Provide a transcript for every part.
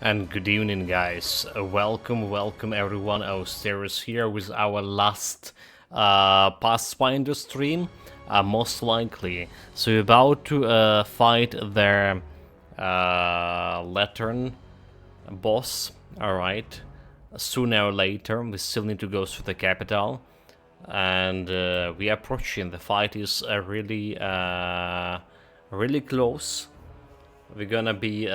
And good evening, guys. Welcome everyone. Austeris here with our last Pathfinder stream, most likely. So we're about to fight their Lantern boss. Alright. Sooner or later, we still need to go through the capital. And we are approaching. The fight is really close. We're gonna be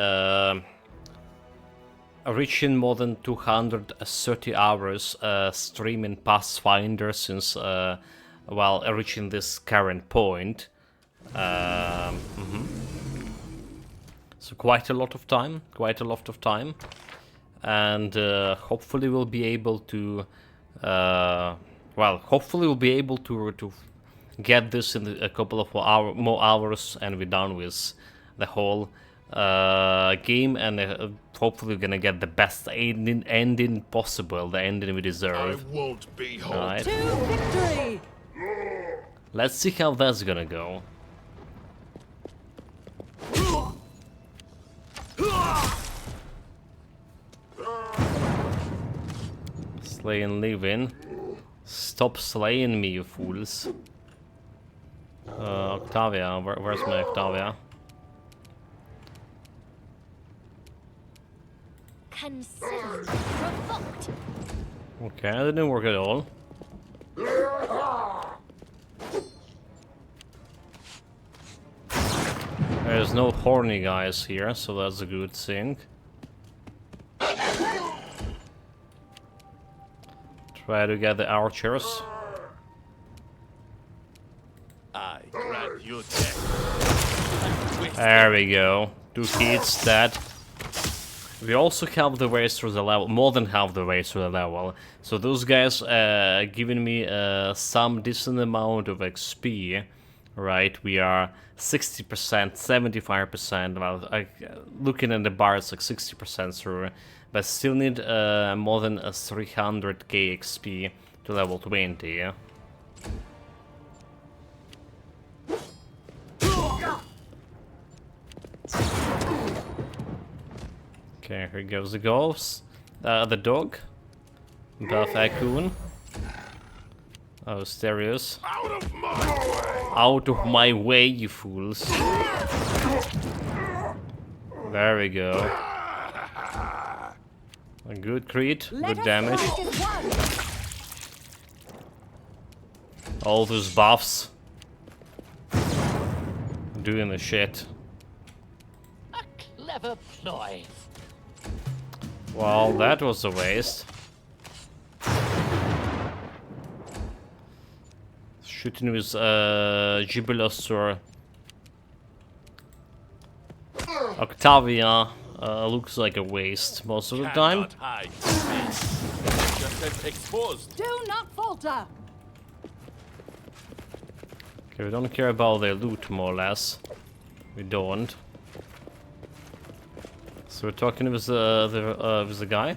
reaching more than 230 hours streaming Pathfinder since reaching this current point. So quite a lot of time, and hopefully we'll be able to get this in a couple of more hours, and we're done with the whole game, and hopefully we're gonna get the best ending possible, the ending we deserve. I won't be held. Alright. To victory! Let's see how that's gonna go. Slay and live in. Stop slaying me, you fools. Octavia, where's my Octavia? Consent revoked. Okay, that didn't work at all. There's no horny guys here, so that's a good thing. Try to get the archers. I grant you death. There we go. 2 hits, dead. We also have the way through the level, more than half the way through the level. So those guys giving me some decent amount of XP, right? We are 60%, 75%. Well, looking at the bar, it's like 60% through, but still need more than 300k XP to level 20. Yeah? Okay, here goes the ghost. The dog. Buff Akun. Oh, Stereos. Out of my way! Out of my way, you fools. There we go. A good crit, good damage. All those buffs. Doing the shit. A clever ploy. Well, that was a waste. Shooting with Gibelos or Octavia looks like a waste most of the time. Cannot hide. Just as exposed. Do not falter! Okay, we don't care about their loot, more or less. We don't. So we're talking with the guy.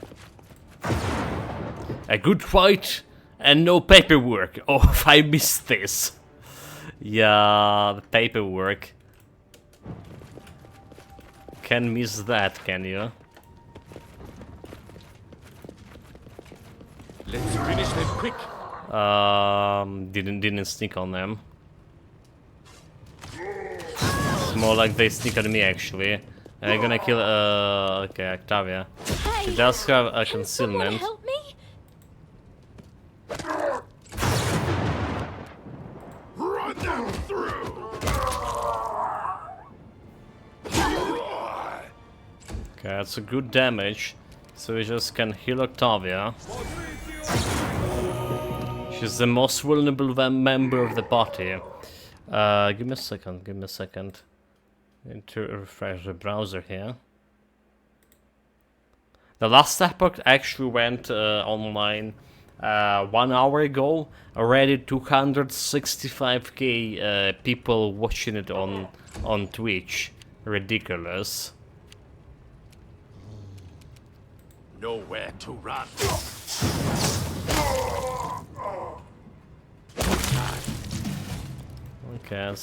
A good fight and no paperwork. Oh, if I missed this. Yeah, the paperwork. Can miss that, can you? Let's finish them quick. Didn't sneak on them. It's more like they sneak on me, actually. I'm gonna kill, okay, Octavia. Hey, She does have a can someone concealment. help me? Run them through. Okay, that's a good damage. So we just can heal Octavia. She's the most vulnerable member of the party. Give me a second. Need to refresh the browser here. The last epoch actually went online 1 hour ago. Already 265k people watching it on Twitch. Ridiculous. Nowhere to run. Okay.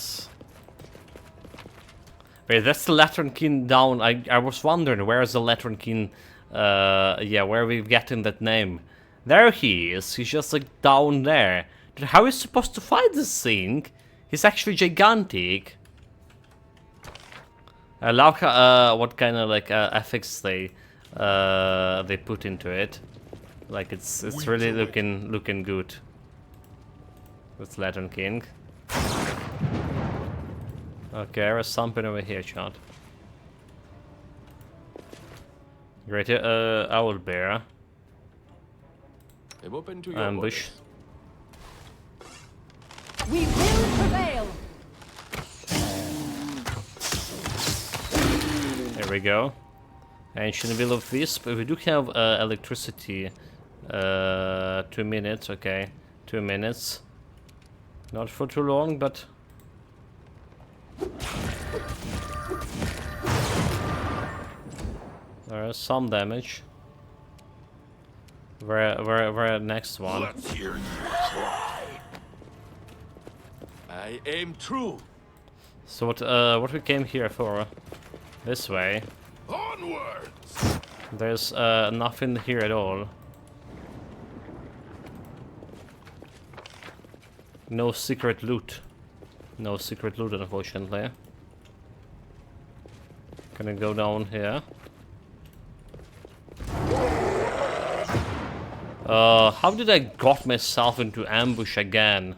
Wait, that's the Lateran King down. I was wondering, where is the Lateran King? Yeah, where we've gotten that name. There he is. He's just like down there. Dude, how is he supposed to fight this thing? He's actually gigantic. I love how, what kind of like effects they put into it. Like it's really looking good. That's Lateran King. Okay, there's something over here, chat. Great, owl bear. I'm open to your Ambush. We will prevail. There we go. Ancient Will of Wisp. We do have electricity. 2 minutes, okay. 2 minutes. Not for too long, but... There is some damage. Where next one? Let's hear you try. I aim true. So what we came here for? This way. Onwards. There's nothing here at all. No secret loot. No secret loot, unfortunately. Can I go down here? How did I got myself into ambush again?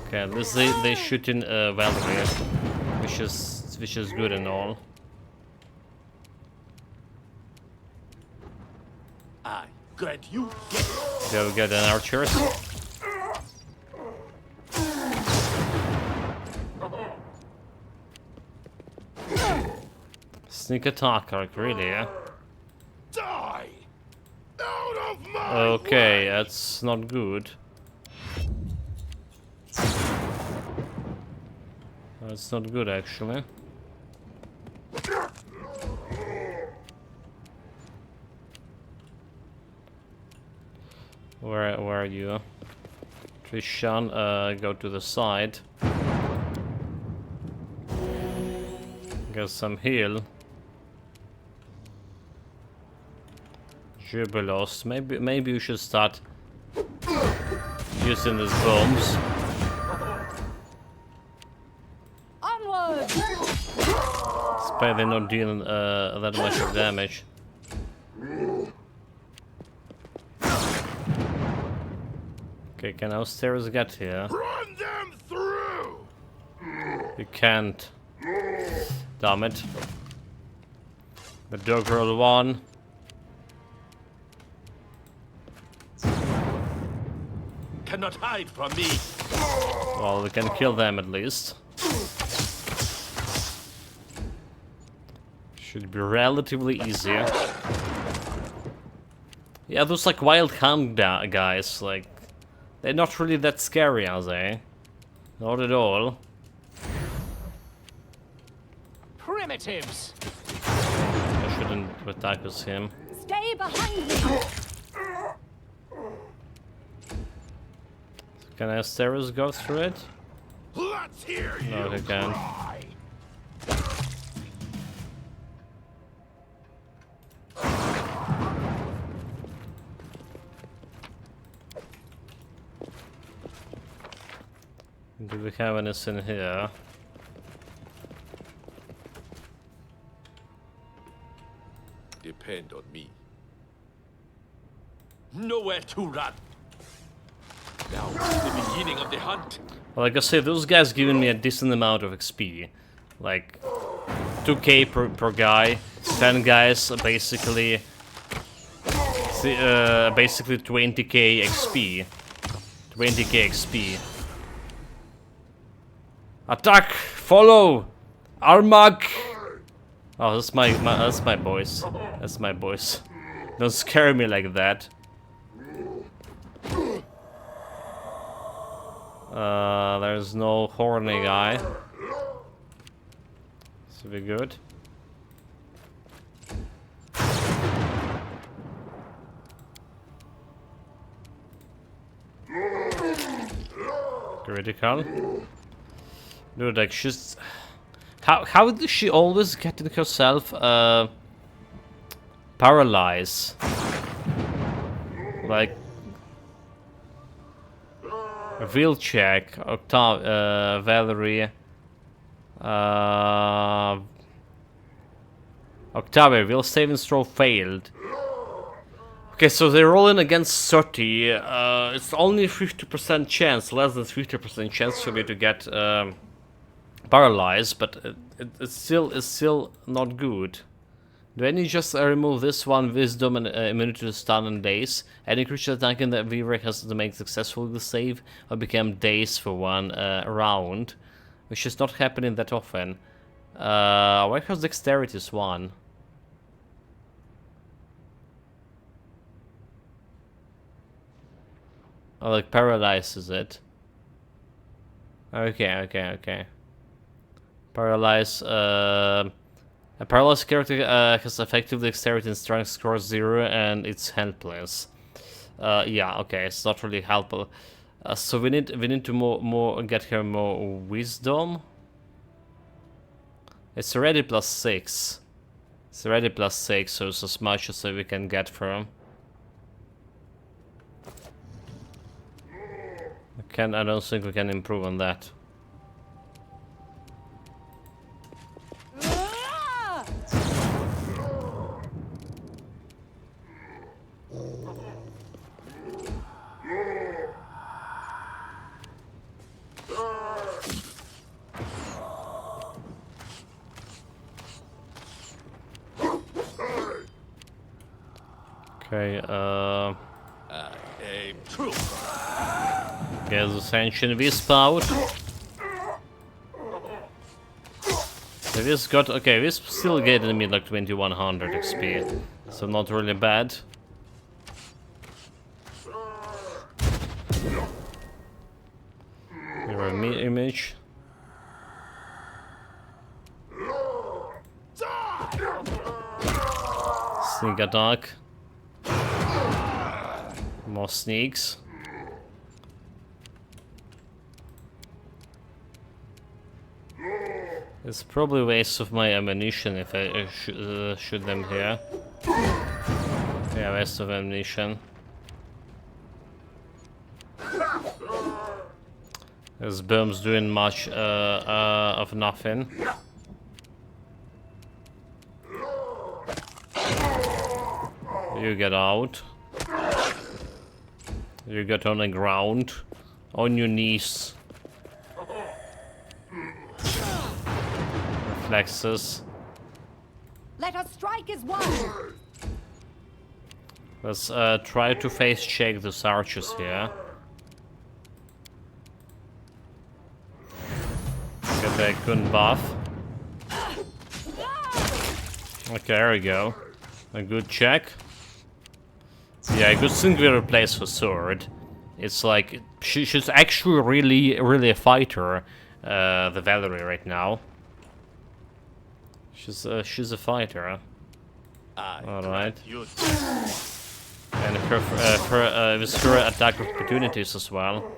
Okay, at least they shoot in Valkyrie, which is good and all. I grant you. There we get an archer. Sneak attack, like really, yeah? Die. Out of my Okay, way. that's not good. That's not good, actually. Where are you? Trishan, go to the side. Get some heal. Jubilos. Maybe you should start using these bombs. Onward. Despite they're not dealing that much of damage. Okay, can Austeros get here? Run them through. You can't. Damn it. The dog roll one. Cannot hide from me. Well, we can kill them at least. Should be relatively easy. Yeah, those like wild hunt guys, like, they're not really that scary, are they? Not at all. Primitives. I shouldn't attack with him. Stay behind me. Can Asteros go through it? Let's hear you. No, he can't. cry. Do we have anything here? Depend on me. Nowhere to run. Now is the beginning of the hunt. Well, like I say, those guys giving me a decent amount of XP. Like, 2k per guy, 10 guys, basically 20k XP. 20k XP. Attack! Follow! Armag! Oh, that's my boys. That's my boys. Don't scare me like that. There's no horny guy. So we good. Critical. Dude, like, How does she always get herself paralyzed? Like real check, Valerie, Octavia, will saving throw failed. Okay, so they're rolling against 30. It's only 50% chance, less than 50% chance for me to get paralyzed, but it's still not good. Do I need just remove this one wisdom and immunity to stun and daze? Any creature attacking the Weaver has to make successfully the save or become dazed for one round, which is not happening that often. Why has dexterity is 1? Oh, like paralyzes it. Okay. Paralyze. A paralyzed character has effective dexterity and strength scores 0 and it's helpless. Yeah, okay, it's not really helpful. So we need to more get her more wisdom. It's already +6. It's already +6, so it's as much as we can get from. I don't think we can improve on that. Okay, True. get the Ascension Wisp out. The Wisp got... Okay, Wisp still getting me like 2100 XP, so not really bad. Mirror image. Sneak attack. More sneaks. It's probably a waste of my ammunition if I shoot them here. Yeah, waste of ammunition. This boom's doing much of nothing. You get out. You get on the ground. On your knees. Reflexes. Let us strike as one. Let's try to face check the archers here. Get the Kun buff. Okay, there we go. A good check. Yeah, good thing we replaced her sword. It's like she's actually really a fighter, the Valerie right now. She's a fighter. All right. And her with her attack opportunities as well.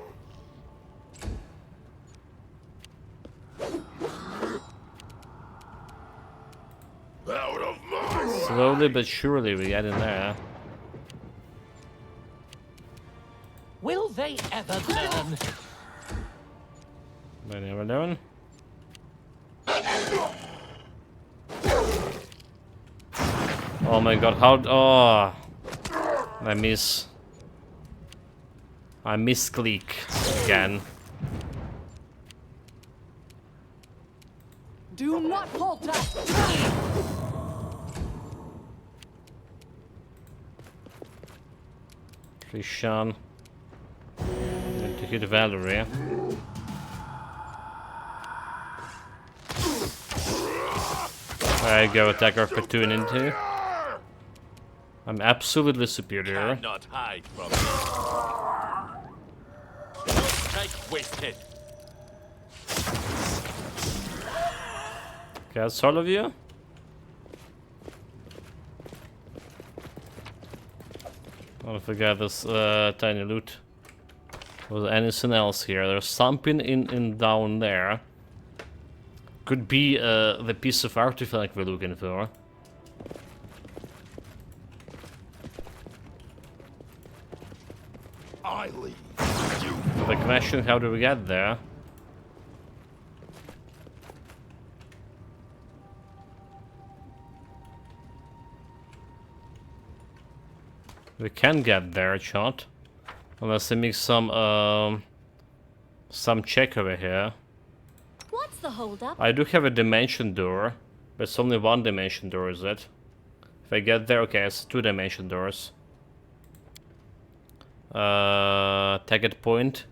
Out of my Slowly but surely we get in there. Will they ever learn? They never learn. Oh my god, how... Oh! I misclick again. Do not falter. Christian. Need to hit Valerie. There you go, attack opportunity. I'm absolutely superior. Not hide from me. Strike wasted. Okay, that's all of you. Don't forget this tiny loot. Was anything else here? There's something in down there. Could be the piece of artifact we're looking for. I lead you. The question, how do we get there? We can get there, shot. Unless they make some check over here. What's the holdup? I do have a dimension door, but it's only one dimension door, is it? If I get there, okay, it's 2 dimension doors. Target point.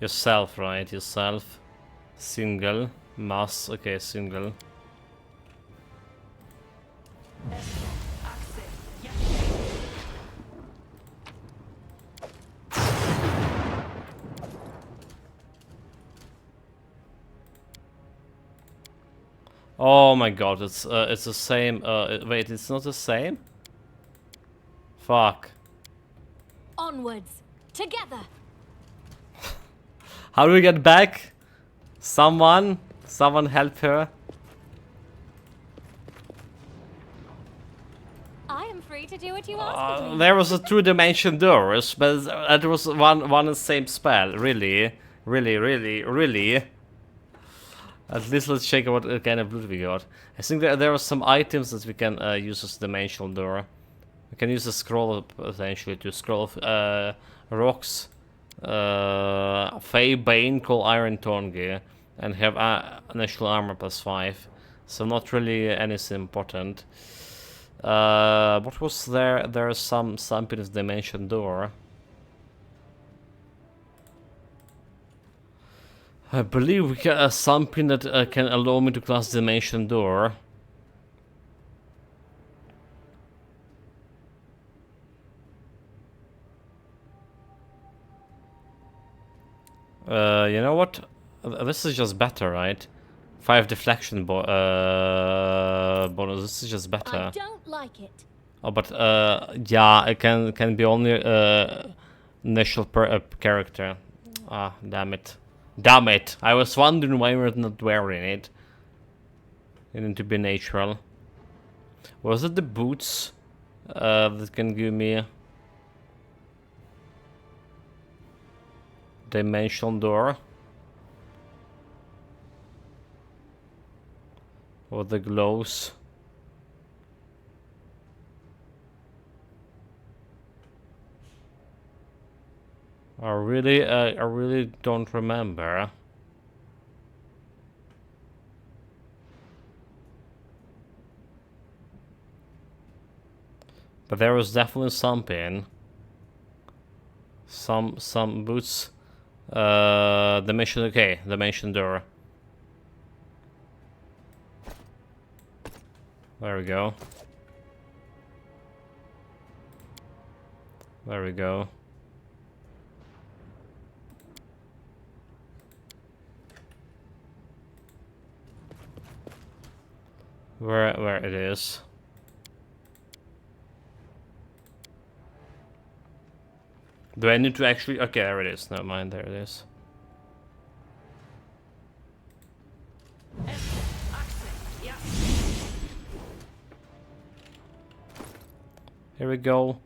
Yourself, right? Yourself. Single. Mass. Okay, single. Oh my god, it's the same. Wait, it's not the same? Fuck. Onwards. Together. How do we get back? Someone help her. I am free to do what you ask me to. There was a 2-dimension doors, but it was one and the same spell. Really. At least let's check what kind of loot we got. I think there are some items that we can use as dimensional door. We can use a scroll potentially to scroll rocks. Fey Bane, call Iron Thorn gear, and have initial armor +5. So not really anything important. What was there? There's something in dimension door. I believe we got something that can allow me to class dimension door. You know what? This is just better, right? 5 deflection bonus. This is just better. I don't like it. Oh, but yeah, it can be only initial character. Ah, damn it. Damn it! I was wondering why we're not wearing it. It need to be natural. Was it the boots that can give me dimensional door? Or the gloves? I really don't remember. But there was definitely something. Some boots. Dimension, okay, dimension door. There we go. There we go. Where it is. Do I need to actually? Okay, there it is. Never mind, there it is. Here we go.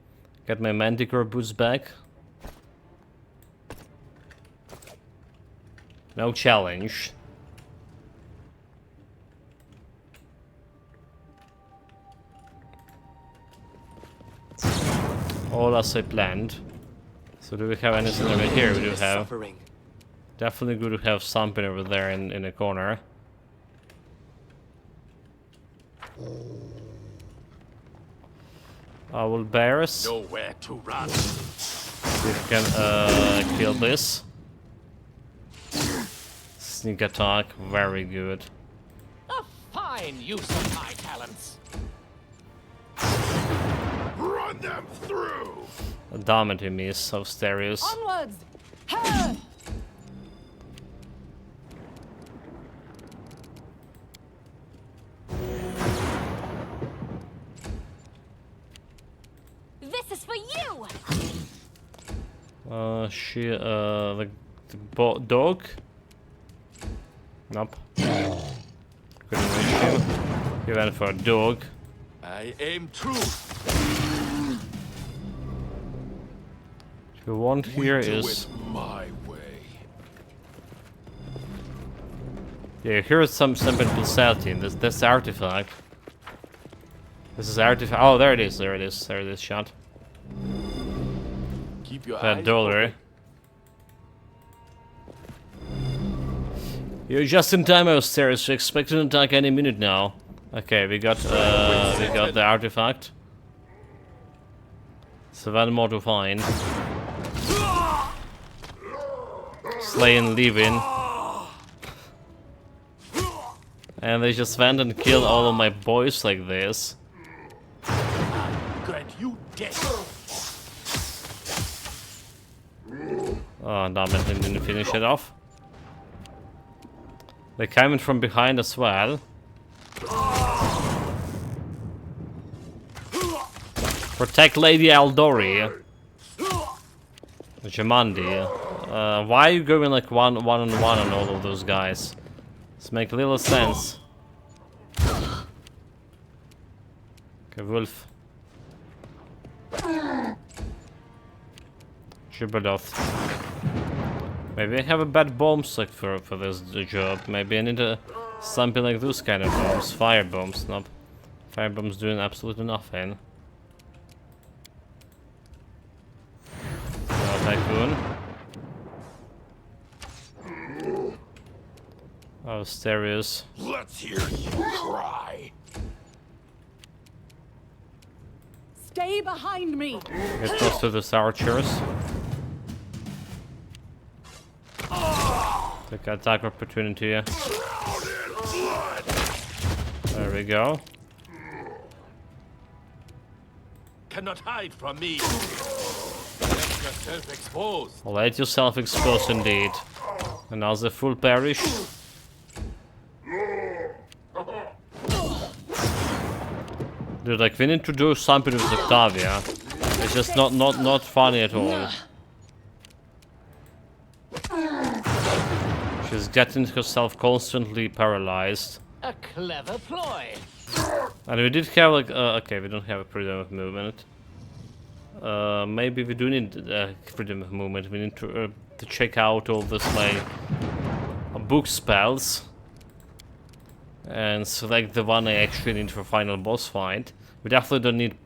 Get my Manticore boots back. No challenge. All as I planned. So do we have anything over here? We do have. Definitely good to have something over there in the corner. Owlbears. Nowhere to run. We can kill this. Sneak attack, very good. A fine use of my talents. Run them through. Damn it, he missed of stereos. Onwards. Ha! This is for you. The dog. Nope. Couldn't reach him. He went for a dog. I aim true. What we want here Do is... it my way. Yeah, here's something pulsating. This artifact. This is artifact. Oh, there it is. There it is. There it is. Shot. Keep your That eyes dollar. open. You're just in time, upstairs. We expect an attack any minute now. Okay, we got the artifact. So one more to find. Slay and leaving. And they just went and killed all of my boys like this. Grant you death. Oh, damn it, I didn't finish it off. They came in from behind as well. Protect Lady Aldori. Jamandi. Why are you going like one on one on all of those guys? This makes little sense. Okay, Wolf. Jubiloth. Maybe I have a bad bomb stick for this job. Maybe I need something like those kind of bombs. Fire bombs, nope. Fire bombs doing absolutely nothing. No typhoon. Oh, stereos. Let's hear you cry. Stay behind me. Get close to the archers. Take attack opportunity. There we go. Cannot hide from me. Let yourself exposed. Let yourself expose indeed. And now the full perish. Dude, like we need to do something with Octavia. It's just not funny at all. She's getting herself constantly paralyzed. A clever ploy. And we did have like okay, we don't have a freedom of movement. Maybe we do need freedom of movement. We need to check out all this like book spells and select the one I actually need for final boss fight. We definitely don't need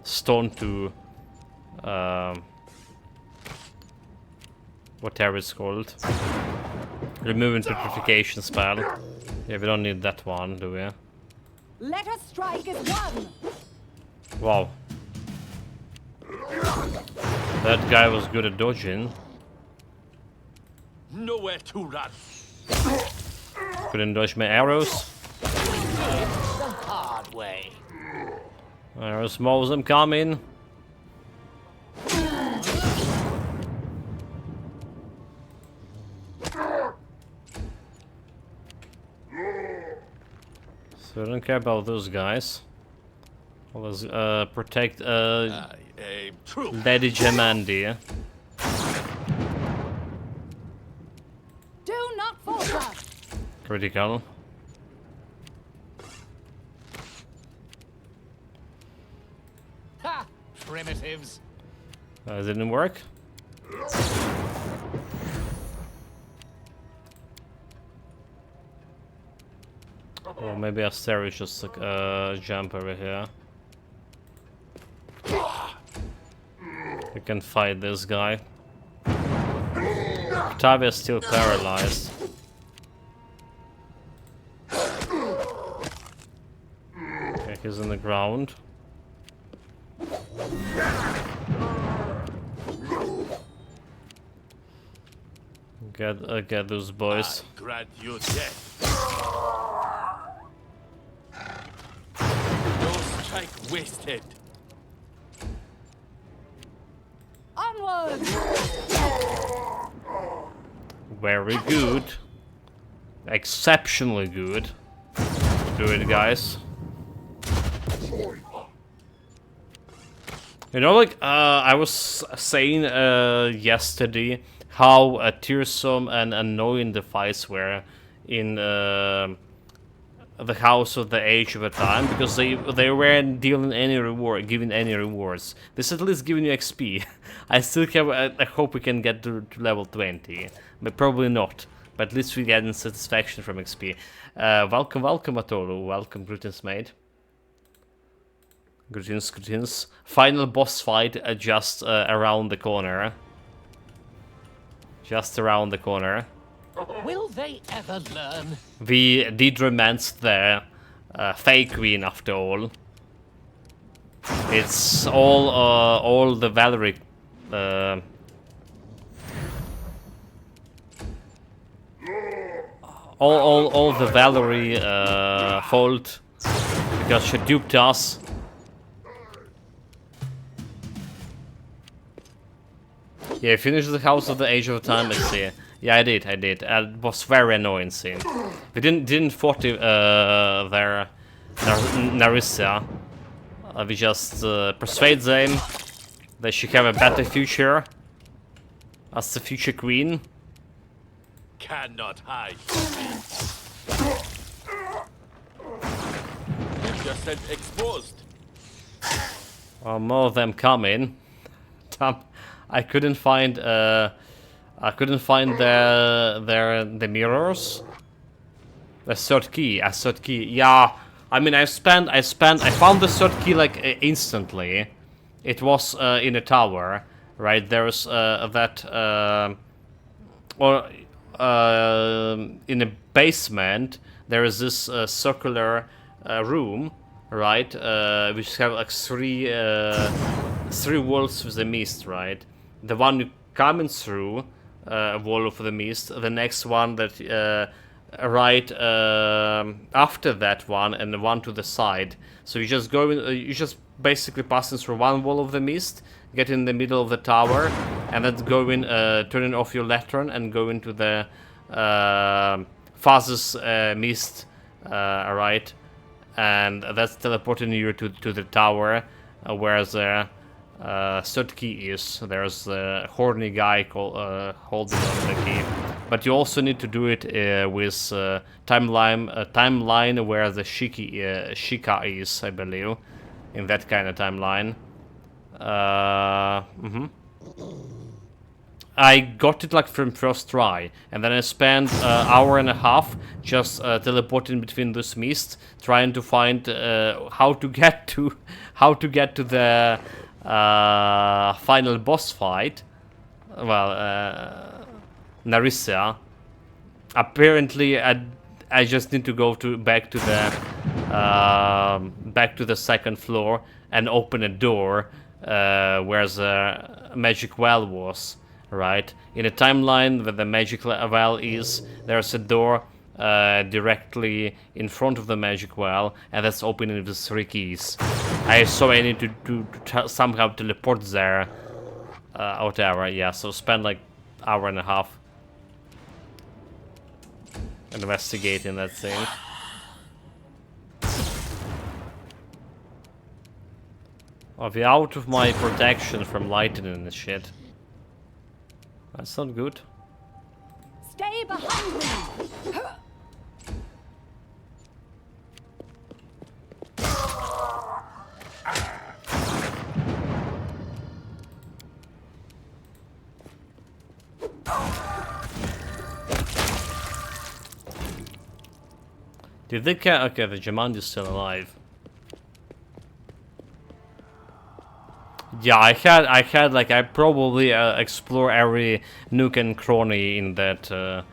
stone to whatever it's called. Remove petrification spell. Yeah, we don't need that one, do we? Let us strike as one. Wow. That guy was good at dodging. Nowhere to run. Couldn't dodge my arrows. The hard way. There's more of them coming. So I don't care about those guys. Let's protect I aim true. Lady Jamandi. Do not falter. Critical. Ha! Primitives. Didn't work. Or maybe Asterius just jump over here. We can fight this guy. Octavia's still paralyzed. Okay, he's on the ground. Get those boys. I grant you death. No strike wasted. Onward. Very good. Exceptionally good. Do it, guys. You know, like, I was saying yesterday how tiresome and annoying the fights were in the House of the Age of a Time, because they weren't dealing any reward, giving any rewards. This at least giving you XP. I still have. I hope we can get to level 20, but probably not. But at least we get satisfaction from XP. Welcome, Atolu. Welcome, greetings, mate. Greetings. Final boss fight just around the corner. Just around the corner. Will they ever learn? We did romance the fake queen after all. It's all the Valerie. All the Valerie fault because she duped us. Yeah, finish the House of the Age of Time. Let's see. Yeah, I did. It was very annoying scene. We didn't fought their Narissa. We just persuade them that she have a better future as the future queen. Cannot hide. Just said exposed. More of them coming. I couldn't find the mirrors. The third key. A third key. Yeah. I mean, I found the third key like instantly. It was in a tower, right? There's that in a basement. There is this circular room, right? Which have like three walls with the mist, right? The one you coming through, wall of the mist. The next one that right after that one, and the one to the side. So you just go in. You just basically passing through one wall of the mist, get in the middle of the tower, and then go in, turning off your lantern, and go into the farthest mist, right? And that's teleporting you to the tower, where the third key is. There's a horny guy holding on the key, but you also need to do it with timeline where the Shika is, I believe, in that kind of timeline. I got it like from first try, and then I spent an hour and a half just teleporting between this mist, trying to find how to get to the final boss fight. Well, Narissa. Apparently, I just need to go back to the second floor and open a door where the magic well was. Right, in a timeline where the magic well is, there's a door directly in front of the magic well, and that's opening with 3 keys. I need to somehow teleport there, or whatever. Yeah, so spend like hour and a half investigating that thing. I'll be out of my protection from lightning and shit. That's not good. Stay behind me. Did they care? Okay, the Jumanji's still alive. Yeah, I had like I probably explore every nook and cranny in that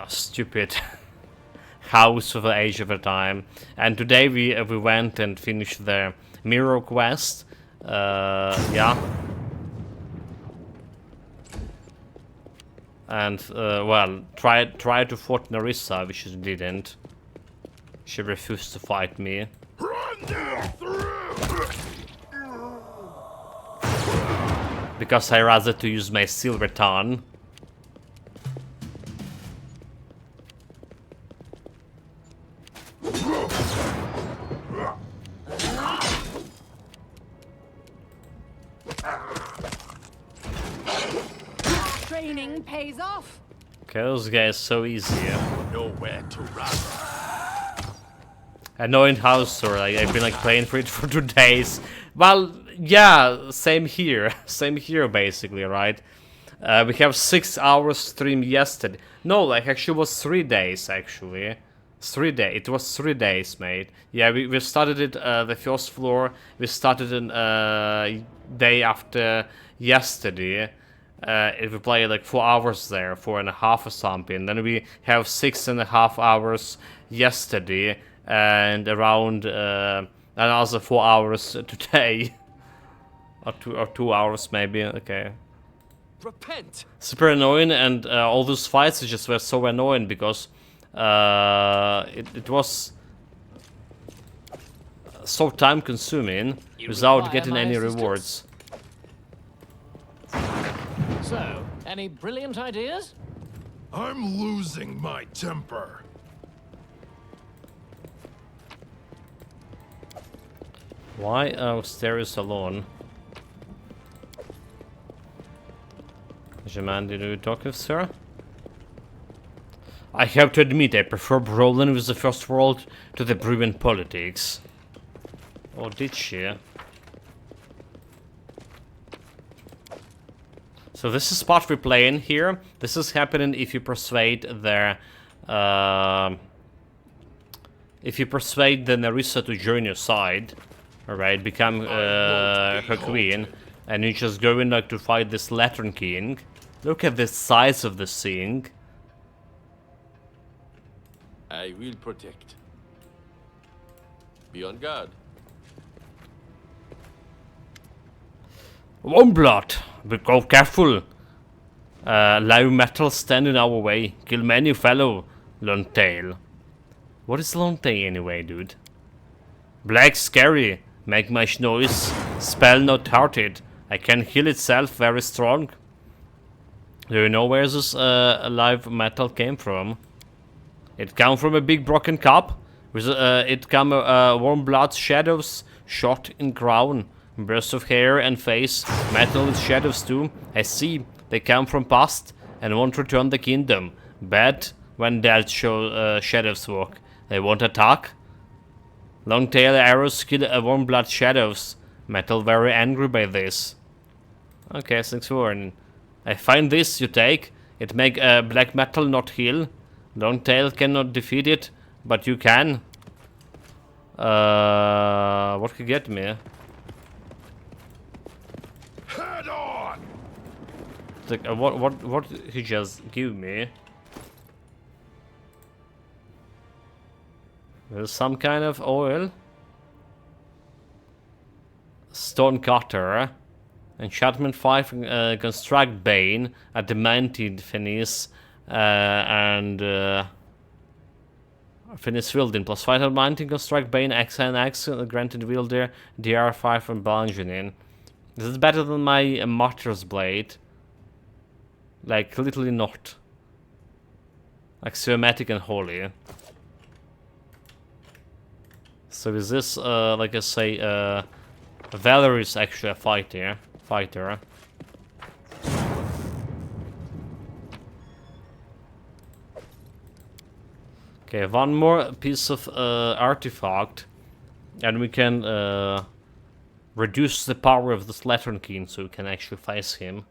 stupid House of the Age of a Time. And today we went and finished the mirror quest. Yeah. And well, try to fight Narissa, which she didn't. She refused to fight me. Because I rather to use my silver tongue. Training pays off. Okay, those guys so easy. Yeah? nowhere to run. Annoying house, or I've been like playing for it for 2 days. Well, yeah, same here. Same here, basically, right? We have 6 hours stream yesterday. No, like actually it was 3 days, actually. 3 days. It was 3 days, mate. Yeah, we started it, the first floor. We started an day after yesterday. If we play like 4 hours there, 4.5 or something. Then we have 6.5 hours yesterday, and around another 4 hours today. or 2 hours maybe. Okay. Repent. Super annoying, and all those fights just were so annoying because it was so time consuming without require getting my any assistance? rewards. So, any brilliant ideas? I'm losing my temper. Why are stairs alone? Jaman, did you talk with sir? I have to admit, I prefer brawling with the First World to the Brewing politics. Oh, did she? So this is part we're playing here. This is happening if you persuade the Nerissa to join your side, alright, become her queen, and you just go in like to fight this Lantern King. Look at the size of this thing. I will protect. Be on guard. Warmblood, be careful. Live metal stand in our way. Kill many fellow Longtail. What is Longtail anyway, dude? Black scary. Make much noise. Spell not hearted. I can heal itself very strong. Do you know where this live metal came from? It come from a big broken cup. With it come warm blood shadows shot in crown. Bursts of hair and face, metal with shadows too. I see, they come from past and won't return the kingdom. Bad when dead shadows walk. They won't attack. Long tail arrows kill warm blood shadows. Metal very angry by this. Okay, thanks for warning. I find this you take. It make black metal not heal. Long tail cannot defeat it, but you can. What could get me? Head on! Like, what he just give me? There's some kind of oil. Stone cutter. Enchantment 5 construct Bane at the Manted Finis and Finis Wielding plus 5 Manting construct Bane X and X granted wielder DR5 from Banjanin. This is better than my Martyr's Blade. Like, literally not. Axiomatic and holy. So is this, like I say, Valerie is actually a fighter. Okay, one more piece of artifact, and we can reduce the power of this Lantern King, so we can actually face him.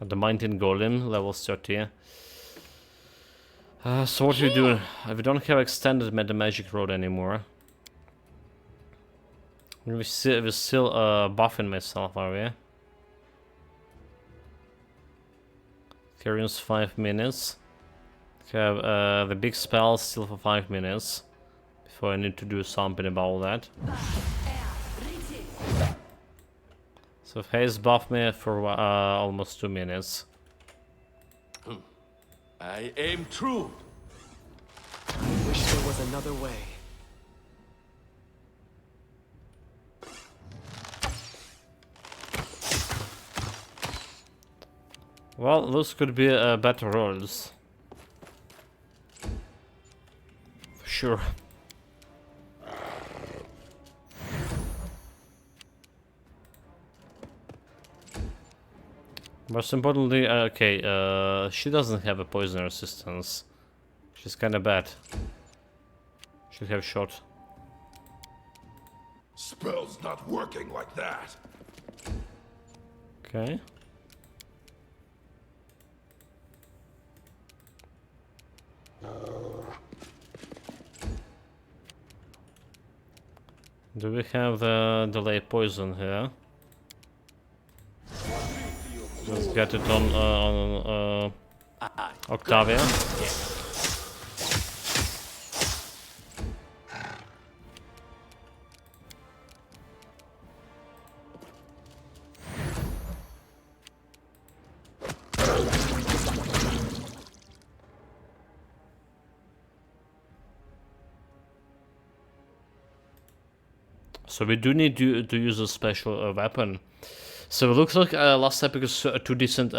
The Mountain Golem, level 30. So what are we doing? We don't have extended Meta Magic Road anymore. We're still buffing myself, are we? Carries 5 minutes. Have the big spell still for 5 minutes. Before I need to do something about that. So Haze buffed me for almost 2 minutes. I aim true. Wish there was another way. Well, those could be better rolls. For sure. Most importantly, okay, she doesn't have a poison resistance. She's kinda bad. Should have shot. Spell's not working like that. Okay. Do we have the delay poison here? Let's get it on Octavia. So we do need to use a special weapon. So it looks like last epic is to a decent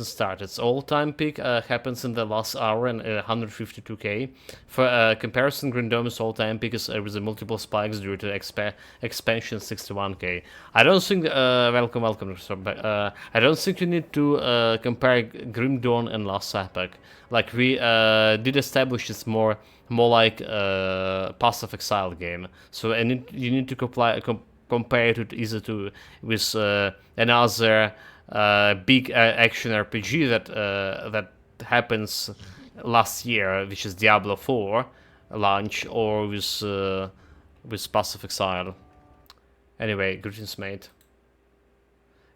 start. Its all-time peak happens in the last hour and 152k. For comparison, Grindome's all-time peak is with the multiple spikes due to expansion 61k. I don't think welcome. I don't think you need to compare Grim Dawn and last epic. Like we did establish it's more like passive exile game. So you need to compare it either with another big action RPG that happens last year, which is Diablo 4 launch, or with Passive Exile. Anyway, greetings, mate.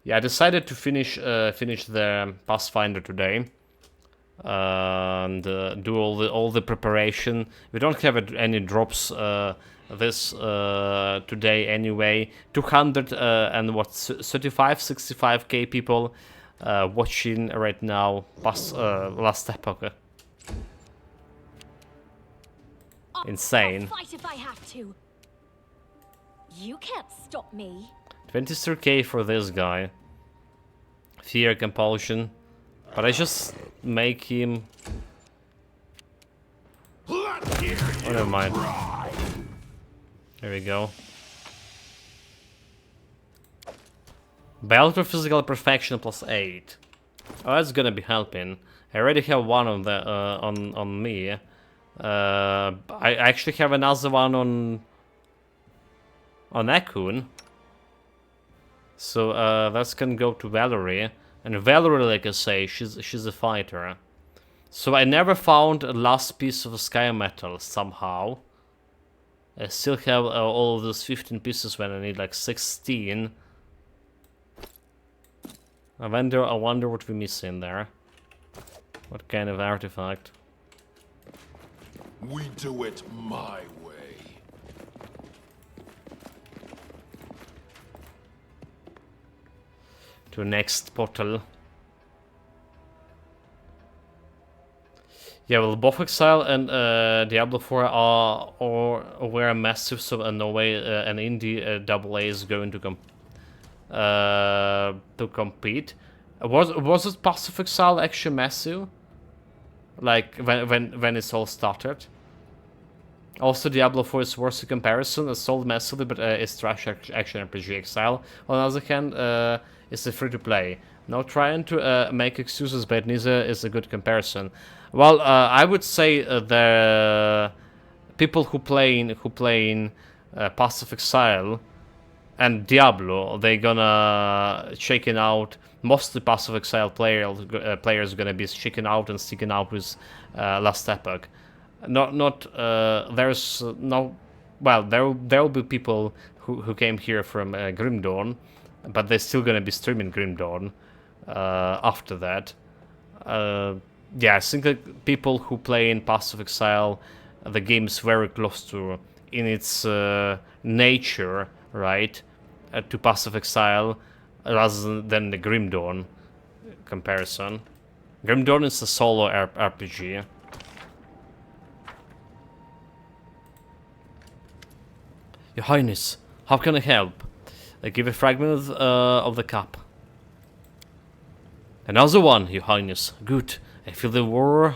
Yeah, I decided to finish the Pathfinder today and do all the preparation. We don't have any drops this today anyway. 200 and what 65k people watching right now past last epoch. Insane. I'll fight if I have to. You can't stop me. 23k for this guy. Fear, compulsion. But I just make him. Oh, never mind. There we go. Battle physical perfection +8. Oh, that's gonna be helping. I already have one on the on me. I actually have another one on Akun. So that's gonna go to Valerie. And Valerie, like I say, she's a fighter. So I never found a last piece of sky metal somehow. I still have all of those 15 pieces when I need like 16. I wonder what we're missing there. What kind of artifact? We do it my way. To next portal. Yeah, well, both Exile and Diablo 4 were massive, so no way an indie double A is going to compete. Was it Passive Exile actually massive? Like when it's all started. Also, Diablo 4 is worse in comparison. It's sold massively, but it's trash action RPG. Exile, on the other hand, it's a free-to-play. Not trying to make excuses, but neither is a good comparison. Well, I would say the people who play Passive Exile and Diablo, they're gonna checking out. Mostly Passive Exile players gonna be checking out and sticking out with Last Epoch. There's no. Well, there will be people who came here from Grim Dawn, but they're still gonna be streaming Grim Dawn after that. Yeah, I think that people who play in Passive Exile, the game's very close to, in its nature, right, to Passive Exile, rather than the Grim Dawn comparison. Grim Dawn is a solo RPG. Your Highness, how can I help? I give a fragment of the cup. Another one, Your Highness. Good. I feel the wall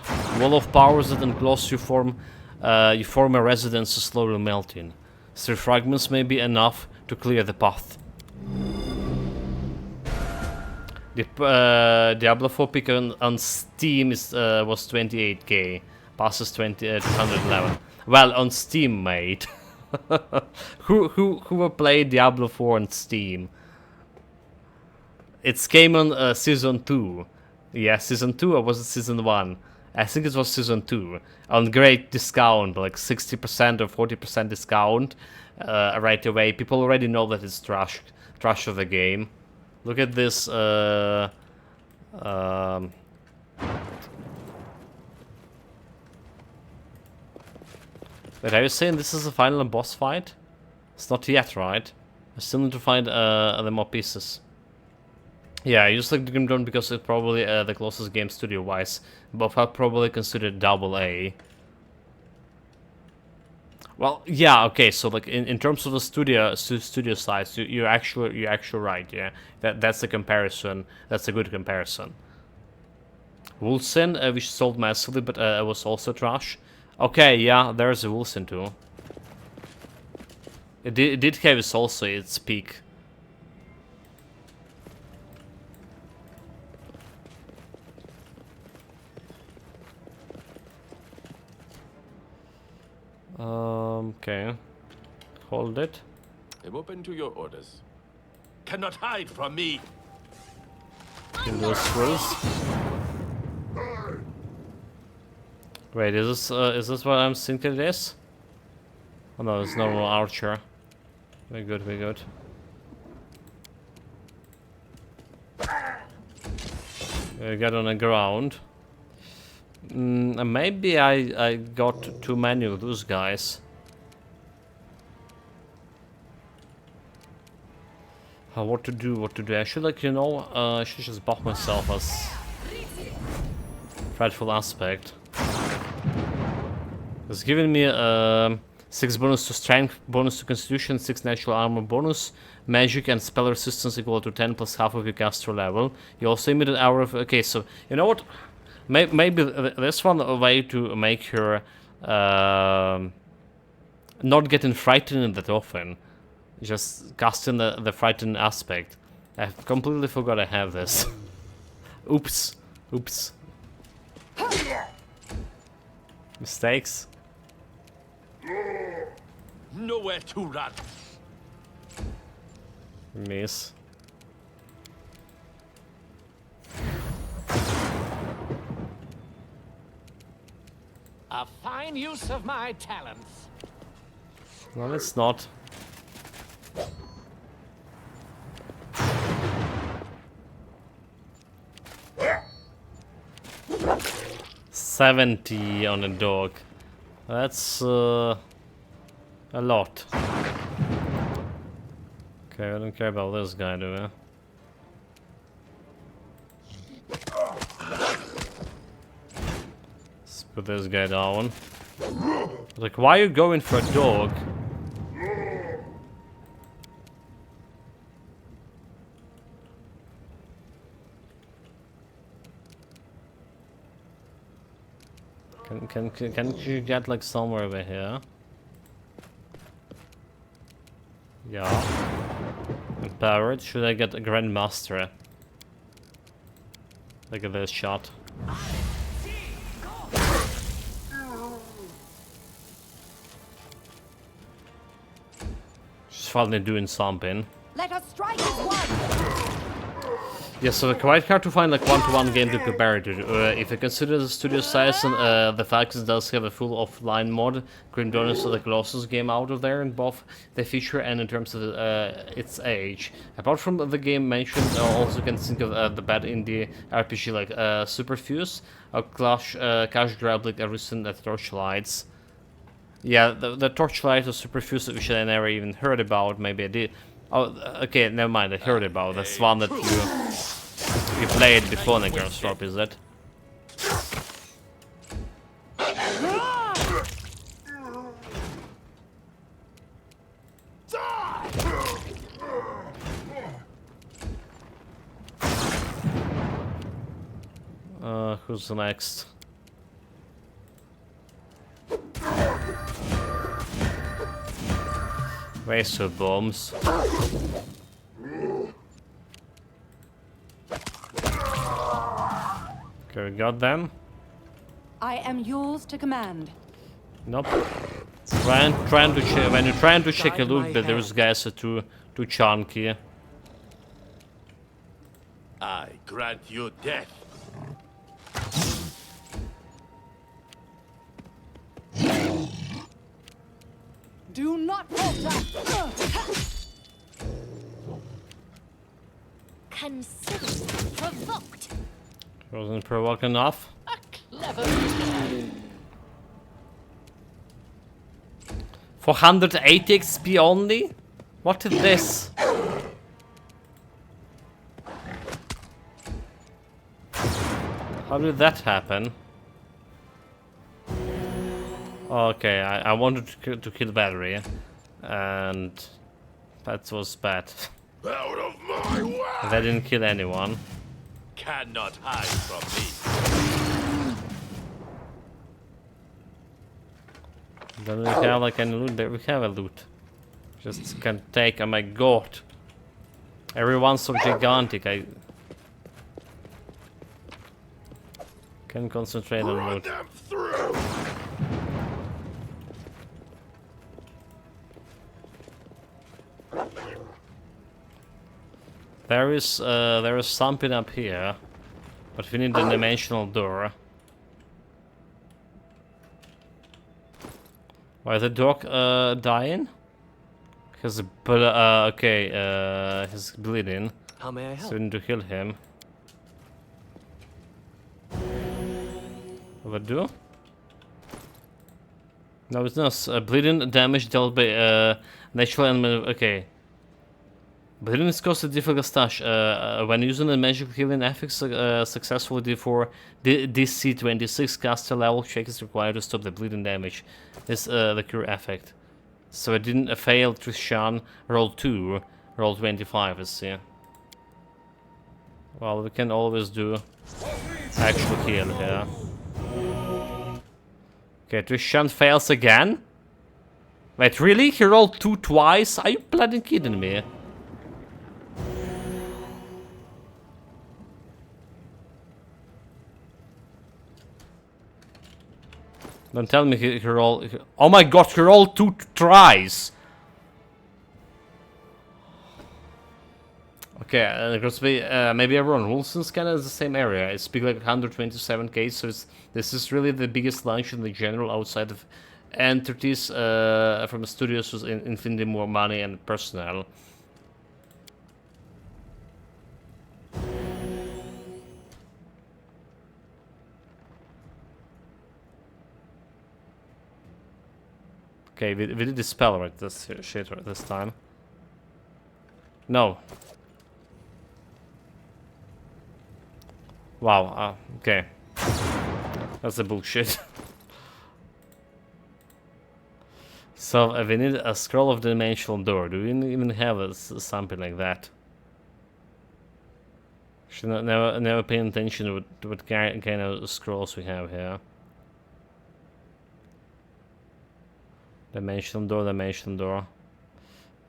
of powers that enclose you form a residence slowly melting. 3 fragments may be enough to clear the path. The Diablo 4 pick on Steam is was 28k. Passes 211. Well, on Steam, mate. who will play Diablo 4 on Steam? It came on season 2. Yeah, season 2 or was it season 1? I think it was season 2. On great discount, like 60% or 40% discount right away. People already know that it's trash of the game. Look at this. Wait, are you saying this is the final boss fight? It's not yet, right? I still need to find the more pieces. Yeah, I just like the Grim Dawn because it's probably the closest game studio-wise. But I'll probably consider AA. Well, yeah, okay. So like in terms of the studio size, you're actually right. Yeah, that's a comparison. That's a good comparison. Wulsin, which sold massively, but was also trash. Okay, yeah, there's a Wulsin too. It did have also its peak. Okay. Hold it. I'm open to your orders. Cannot hide from me. In those scrolls. Wait, is this what I'm thinking it is? Oh no, it's normal archer. Very good, very good. Get on the ground. Maybe I got too many of those guys. What to do? I should, like, you know, I should just buff myself as Dreadful Aspect. It's giving me 6 bonus to strength, bonus to constitution, 6 natural armor bonus, magic and spell resistance equal to 10 plus half of your caster level. You also emit an hour of... Okay, so, you know what? Maybe there's one way to make her not getting frightened that often. Just casting the frightened aspect. I completely forgot I have this. Oops. Mistakes. Nowhere to run. Miss. A fine use of my talents. Well, it's not. $70 on a dog. That's a lot. Okay, I don't care about this guy, do I? Let's put this guy down. Like, why are you going for a dog? Can you get, like, somewhere over here? Yeah. Empowered. Should I get a Grandmaster? Look at this shot. She's finally doing something. Let us strike as one. Yeah, so quite hard to find like one-to-one game to compare it to. If you consider the studio size and the fact it does have a full offline mod, Grim Dawn is the closest game out of there in both the feature and in terms of its age. Apart from the game mentioned, I also can think of the bad indie RPG like Superfuse or Cash Grab like a recent Torchlights. Yeah, the Torchlight or Superfuse, which I never even heard about. Maybe I did. Oh, okay, never mind. I heard about. That's one that you played before the Girls Drop, is it? Who's next? Razor bombs. Okay, we got them. I am yours to command. Nope. Trying to check when you're trying to check a Guide loot, my but those hand. guys are too chunky. I grant you death. Do not falter. Consider provoked. Wasn't provoked enough. A clever plan. 480 XP only? What is this? How did that happen? Okay, I wanted to kill battery, and that was bad. Out of my way! That didn't kill anyone. Cannot hide from me. Don't we have like any loot? There we have a loot. Just can take. Oh my god! Everyone's so gigantic. I can concentrate on Run loot. them through! There is something up here, but we need the dimensional door. Why is the dog dying? He's he's bleeding, How may I so help? we need to heal him. What do? No, it's not. Bleeding damage dealt by natural enemy. Okay. Bleeding is caused a difficult stash. When using a magic healing affix successfully before DC-26 caster level check is required to stop the bleeding damage. This the cure effect. So I didn't fail Trishan. Roll 2. Roll 25 is here. Well, we can always do actual heal here. Okay, Trishan fails again? Wait, really? He rolled 2 twice? Are you bloody kidding me? Don't tell me he rolled... Oh my god, he rolled 2 tries! Okay, it could be maybe everyone. Wilson's kind of the same area. It's big, like 127k, so this is really the biggest launch in the general outside of entities from studios with infinitely more money and personnel. Okay, we did dispel right this shit right this time. No. Wow, okay. That's a bullshit. So, we need a scroll of the dimensional door. Do we even have something like that? Should never pay attention to what kind of scrolls we have here. Dimensional door, dimensional door.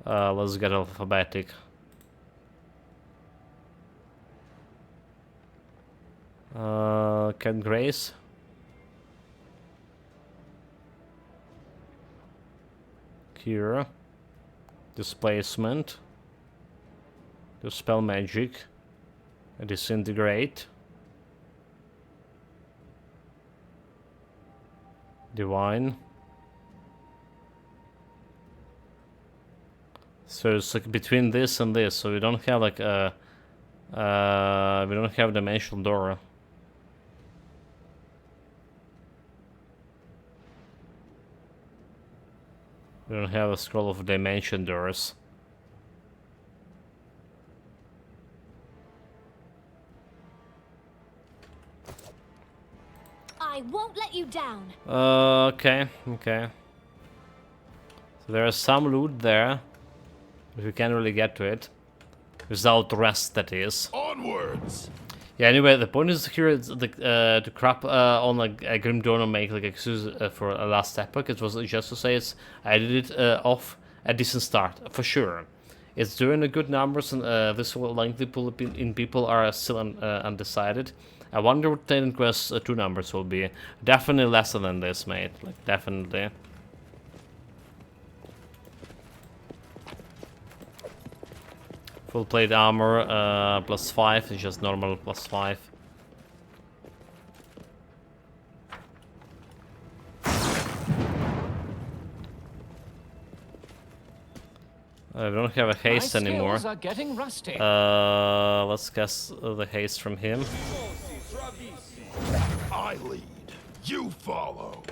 Let's get alphabetic. Cat Grace. Cure. Displacement. Dispel magic. Disintegrate. Divine. So it's like between this and this, so we don't have like a we don't have dimensional door. We don't have a scroll of dimension doors. I won't let you down. Okay. So there is some loot there, but we can't really get to it without rest. That is. Onwards! Yeah. Anyway, the point is here is to crap on like a Grim Dawn and make like excuse for a last epoch. It was just to say I did it off a decent start for sure. It's doing a good numbers, and this will likely pull in people are still undecided. I wonder what Titan Quest 2 numbers will be. Definitely lesser than this, mate. Like, definitely. Full plate armor, +5, it's just normal +5. We don't have a haste My anymore. skills are getting rusty. Let's guess the haste from him. I lead. You follow.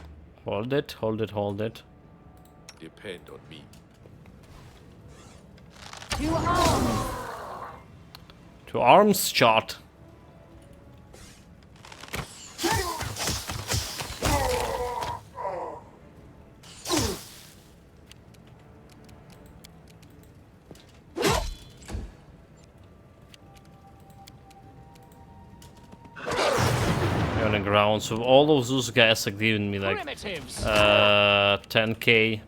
Hold it, hold it, hold it. Depend on me. To arms! To arms shot. On the ground, so all of those guys are giving me like Primitives. 10k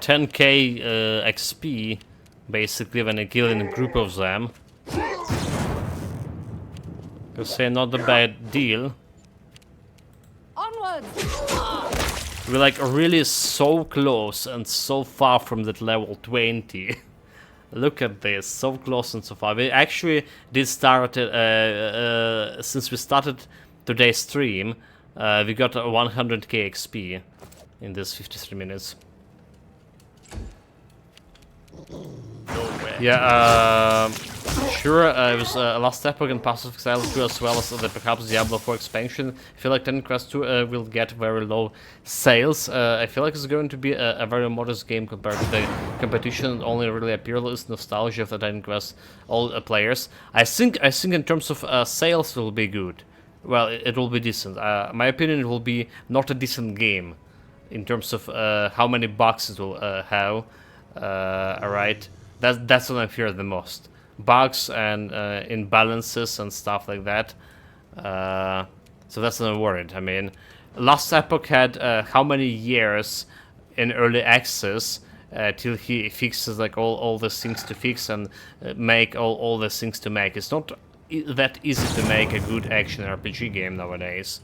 10k XP basically when I kill in a group of them. You say not a bad deal. Onwards! We're like really so close and so far from that level 20. Look at this, so close and so far. We actually did start since we started today's stream, we got 100k XP in this 53 minutes. Yeah, sure, it was Last Epoch and Passive Exile 2 as well as the perhaps Diablo 4 expansion. I feel like Titan Quest 2 will get very low sales. I feel like it's going to be a very modest game compared to the competition. Only really appeals nostalgia of the Titan Quest all players. I think in terms of sales it will be good. Well, it will be decent. My opinion, it will be not a decent game in terms of how many bugs it will have. Alright, that's what I fear the most. Bugs and imbalances and stuff like that. So that's what I'm worried. I mean, Last Epoch had how many years in early access till he fixes like all the things to fix and make all the things to make. It's not that easy to make a good action RPG game nowadays.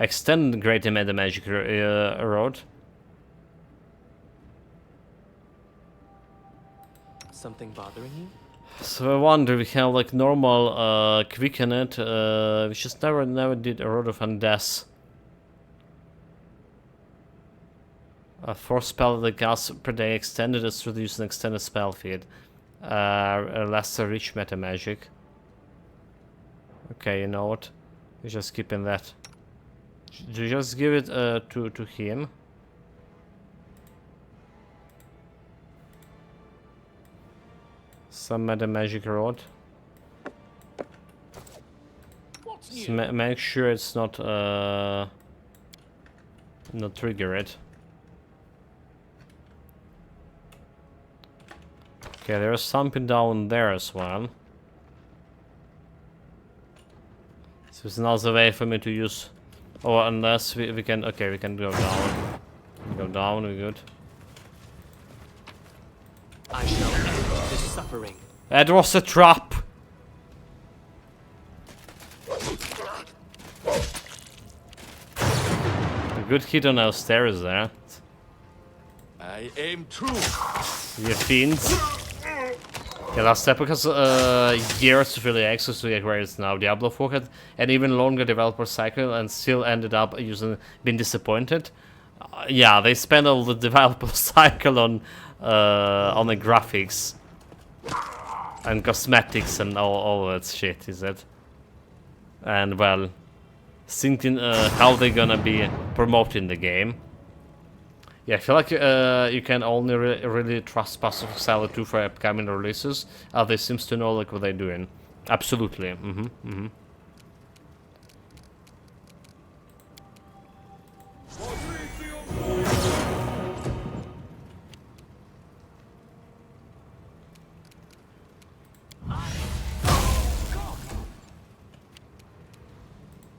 Extend Great Meta Magic Road. Something bothering you? So I wonder, we have like normal quicken it, we just never did a Road of Undeath. A 4 spell that casts per day extended is to use an extended spell feed. A lesser rich meta magic. Okay, you know what? We're just keeping that. Just give it to him. Some meta magic rod. What's So new? make sure it's not trigger it. Okay, there's something down there as well. So it's another way for me to use. Oh, unless we can. Okay, we can go down. Go down, we're good. I shall end this suffering. That was a trap! A good hit on our stairs there. I aim true. You fiends. Yeah, Last Epoch has years of early access to where it's now. Diablo 4 had an even longer developer cycle and still ended up being disappointed. Yeah, they spent all the developer cycle on the graphics and cosmetics and all that shit, is it? And well, thinking how they're gonna be promoting the game. Yeah, I feel like you can only really trust Passive Exile 2 for upcoming releases. They seems to know like what they're doing. Absolutely.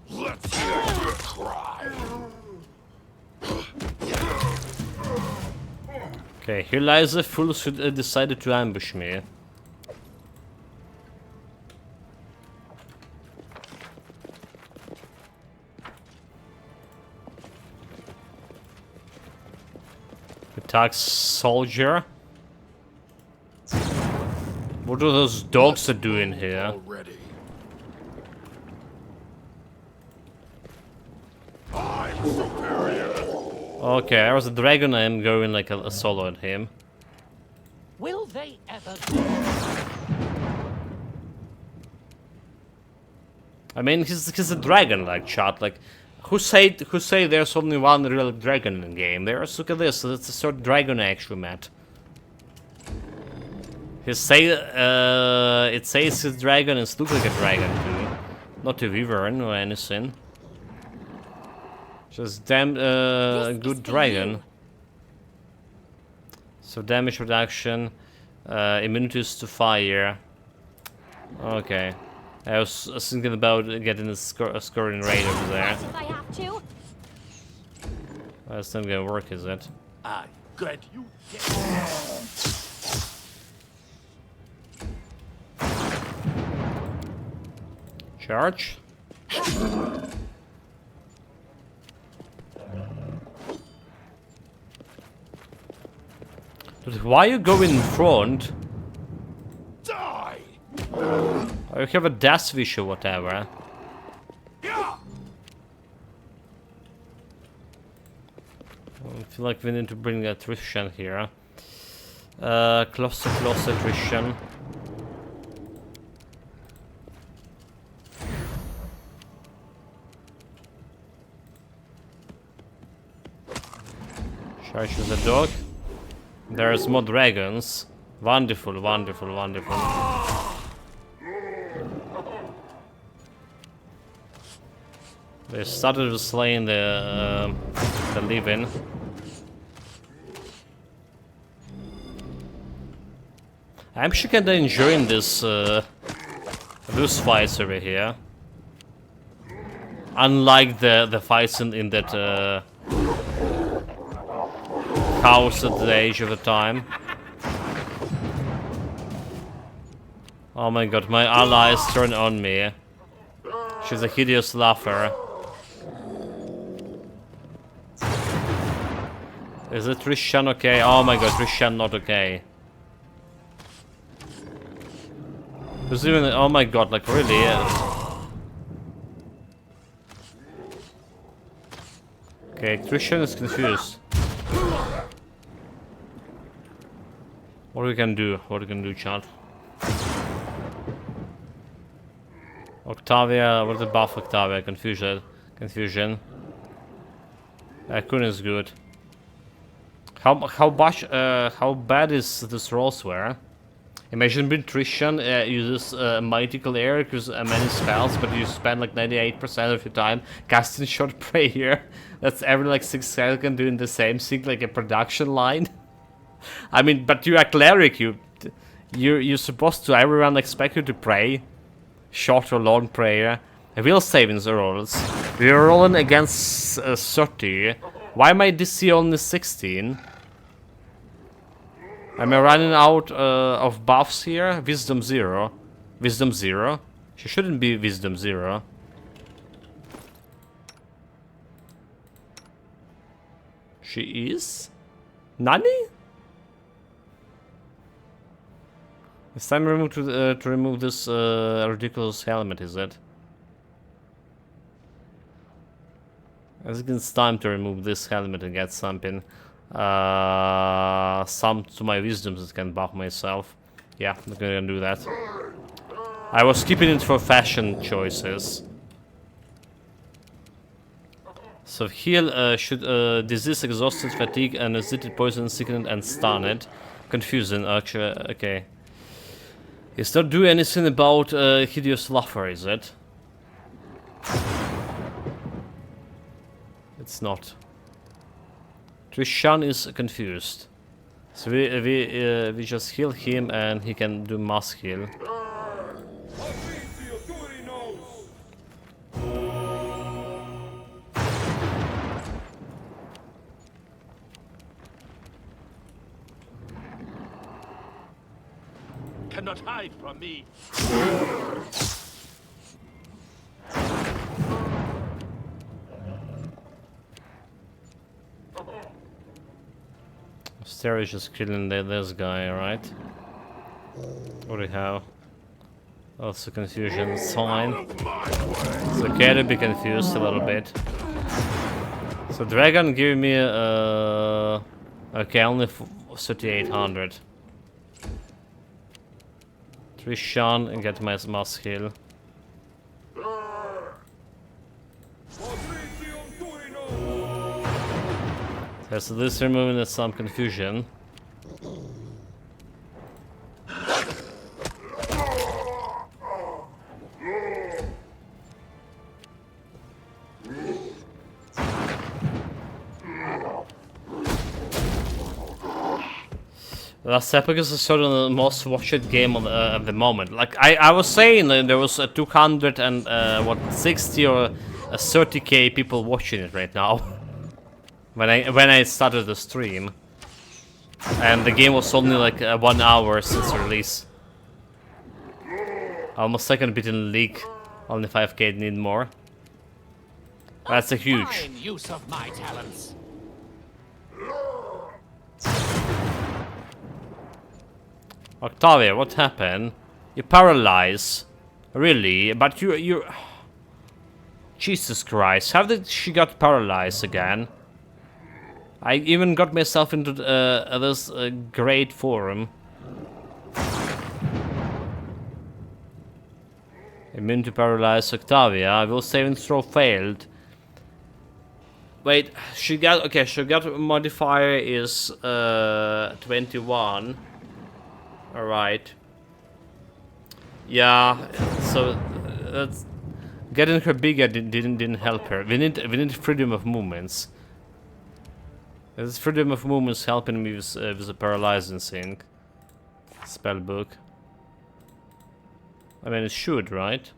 Let's hear your cry. Okay, here lies a fool who decided to ambush me. Attack soldier. What are those dogs are doing here? Already. I'm superior. Okay, there was a dragon. I am going like a solo at him. Will they ever? I mean, he's a dragon, like chat. Like, who say there's only one real dragon in the game? There's, look at this. It's a sort of dragon actually, Matt. It says it's a dragon. It looks like a dragon too, not a wyvern or anything. Just damn good dragon. So damage reduction, immunities to fire. Okay. I was thinking about getting a scoring rate over there. If I have to. That's not gonna work, is it? I good. You get Charge. Dude, why you go in front? die. Or you have a death wish or whatever. Yeah. I feel like we need to bring a Christian here. Closer Christian. Charge with the dog. There's more dragons. Wonderful, wonderful, wonderful. They started with slaying the living. I'm actually kinda enjoying this those fights over here. Unlike the fights in that house at the age of the time. Oh my god, my allies turn on me. She's a hideous laugher. Is it Trishan okay? Oh my god, Trishan not okay. There's even, oh my god, like really? Okay, Trishan is confused. What we can do? What we can do, chat? Octavia, what's the buff Octavia? Confusion. Confusion. Kun is good. How bad is this Rollswear? Imagine being Trishan uses Mythical Air, because many spells, but you spend like 98% of your time casting Short Prayer. That's every like 6 seconds doing the same thing, like a production line. I mean, but you're a cleric, you're supposed to, everyone expect you to pray. Short or long prayer. Will savings rolls. We're rolling against 30. Why am I DC only 16? Am I running out of buffs here? Wisdom 0. Wisdom 0? She shouldn't be Wisdom 0. She is? Nani? It's time to remove this ridiculous helmet, is it? I think it's time to remove this helmet and get something. Some to my wisdoms that can buff myself. Yeah, I'm gonna do that. I was keeping it for fashion choices. So heal should disease, exhausted, fatigue, and acidity, poison, sickness, and stunned. Confusing, actually. Okay. It's not do anything about hideous laugher, is it? It's not. Trishan is confused. So we just heal him and he can do mass heal. cannot hide from me. Stereo is just killing this guy, right? What do we have? Also confusion, it's fine. It's okay to be confused a little bit. So dragon give me okay, only 3800. 3 shun and get my mask heal. Okay, so this removing some confusion. Last epic is sort of the most watched game at the moment. Like I was saying, there was a 200 and what 60 or 30k people watching it right now. when I started the stream, and the game was only like 1 hour since release. Almost second bit in the league, only 5k need more. That's a huge. Fine use of my talents. Octavia, what happened? You paralyzed. Really? But you... Jesus Christ, how did she got paralyzed again? I even got myself into this great forum. Immune to paralyze Octavia. Will saving throw failed. Wait, she got... Okay, she got modifier is 21. Alright. Yeah, so that's getting her bigger didn't help her. We need freedom of movements. This freedom of movements helping me with the paralyzing thing. Spell book. I mean, it should, right?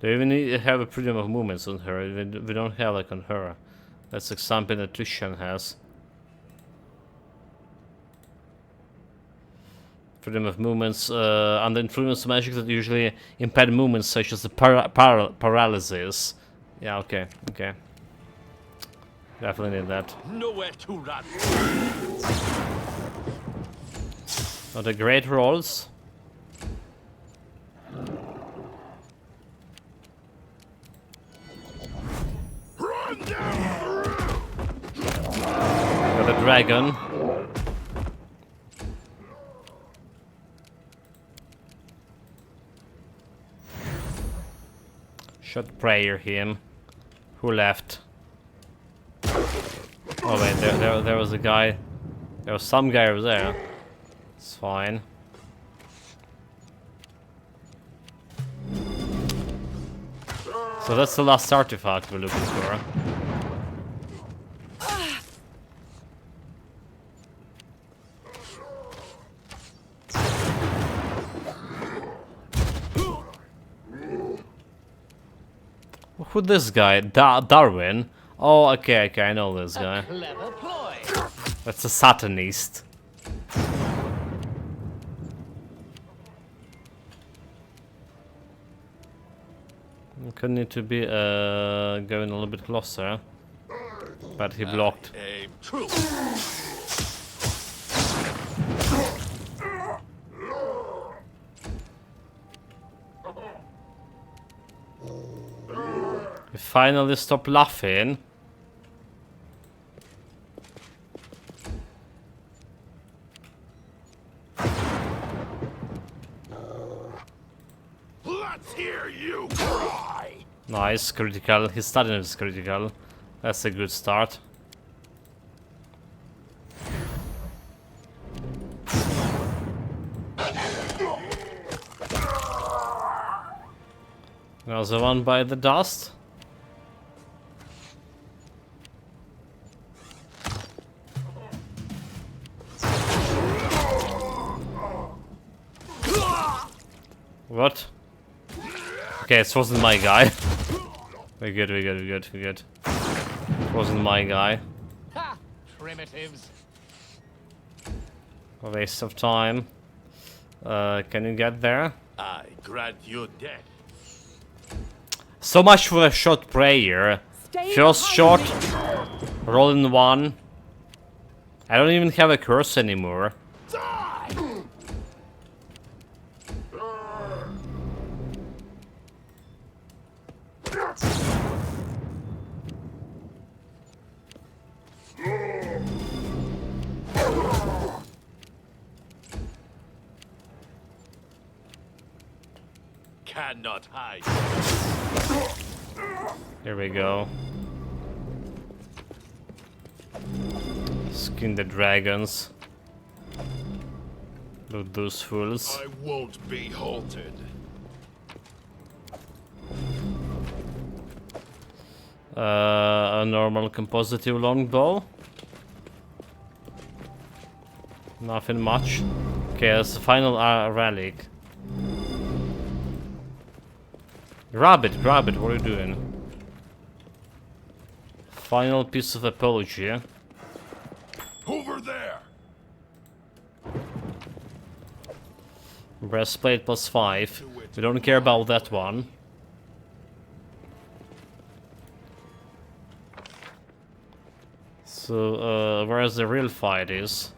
Do we even need to have a freedom of movements on her? We don't have like on her. That's like something that Trishan has. Freedom of movements under influence of magic that usually impede movements such as the paralysis. Yeah, okay, okay. Definitely need that. Nowhere to run. Oh, the great rolls. Run down. Got a dragon. Should prayer him. Who left? Oh wait, there was a guy. There was some guy over there. It's fine. So that's the last artifact we're looking for. Who this guy? Darwin? Oh, okay, okay, I know this guy. Clever ploy. That's a Satanist. Could need to be going a little bit closer, but he blocked. Aim true. We finally stopped laughing. Let's hear you cry. Nice, critical. He's starting with critical. That's a good start. Another one by the dust. What? Okay, it wasn't my guy. We're good, we're good, we're good, we're good. It wasn't my guy. primitives. A waste of time. Can you get there? I grant you death. So much for a short prayer. Stay First behind shot, me. roll in one. I don't even have a curse anymore. Cannot hide. Here we go. Skin the dragons. Loot those fools. I won't be halted. A normal compositive longbow. Nothing much. Okay, that's the final relic. Grab it, what are you doing? Final piece of apology. Over there. Breastplate +5. We don't care about that one. So, whereas the real fight is?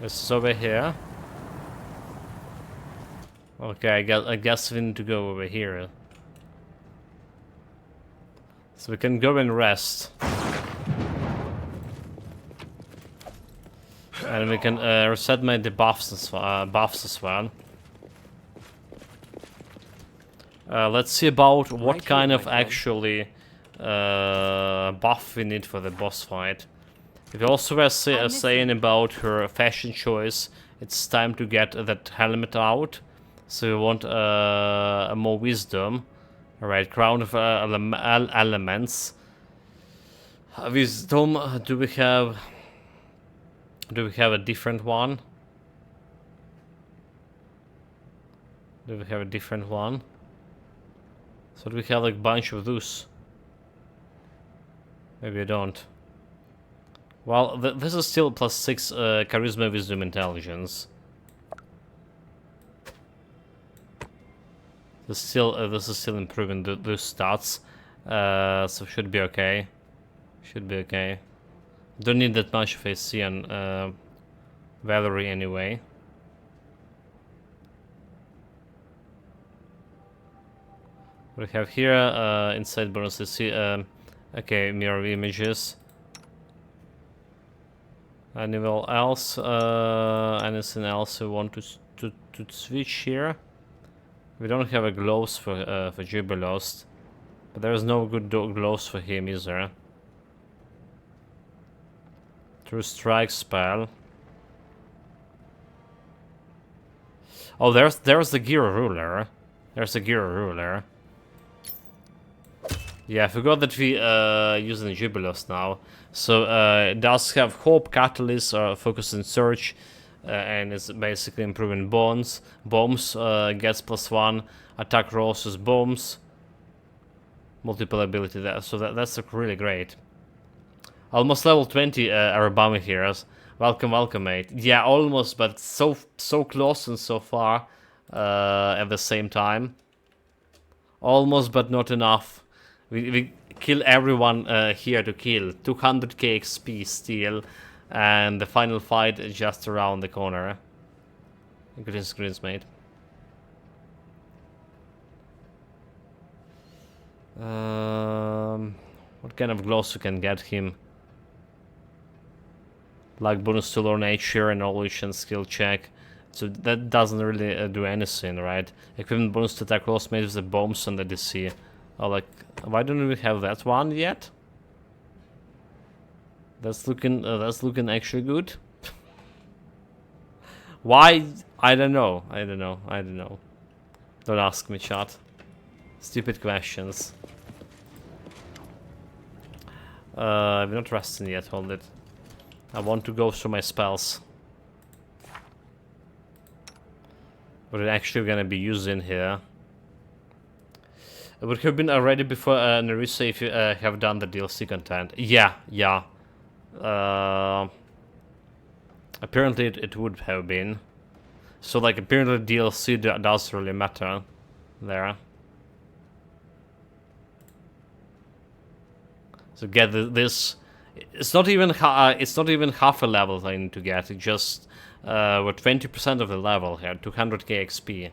It's over here. Okay, I guess we need to go over here. So we can go and rest. And we can reset my debuffs buffs as well. Let's see about what Right kind here, of my friend. actually buff we need for the boss fight. We also were saying about her fashion choice. It's time to get that helmet out. So we want a more wisdom. Alright, crown of elements. Wisdom, do we have a different one? Do we have a different one? So do we have like a bunch of those? Maybe I don't. Well, this is still +6 charisma, wisdom, intelligence. This is still improving those stats, so should be okay. Should be okay. Don't need that much of AC on Valerie anyway. What we have here inside bonuses. See, okay, mirror images. Anything else? Anything else we want to switch here? We don't have a gloves for Jubilost, but there's no good gloves for him either. True strike spell. Oh, there's the gear ruler. There's the gear ruler. Yeah, I forgot that we using Jubilost now. So it does have hope, catalyst, or focus and search. And it's basically improving bombs. Bombs gets +1, attack rolls with bombs. Multiple ability there, so that's really great. Almost level 20 Arabami heroes. Welcome, welcome, mate. Yeah, almost, but so close and so far at the same time. Almost, but not enough. We kill everyone here to kill. 200k XP still. And the final fight is just around the corner. Greens, mate. What kind of gloves we can get him? Like bonus to low nature and knowledge and skill check. So that doesn't really do anything, right? Equipment bonus to attack rolls made with the bombs and the DC. Oh, like, why don't we have that one yet? That's looking actually good. Why? I don't know. Don't ask me, chat. Stupid questions. I'm not resting yet, hold it. I want to go through my spells. What I'm actually gonna be using here. It would have been already before Nerissa if you have done the DLC content. Yeah, yeah. Apparently it would have been. So like apparently DLC does really matter there. So get this. It's not even half a level I need to get. It's just with 20% of the level here, 200k XP.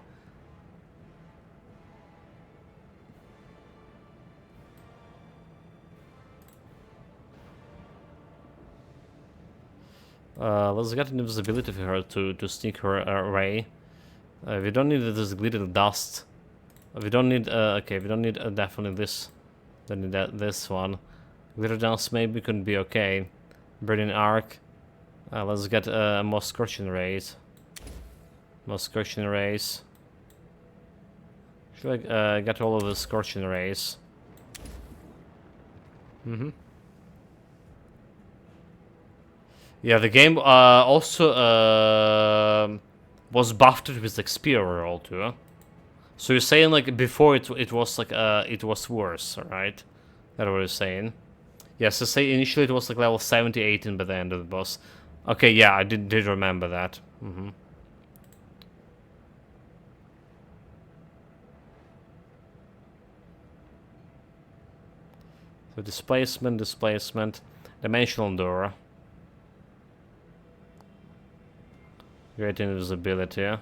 Let's get invisibility for her to sneak her away. We don't need this glitter dust. We don't need okay. We don't need definitely this. Don't need this one. Glitter dust maybe could be okay. Burning arc. Let's get more scorching rays. More scorching rays. Should I get all of the scorching rays? Yeah, the game also was buffed with XP overall too. So you're saying like before it was like it was worse, right? That's what you're saying. Yes, so say initially it was like level 70, 18 by the end of the boss. Okay, yeah, I did remember that. So displacement, dimensional door. Great invisibility.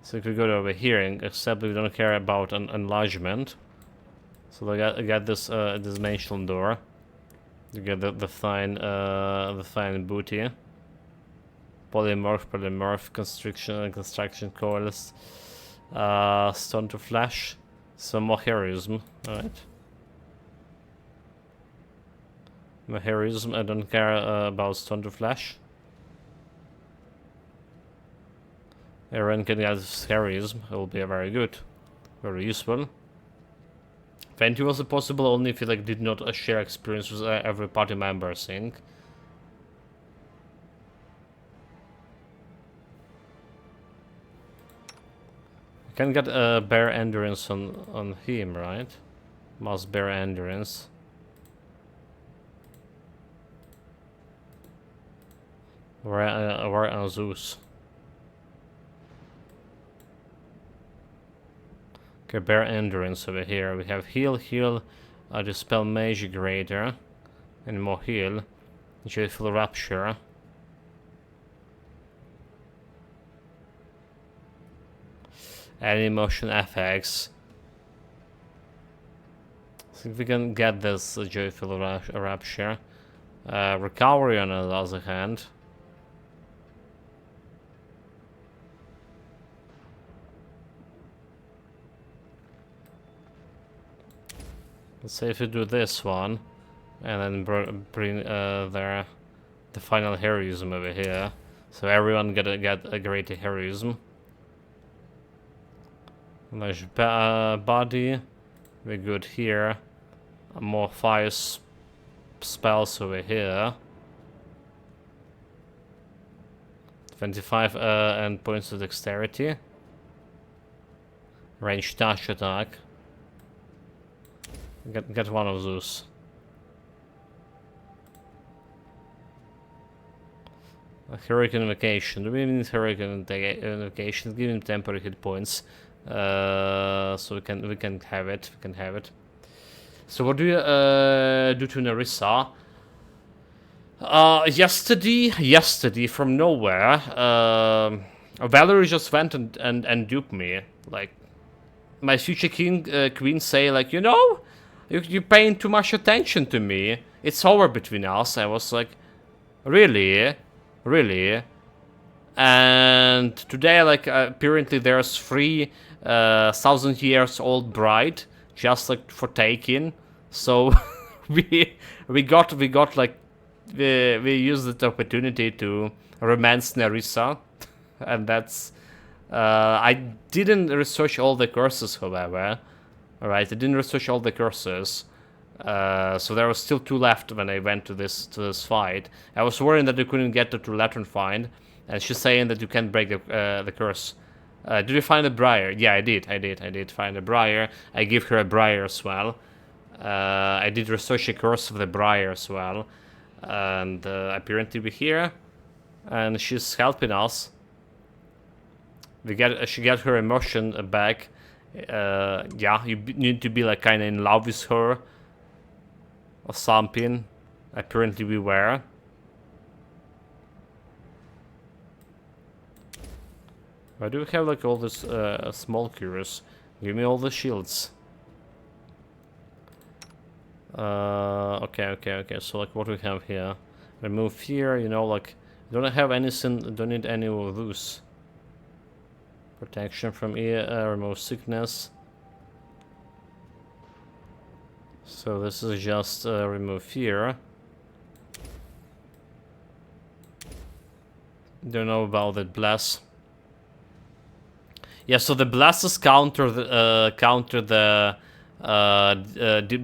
So if we go over here, except we don't care about an enlargement. So I got this dimensional door. You get the fine booty. Polymorph, construction coils. Stone to flash. Some more heroism, alright. My heroism, I don't care about stone to flash. Everyone can get heroism, it will be very good. Very useful. Fenty was possible only if you like did not share experience with every party member, I think. You can get bear endurance on him, right? Must bear endurance. Where on Zeus? Okay, bear endurance over here. We have heal, dispel mage greater, and more heal. Joyful rapture. Any motion effects. I think we can get this joyful rapture. Recovery on the other hand. Let's say if we do this one, and then bring the final heroism over here, so everyone get a greater heroism. Nice body, we're good here. More fire spells over here. 25 and points of dexterity. Range dash attack. Get one of those. A Hurricane Invocation. Do we need Hurricane Invocation? Give him temporary hit points. So we can have it. We can have it. So what do you do to Nerissa? Yesterday from nowhere, Valerie just went and duped me. Like my future queen say like, you know, you're paying too much attention to me. It's over between us. I was like, really? And today, like, apparently there's 3,000 years old bride just like for taking. So we got like we used the opportunity to romance Nerissa, and that's. I didn't research all the curses, however. Alright, I didn't research all the curses. So there was still 2 left when I went to this fight. I was worried that you couldn't get to Latrine Find, and she's saying that you can't break the curse Did you find a briar? Yeah, I did find a briar. I give her a briar as well. I did research a curse of the briar as well. And apparently we're here. And she's helping us. She got her emotion back. Yeah, you need to be like kind of in love with her. Or something. Apparently we were. Why do we have like all this small cures? Give me all the shields. Okay. So like what we have here? Remove fear, you know, like don't have anything, don't need any of those. Protection from ear, remove sickness. So this is just remove fear. Don't know about that bless. Yeah, so the blesses counter the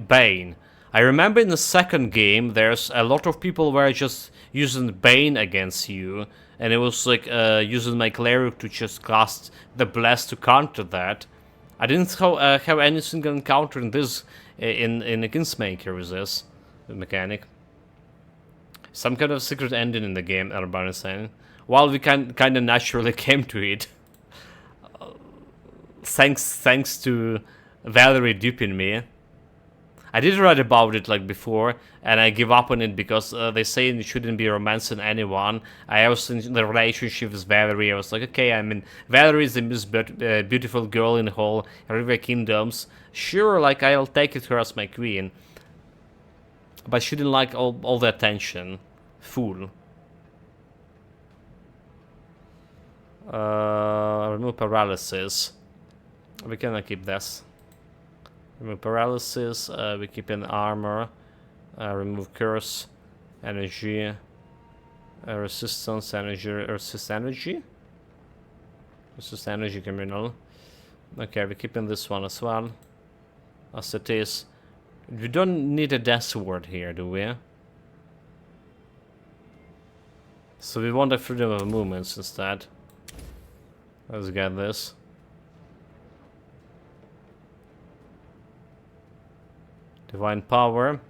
Bane. I remember in the second game, there's a lot of people were just using Bane against you, and it was like using my cleric to just cast the bless to counter that. I didn't have any single encounter in this in the Kingmaker with this mechanic. Some kind of secret ending in the game, Urban is saying. Well, we kind of naturally came to it. Thanks to Valerie duping me. I did write about it like before, and I give up on it because they say you shouldn't be romancing anyone. I was in the relationship with Valerie. I was like, okay, I mean, Valerie is the most beautiful girl in the whole River Kingdoms. Sure, like I'll take it her as my queen, but she didn't like all the attention. Fool. Remove paralysis. We cannot keep this. Remove paralysis, we keep in armor, remove curse, energy, resistance, energy, resist energy? Resist energy criminal. Okay, we keep in this one as well. As it is. We don't need a death word here, do we? So we want a freedom of movements instead. Let's get this. Divine Power.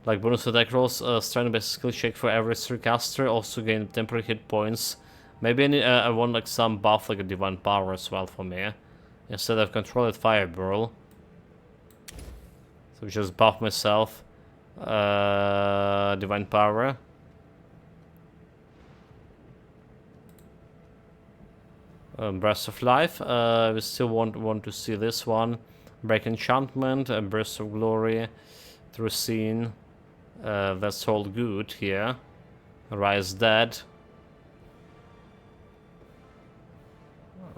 Like bonus attack rolls, strength based skill check for every caster. Also gain temporary hit points. Maybe I want like some buff like a Divine Power as well for me. Instead of controlled Fireball. So just buff myself. Divine Power. Breath of Life. We still want to see this one. Break Enchantment, Burst of Glory, Through Scene. That's all good here. Rise Dead.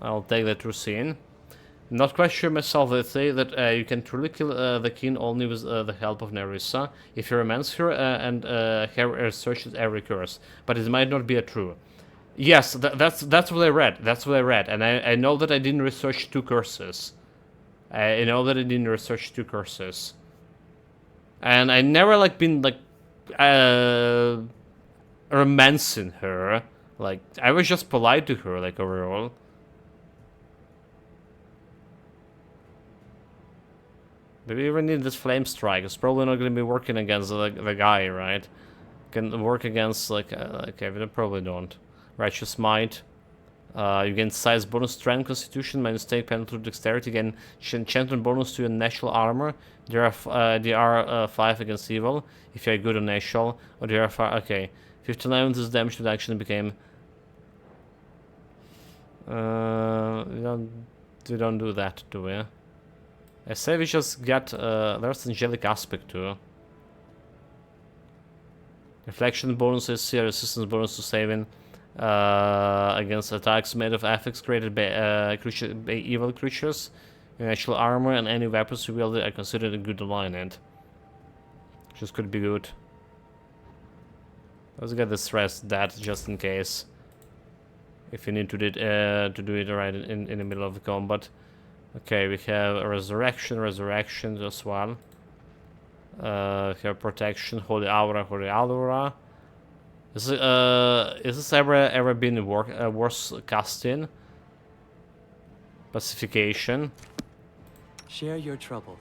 I'll take the Through Scene. Not quite sure myself. They say that you can truly kill the king only with the help of Nerissa if you romance her and have researched every curse. But it might not be true. Yes, that's what I read. That's what I read, and I know that I didn't research 2 curses. I know that I didn't research 2 curses. And I never like been like romancing her. Like I was just polite to her like overall. Do we even need this flame strike? It's probably not gonna be working against the guy, right? Can work against like okay, we probably don't. Righteous Might. You gain size bonus, strength, constitution, minus take penalty, dexterity, gain enchantment bonus to your natural armor. There are 5 against evil if you're good on natural, or there are 5. Okay, 59 this damage reduction became. We don't do that, do we? I say we just get there's angelic aspect too. Reflection bonuses here, resistance bonus to saving. Against attacks made of affix created by evil creatures. Your natural armor and any weapons you wield are considered a good alignment. Just could be good. Let's get this rest that just in case. If you need to do it right in the middle of the combat. Okay, we have a resurrection as well. We have protection, holy aura. Is this ever been worth casting? Pacification. Share your troubles.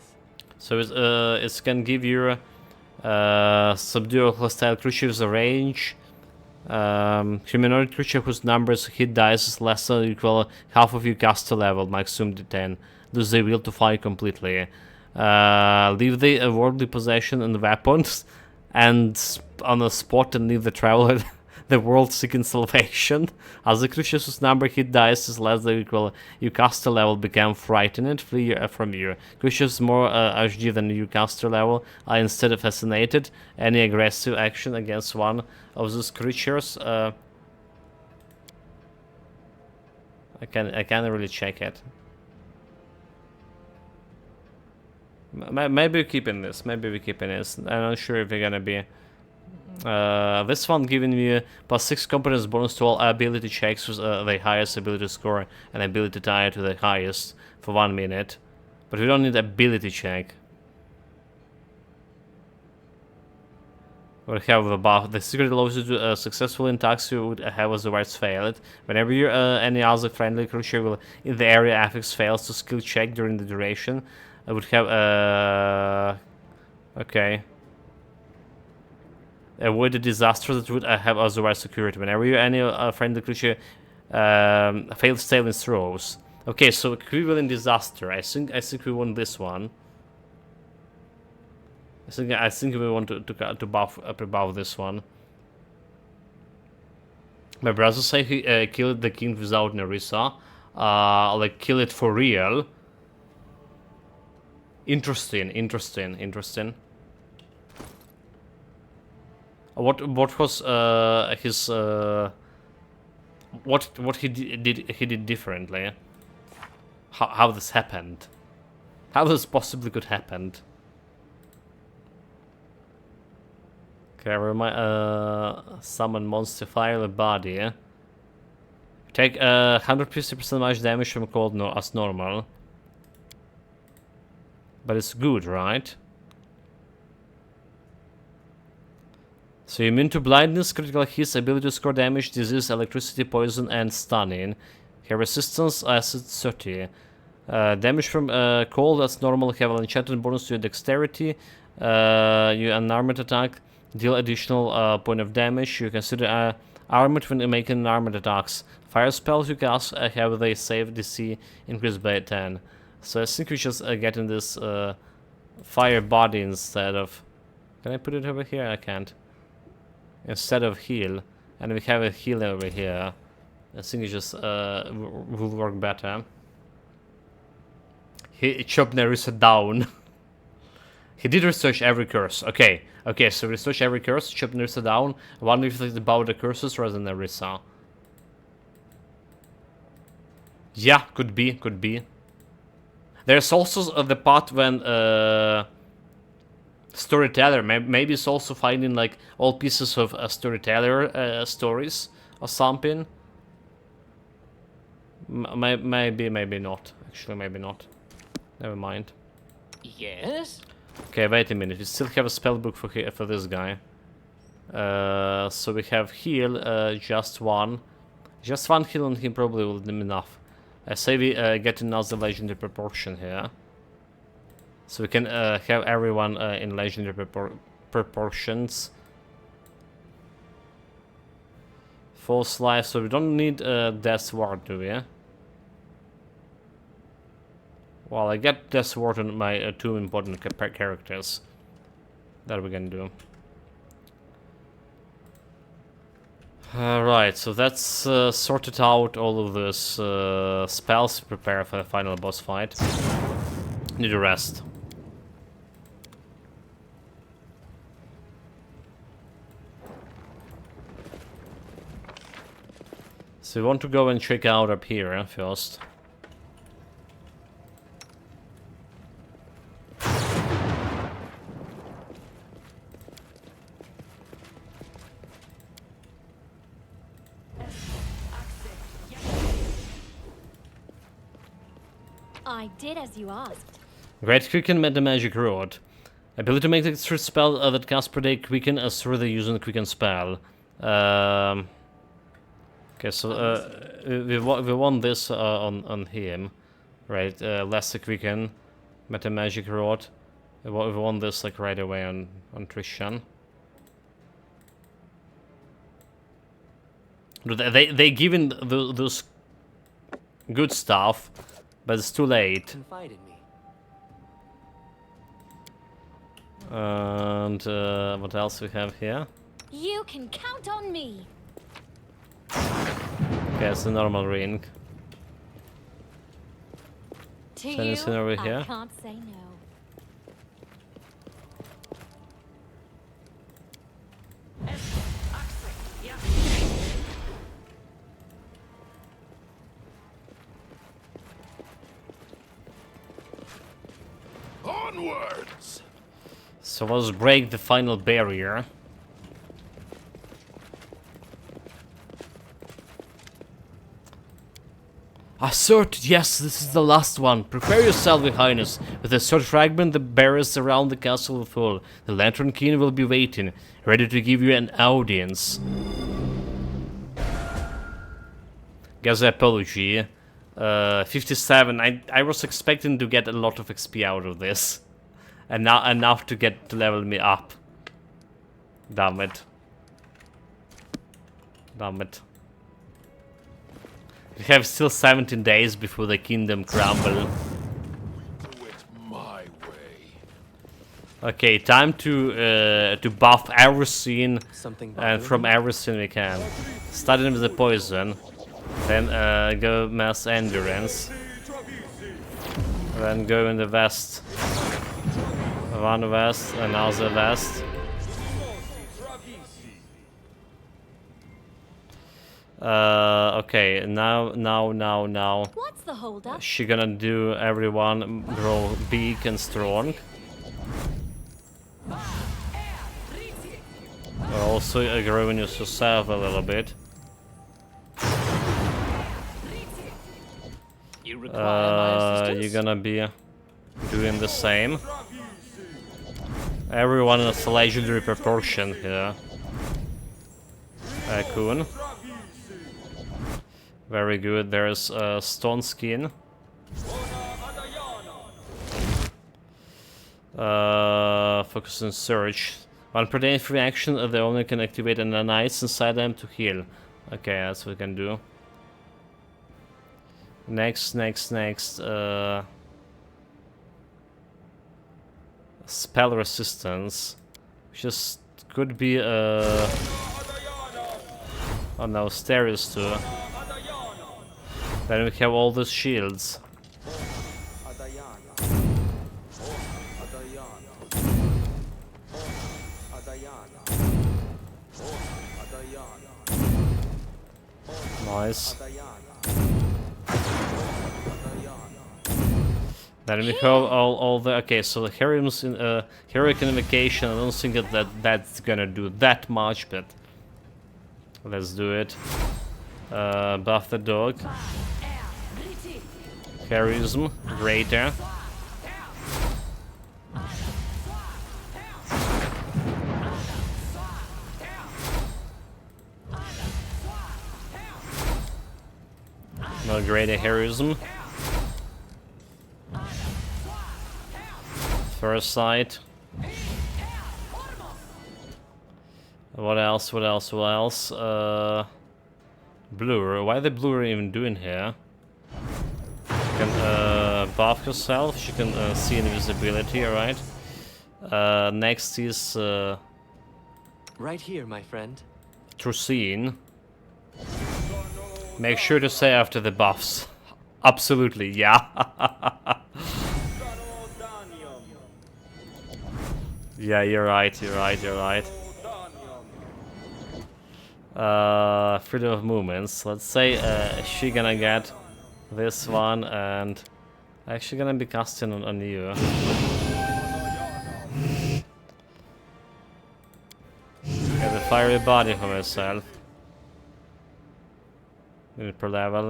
So it can give you subdue hostile creatures a range. Humanoid creature whose numbers hit dice is less than or equal half of your caster level, maximum to 10. Lose the will to fire completely. Leave the worldly possession and weapons, and on a spot and leave the traveler the world seeking salvation. As the creatures whose number hit dice is less than or equal your caster level become frightened, flee from you. Creatures more HG than your caster level are instead fascinated. Any aggressive action against one of those creatures, I can't really check it. Maybe we're keeping this. Maybe we're keeping this. I'm not sure if we're gonna be. This one giving me +6 competence bonus to all ability checks with the highest ability score and ability tie to the highest for 1 minute. But we don't need ability check. We'll have the buff. The secret allows you to successfully attacks you would have otherwise failed. Whenever you any other friendly creature will in the area affix fails to skill check during the duration, I would have okay. Avoid the disaster that would have otherwise occurred. Whenever you any friendly creature fails saving throws. Okay, so equivalent disaster. I think we want this one. I think we want to buff above this one. My brother say he killed the king without Nerissa. Like kill it for real. Interesting. What was his what he did differently? How this happened? How this possibly could happen? Okay, we might summon monster fire the body. Take 150% much damage from cold as normal. But it's good, right? So you're immune to blindness, critical hits, ability to score damage, disease, electricity, poison, and stunning. Have resistance, acid 30. Damage from cold, that's normal. Have an enchanted bonus to your dexterity. You unarmored attack, deal additional point of damage. You consider armored when making armored attacks. Fire spells you cast have they save DC increased by 10. So I think we just getting this fire body instead of. Can I put it over here? I can't. Instead of heal, and we have a heal over here. I think it just will work better. He chopped Nerissa down. He did research every curse. Okay, so research every curse, chop Nerissa down. I wonder if it's about the curses rather than Nerissa. Yeah, could be. There's also the part when storyteller, maybe it's also finding like all pieces of storyteller stories or something. Maybe not. Actually, maybe not. Never mind. Yes? Okay, wait a minute. We still have a spell book for this guy. So we have heal, just one. Just one heal on him probably will be enough. I say we get another legendary proportion here. So we can have everyone in legendary proportions. False life, so we don't need Death's Ward, do we? Well, I get Death's Ward on my two important characters. That we can do. Alright, so that's sorted out all of this spells to prepare for the final boss fight. Need a rest. So we want to go and check out up here first. I did as you asked. Great Quicken met the Magic Rod. Ability to make the extra spell that casts per day quicken as through the using Quicken spell. Okay, so we want this on him. Right, Lesser Quicken, Meta Magic Rod. We want this like right away on Trishan. They given those good stuff, but it's too late. Confide in me. And what else we have here? You can count on me. Okay, it's a normal ring. To Is you, anything over I here? can't say no. Onwards! So let's break the final barrier. Assert, yes, this is the last one. Prepare yourself, Your Highness. With the sword fragment, the barriers around the castle will fall. The Lantern King will be waiting, ready to give you an audience. Guess apology. 57. I was expecting to get a lot of XP out of this. And now enough to level me up. Damn it. Damn it. We have still 17 days before the kingdom crumble. Do it my way. Okay, time to buff everything Something and from everything we can. Starting with the poison, then go mass endurance, then go in the west. One west, another west. Okay, now. What's the holdup? She gonna do everyone grow big and strong. Also growing yourself a little bit. You require my assistance? You're gonna be doing the same. Everyone is a legendary proportion here. Kun. Very good. There's Stone Skin. Focus on Surge. One per day free action, the owner can activate an ice inside them to heal. Okay, that's what we can do. Next. Spell resistance. Just could be oh no, Stereos too. Then we have all the shields. Nice. Then we have all the okay. So the Heroes in Heroic Invocation. I don't think that's gonna do that much, but let's do it. Buff the dog. Heroism, greater. No greater heroism. First sight. What else? Blur. Why the Blur even doing here? She can buff herself. She can see invisibility. All right. Next is Right here, my friend. Trucine. Make sure to say after the buffs. Absolutely, yeah. Yeah, you're right. Freedom of movements. Let's say she gonna get this one, and actually gonna be casting on you. Get the fiery body for myself. Minute per level.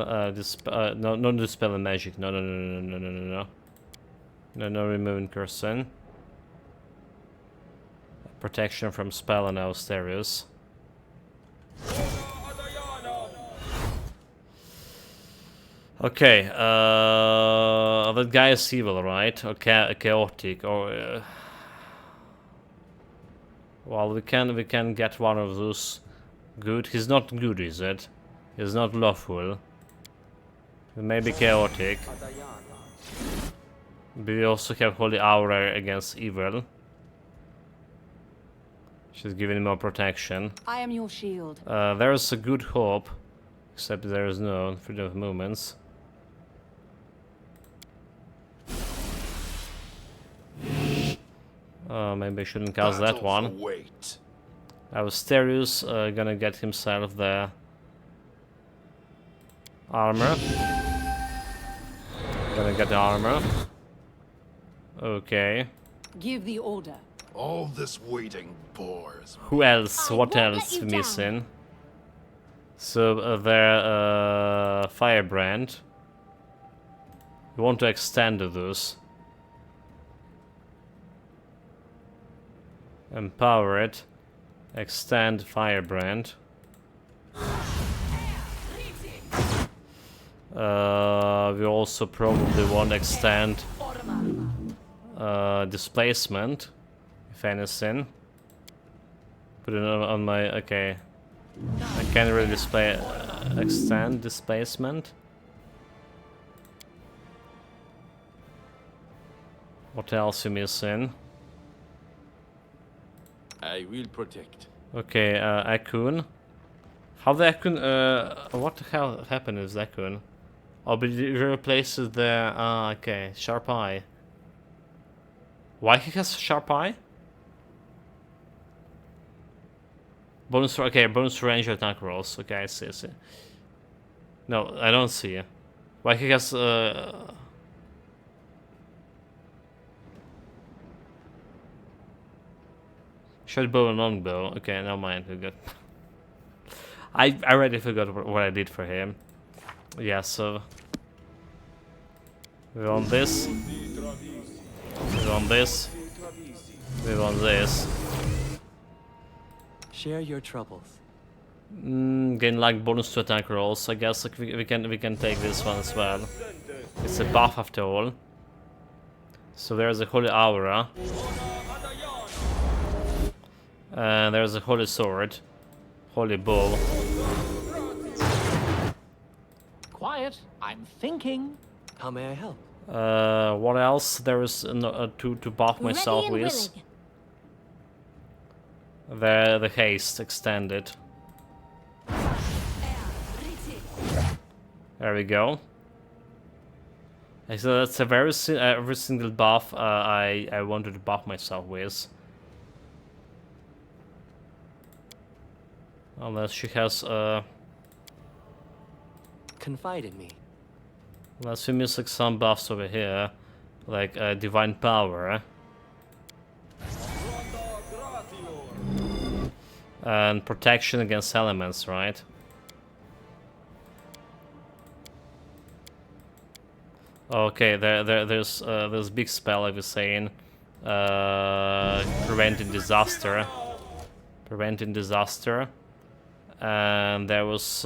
No dispel and magic. No. No removing person. Protection from spell and Austerius. Okay, that guy is evil, right? Or chaotic, or well, we can get one of those. Good. He's not good, is it? He's not lawful. He may be chaotic. We also have Holy Aura against evil. She's giving more protection. I am your shield. There's a good hope, except there is no freedom of movements. Maybe I shouldn't cast that one. Wait. Asterius gonna get himself the armor. Gonna get the armor. Okay. Give the order. All this waiting bores. Who else? I What won't let else you down. missing? So their firebrand. We want to extend those. Empower it. Extend firebrand. We also probably want to extend displacement, if anything. Put it on my okay. I can't really display extend displacement. What else you missing? I will protect. Okay, Akun. How the Akun? What the hell happened with Akun? Oh, but you replaced the. Okay, sharp eye. Why he has sharp eye? Bonus. Okay, bonus range attack rolls. Okay, I see. No, I don't see. Why he has? Short bow and long bow. Okay, never mind. We're good. I already forgot what I did for him. Yeah, so we want this. We want this. We want this. Share your troubles. Gain like bonus to attack rolls. I guess like, we can take this one as well. It's a buff after all. So there's a holy aura. And there's a holy sword. Holy bow. Quiet. I'm thinking. How may I help? What else? There is to buff myself Ready and with. willing. The haste extended. There we go. So that's a every single buff I wanted to buff myself with. Unless she has Confide in me. unless we miss like some buffs over here, like divine power. And protection against elements, right? Okay, there's big spell I was saying. Preventing disaster. Preventing disaster. And there was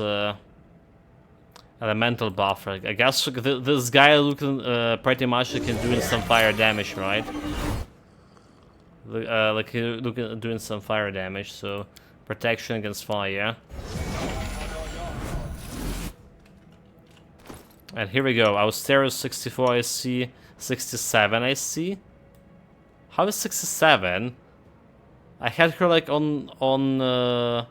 elemental buff. I guess this guy looking pretty much like he's doing some fire damage, right? Like he's doing some fire damage, so protection against fire. And here we go. Austerius 64 I see, 67 I see. How is 67? I had her like on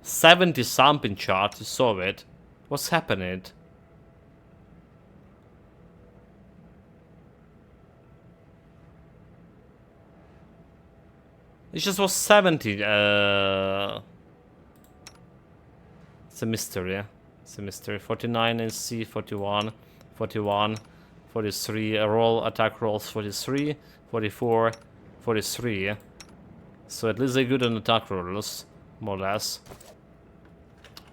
70 something chart. You saw it. What's happening? It just was 70. It's a mystery. It's a mystery. 49 in C, 41, 41, 43. Roll attack rolls 43, 44, 43. So at least they're good on attack rolls, more or less.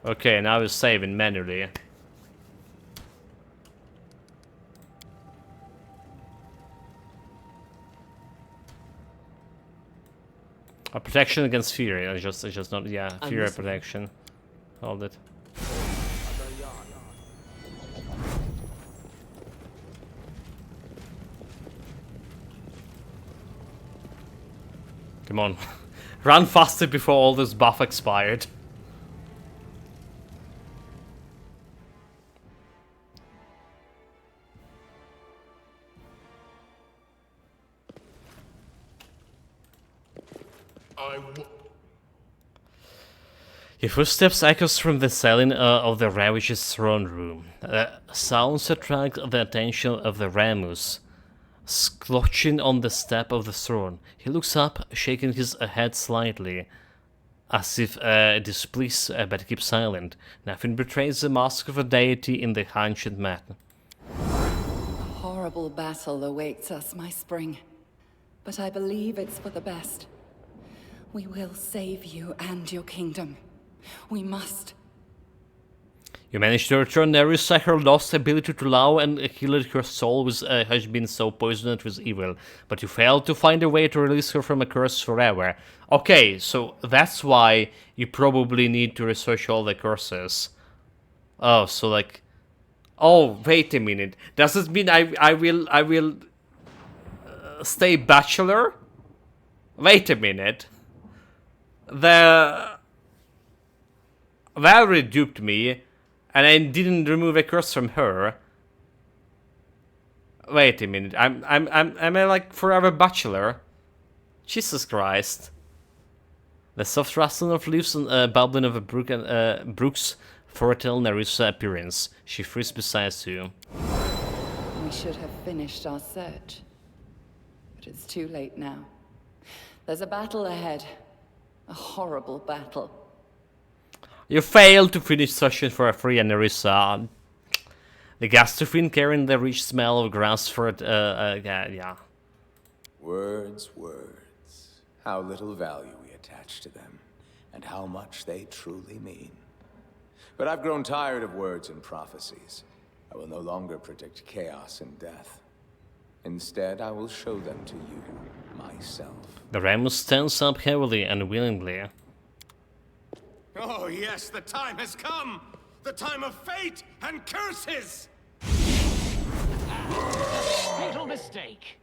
Okay, now we're saving manually. A protection against fear. I just not. Yeah, I'm fear listening. protection. Hold it. Come on. Run faster before all this buff expired. Your footsteps echoes from the ceiling of the Ravish's throne room. Sounds attract the attention of the Ramus, slouching on the step of the throne. He looks up, shaking his head slightly, as if displeased, but keeps silent. Nothing betrays the mask of a deity in the ancient man. A horrible battle awaits us, my spring. But I believe it's for the best. We will save you and your kingdom. We must. You managed to return Nerissa, her lost ability to love, and healed her soul which has been so poisoned with evil. But you failed to find a way to release her from a curse forever. Okay, so that's why you probably need to research all the curses. Oh, so like... Oh, wait a minute. Does this mean I will stay bachelor? Wait a minute. Valerie duped me, and I didn't remove a curse from her. Wait a minute, am I like forever bachelor? Jesus Christ. The soft rustling of leaves and bubbling of a brook and brooks foretell Nerissa's appearance. She frees beside you. We should have finished our search. But it's too late now. There's a battle ahead. A horrible battle. You failed to finish searching for a free Nerissa. The Gastophine carrying the rich smell of grass for it, yeah. Words, words. How little value we attach to them, and how much they truly mean. But I've grown tired of words and prophecies. I will no longer predict chaos and death. Instead, I will show them to you, myself. The Ramus stands up heavily and willingly. Oh yes, the time has come! The time of fate and curses! Fatal mistake.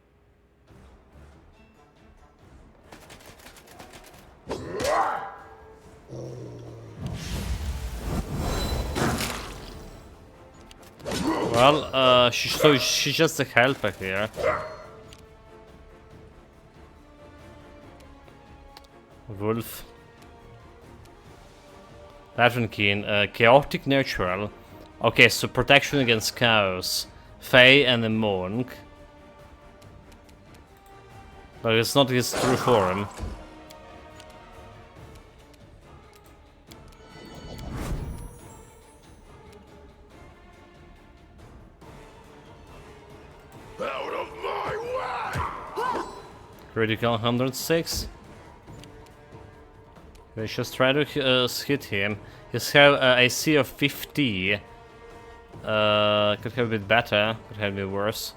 Well, she's just a helper here. Wolf. Pathfinder, chaotic neutral. Okay, so protection against chaos. Fae and the monk. But it's not his true form. Out of my way! Critical 106. Let's just try to hit him. He's have AC of 50. Could have a bit better, could have been worse.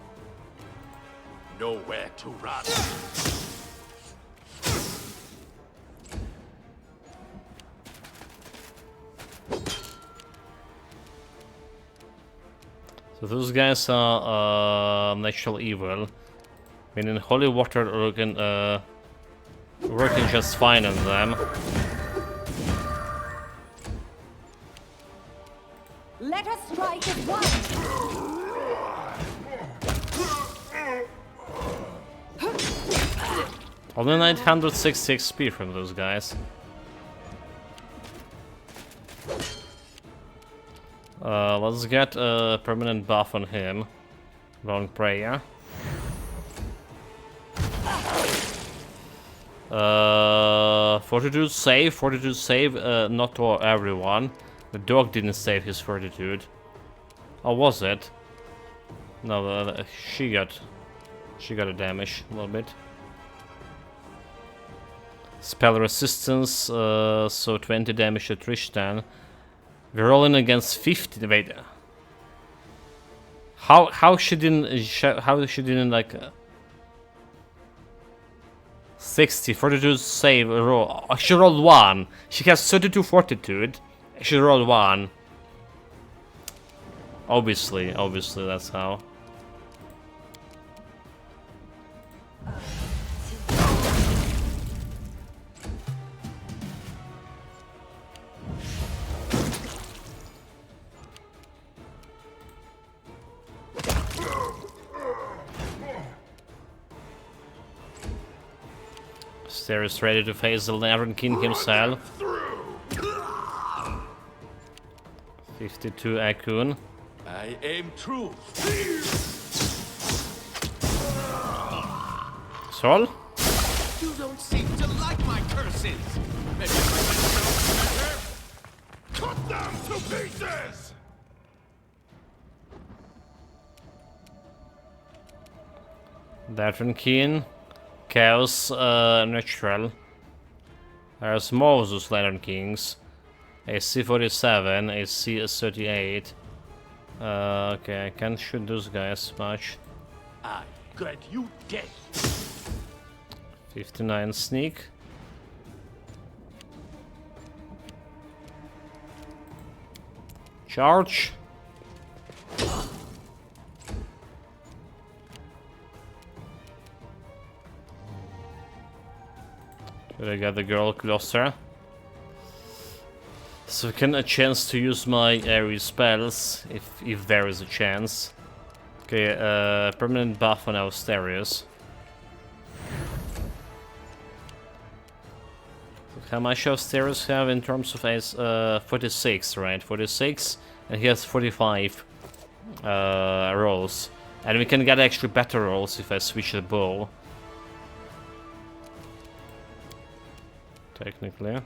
Nowhere to run. So those guys are natural evil. Meaning holy water working just fine on them. Let us strike as one. Only 906 XP from those guys. Let's get a permanent buff on him. Long prayer. Fortitude save, not for everyone. The dog didn't save his fortitude. Or was it? No, she got a damage a little bit. Spell resistance, so 20 damage to Tristan. We're rolling against 50. Wait, how she didn't like 60 fortitude save roll. She rolled 1. She has 32 fortitude. She rolled 1. Obviously that's how. Steris ready to face the Lantern King himself. 52 Akun. I aim true. Sol? You don't seem to like my curses. Maybe if I can show better. Cut them to pieces! Lantern King. Chaos Natural. There's more of those Lantern Kings. A C-47, a C-38. Okay, I can't shoot those guys much. I got you dead. 59 sneak. Charge. Should I get the girl closer? So I can a chance to use my airy spells if there is a chance. Okay, permanent buff on Asterius. How much Asterius have in terms of Ace? 46, right? 46, and he has 45 rolls. And we can get actually better rolls if I switch the bow. Technically.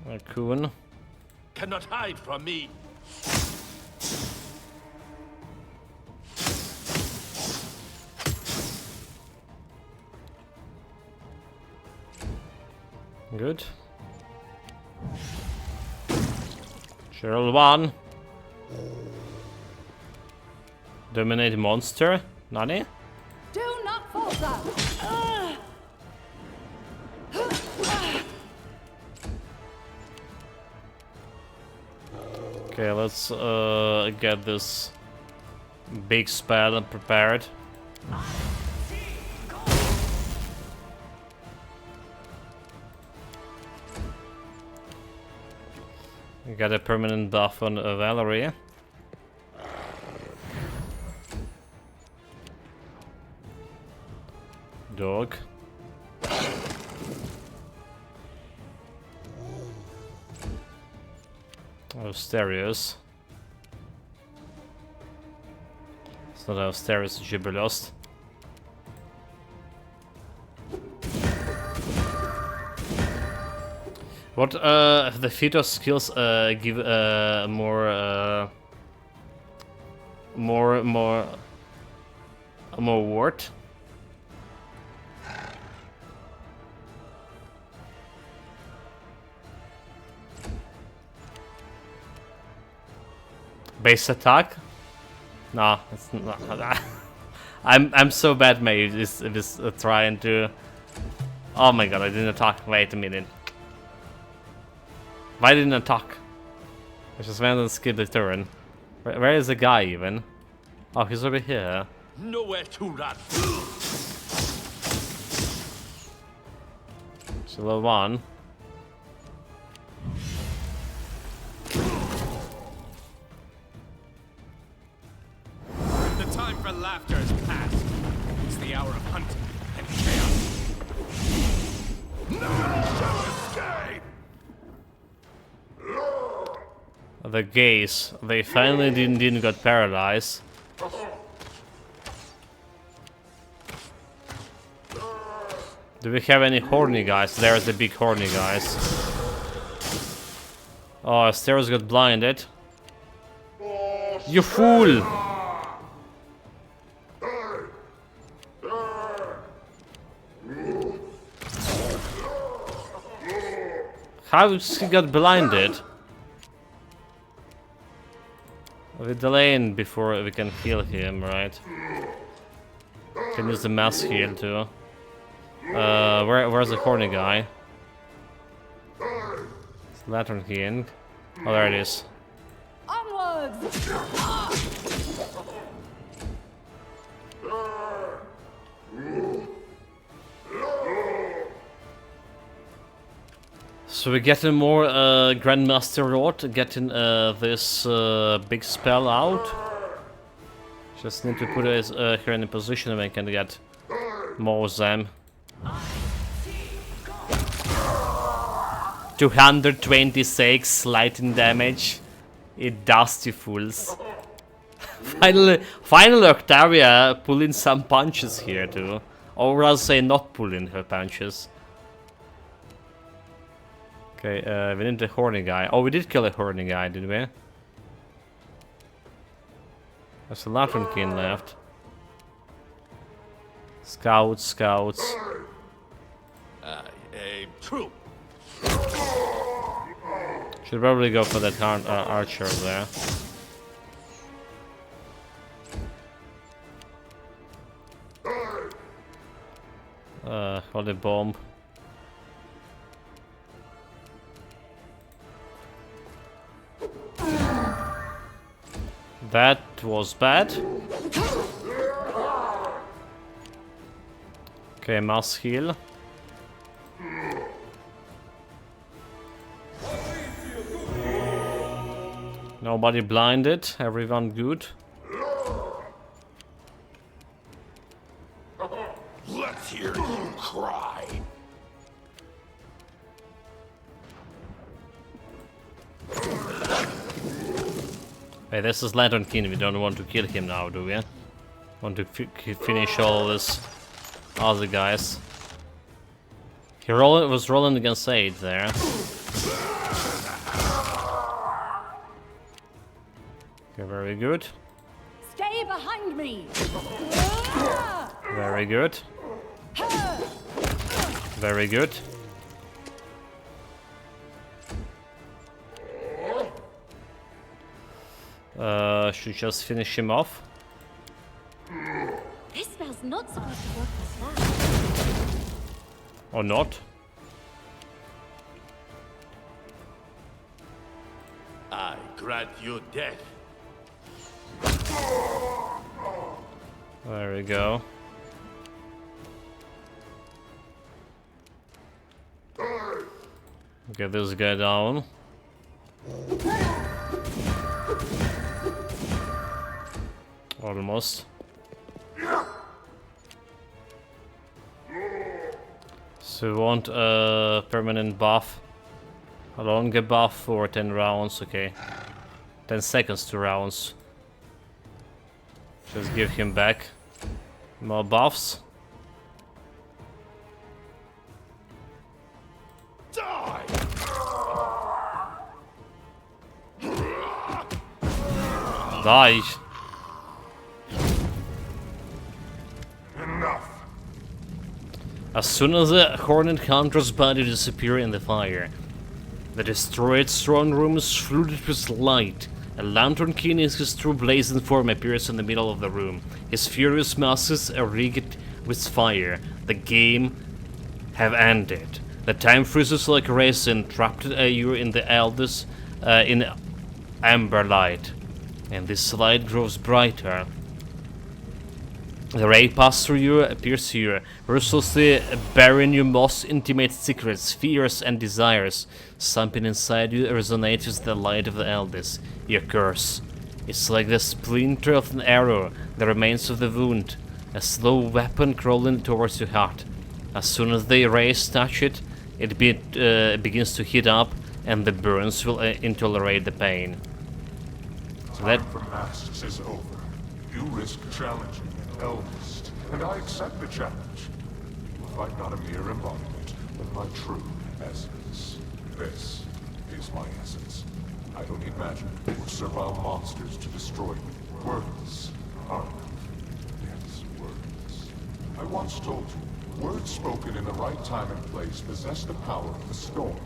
Raccoon. Cannot hide from me. Good. Cheryl 1. Dominate monster. Nani? Do not falter! Okay, let's get this big spell prepared. Got a permanent buff on Valerie. Dog. Asterius. It's not Asterius, it's Gibelost. What the Fetus skills give more ward? Base attack? No, it's not. I'm so bad, mate. This trying to. Oh my god! I didn't attack. Wait a minute. Why didn't I attack? I just went and skipped the turn. Where is the guy even? Oh, he's over here. Nowhere to run. So level 1. The time for laughter is past. It's the hour of hunting and chaos. None shall escape! The gaze. They finally didn't got paralyzed. Do we have any horny guys? There's the big horny guys. Oh, Asterius got blinded. You fool! How he got blinded? We're delaying before we can heal him, right? Can use the mass heal too. Where's the corny guy? It's Lantern King. Oh, there it is. Onwards! So we're getting more Grandmaster Rod, getting this big spell out. Just need to put us here in a position where we can get more of them. 226 lightning damage. It does, you fools. Finally Octavia pulling some punches here too. Or rather say not pulling her punches. Okay, we need the horny guy. Oh, we did kill a horny guy, did we? There's a Lantern King left. Scouts, scouts. True. Should probably go for that archer there. Holy bomb. That was bad. Okay, mass heal. Nobody blinded, everyone good. Let's hear you cry. Hey, this is Lantern King, we don't want to kill him now, do we? Want to finish all this other guys. He was rolling against 8 there. Okay, very good. Stay behind me. Very good. Very good. Should just finish him off. This spell's not supposed to work this fast. Or not. I grant you death. There we go. Get this guy down. Almost. So we want a permanent buff. A longer buff for 10 rounds, okay. 10 seconds to rounds. Just give him back more buffs. Die! Die! Enough. As soon as the Hornet Hunter's body disappeared in the fire, the destroyed throne room is flooded with light. A Lantern King in his true blazing form appears in the middle of the room. His furious muscles are rigged with fire. The game have ended. The time freezes like resin, trapped you in the elders in amber light. And this light grows brighter. The ray passes through you, appears you, ruthlessly bearing your most intimate secrets, fears and desires. Something inside you resonates with the light of the elders. Your curse. It's like the splinter of an arrow, the remains of the wound, a slow weapon crawling towards your heart. As soon as the rays touch it, it begins to heat up, and the burns will intolerate the pain. So that. Time for masks is over. You risk challenging an eldest, and I accept the challenge. You fight not a mere embodiment, but my true essence. This is my essence. I don't need magic or servile monsters to destroy me. Words are enough. Yes, words. I once told you, words spoken in the right time and place possess the power of the storm.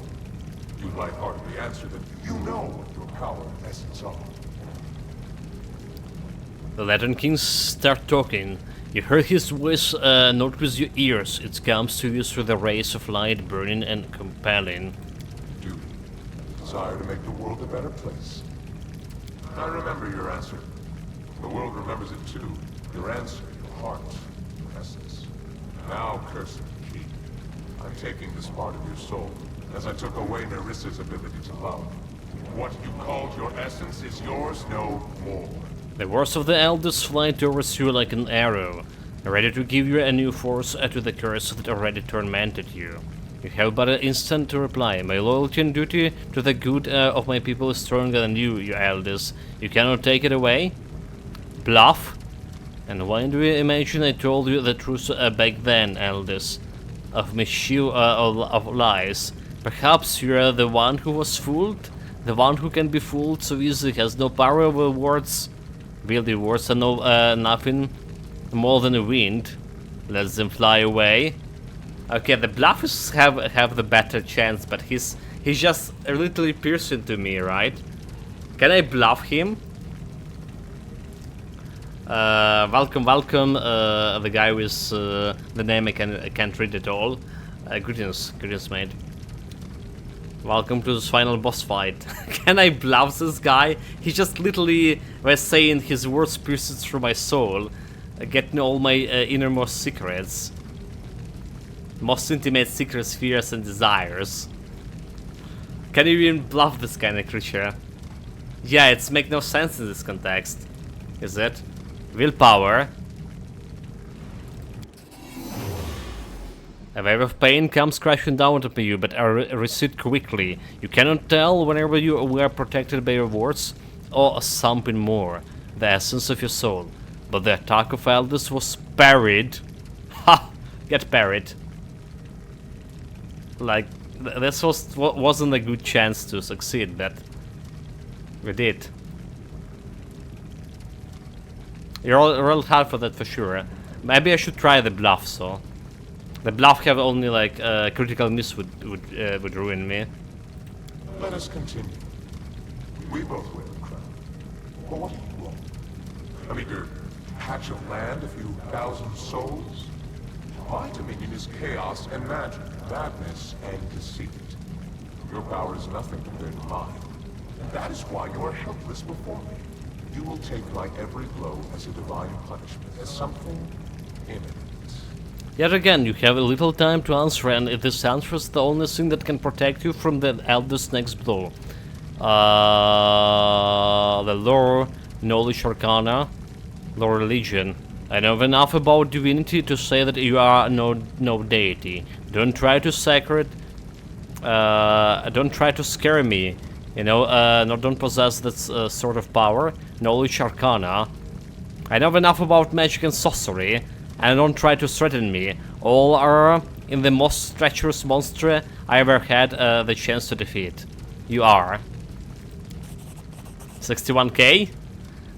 You lightheartedly answer that you know what your power and essence are. The Lantern Kings start talking. You hear his voice not with your ears. It comes to you through the rays of light, burning and compelling. Duty. Desire to make the world a better place. I remember your answer. The world remembers it too. Your answer, your heart, your essence. Now, cursed king, I'm taking this part of your soul as I took away Nerissa's ability to love. What you called your essence is yours no more. The words of the elders fly towards you like an arrow, ready to give you a new force to the curse that already tormented you. You have but an instant to reply. My loyalty and duty to the good of my people is stronger than you elders. You cannot take it away? Bluff? And why do you imagine I told you the truth back then, elders? Of mischief, of lies. Perhaps you're the one who was fooled? The one who can be fooled so easily, has no power over words? Really, words are nothing more than a wind. Let them fly away. Okay, the bluffers have the better chance, but he's just a little piercing to me, right? Can I bluff him? Welcome, the guy with the name I can't read at all. Greetings, mate. Welcome to this final boss fight. Can I bluff this guy? He just literally was saying his words pierces through my soul, getting all my innermost secrets. Most intimate secrets, fears, and desires. Can you even bluff this kind of creature? Yeah, it's make no sense in this context. Is it? Willpower. A wave of pain comes crashing down upon you, but recede quickly. You cannot tell whenever you were protected by your words or something more, the essence of your soul. But the attack of elders was parried. Ha! Get parried. Like, this wasn't a good chance to succeed, but we did. You're all hard for that for sure. Maybe I should try the bluff, so. The bluff have only like critical miss would ruin me. Let us continue. We both wear the crown. But what do you want? A meager patch of land, a few thousand souls? My dominion is chaos and magic, madness and deceit. Your power is nothing compared to mine. And that is why you are helpless before me. You will take my every blow as a divine punishment, as something imminent. Yet again, you have a little time to answer, and if this answer is the only thing that can protect you from the Elder's next blow. The lore, knowledge arcana, lore religion. I know enough about divinity to say that you are no deity. Don't try to don't try to scare me. You know, don't possess that sort of power. Knowledge arcana. I know enough about magic and sorcery, and don't try to threaten me. All are in the most treacherous monster I ever had the chance to defeat. You are. 61k?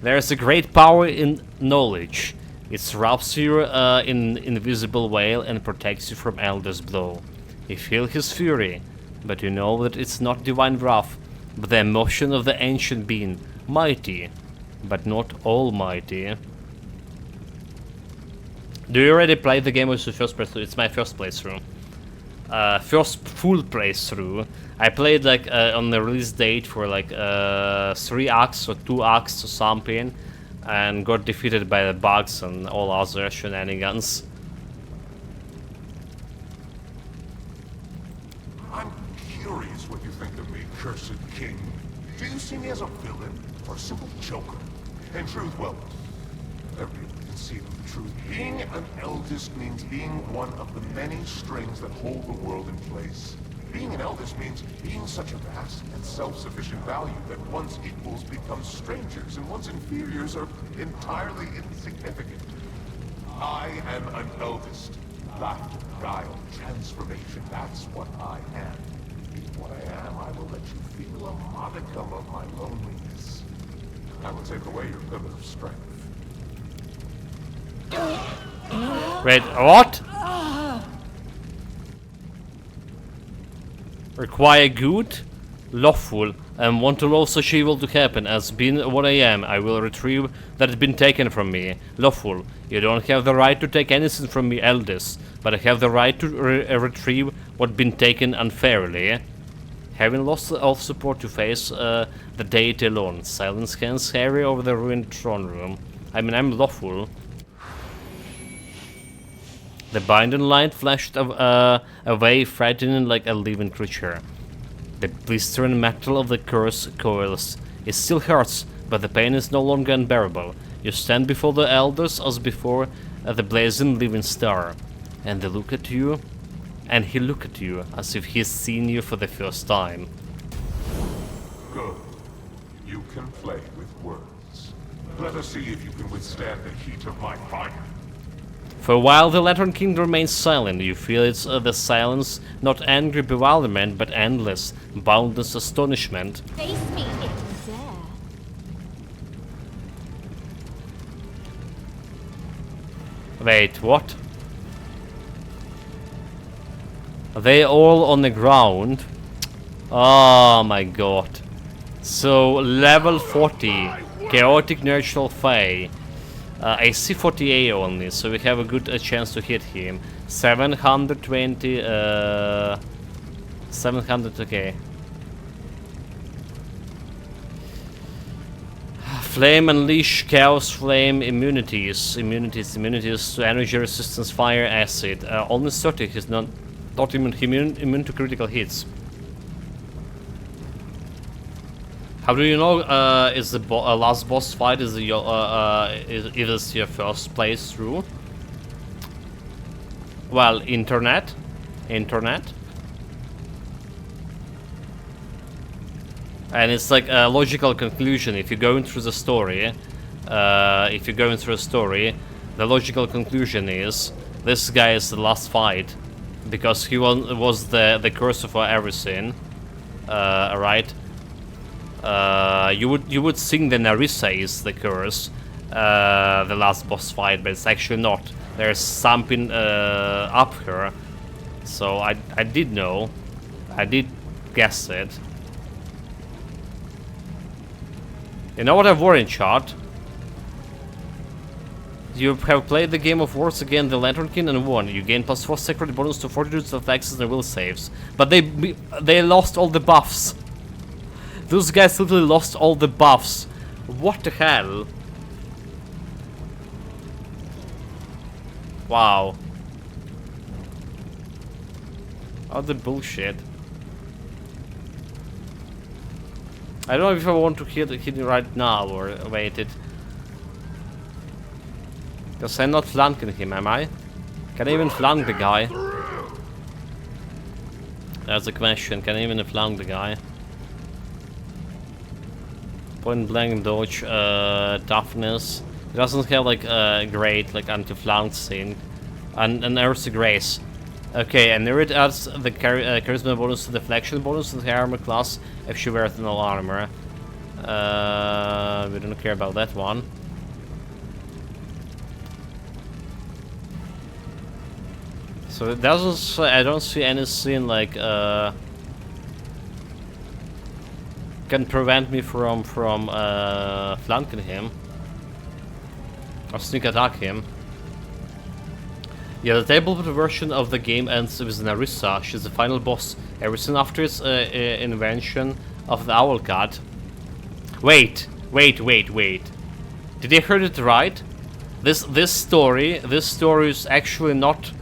There's a great power in knowledge. It wraps you in invisible veil and protects you from Elder's blow. You feel his fury, but you know that it's not divine wrath, but the emotion of the ancient being, mighty, but not almighty. Do you already play the game with the first playthrough? It's my first playthrough. First full playthrough. I played like on the release date for like 3 acts or 2 acts or something, and got defeated by the bugs and all other shenanigans. I'm curious what you think of me, cursed king. Do you see me as a villain or a simple joker? In truth, well, everyone can see the truth. Being an eldest means being one of the many strings that hold the world in place. Being an eldest means being such a vast and self-sufficient value that one's equals become strangers and one's inferiors are entirely insignificant. I am an eldest. Laughter, guile, transformation, that's what I am. Being what I am, I will let you feel a modicum of my loneliness. I will take away your limit of strength. Wait, what? Require good, lawful, and want to allow such evil to happen as being what I am. I will retrieve that has been taken from me. Lawful, you don't have the right to take anything from me, elders, but I have the right to retrieve what's been taken unfairly. Having lost all support to face the deity alone, silence hands Harry over the ruined throne room. I mean, I'm lawful. The binding light flashed away, frightening like a living creature. The blistering metal of the curse coils. It still hurts, but the pain is no longer unbearable. You stand before the elders as before the blazing living star, and they look at you, and he look at you as if he's seen you for the first time. Good. You can play with words. Let us see if you can withstand the heat of my fire. For a while, the Lantern King remains silent. You feel it's the silence, not angry bewilderment, but endless, boundless astonishment. Face me if you dare. Wait, what? Are they all on the ground? Oh my god. So, level 40, Chaotic Neutral Fey. AC 48 only, so we have a good chance to hit him. 720, 700, okay. Flame Unleash, Chaos Flame, immunities to energy resistance, fire, acid. Only 30, he's not immune to critical hits. How do you know is the last boss fight is your is your first playthrough? Well, internet. And it's like a logical conclusion. If you're going through the story, the logical conclusion is this guy is the last fight because he was the cursor for everything, right? You would think the Narissa is the curse, the last boss fight, but it's actually not. There's something up here, so I did know, I did guess it. You know what I've worn in chat? You have played the game of Words again, the Lantern King, and won. You gain +4 sacred bonus to fortitude, reflexes, and will saves. But they lost all the buffs. Those guys literally lost all the buffs. What the hell? Wow. Oh, the bullshit. I don't know if I want to hit him right now or wait it. Because I'm not flanking him, am I? Can I even flank the guy? That's the question. Can I even flank the guy? Point blank dodge, toughness. It doesn't have like great like anti-flank thing. And Earth's Grace. Okay, and there it adds the charisma bonus to deflection bonus to the armor class if she wears no armor. We don't care about that one. So it doesn't. I don't see anything like can prevent me from flanking him or sneak attack him. Yeah, the tabletop version of the game ends with Narissa. She's the final boss. Everything after its invention of the Owl Cat. Wait. Did I heard it right? This story is actually not.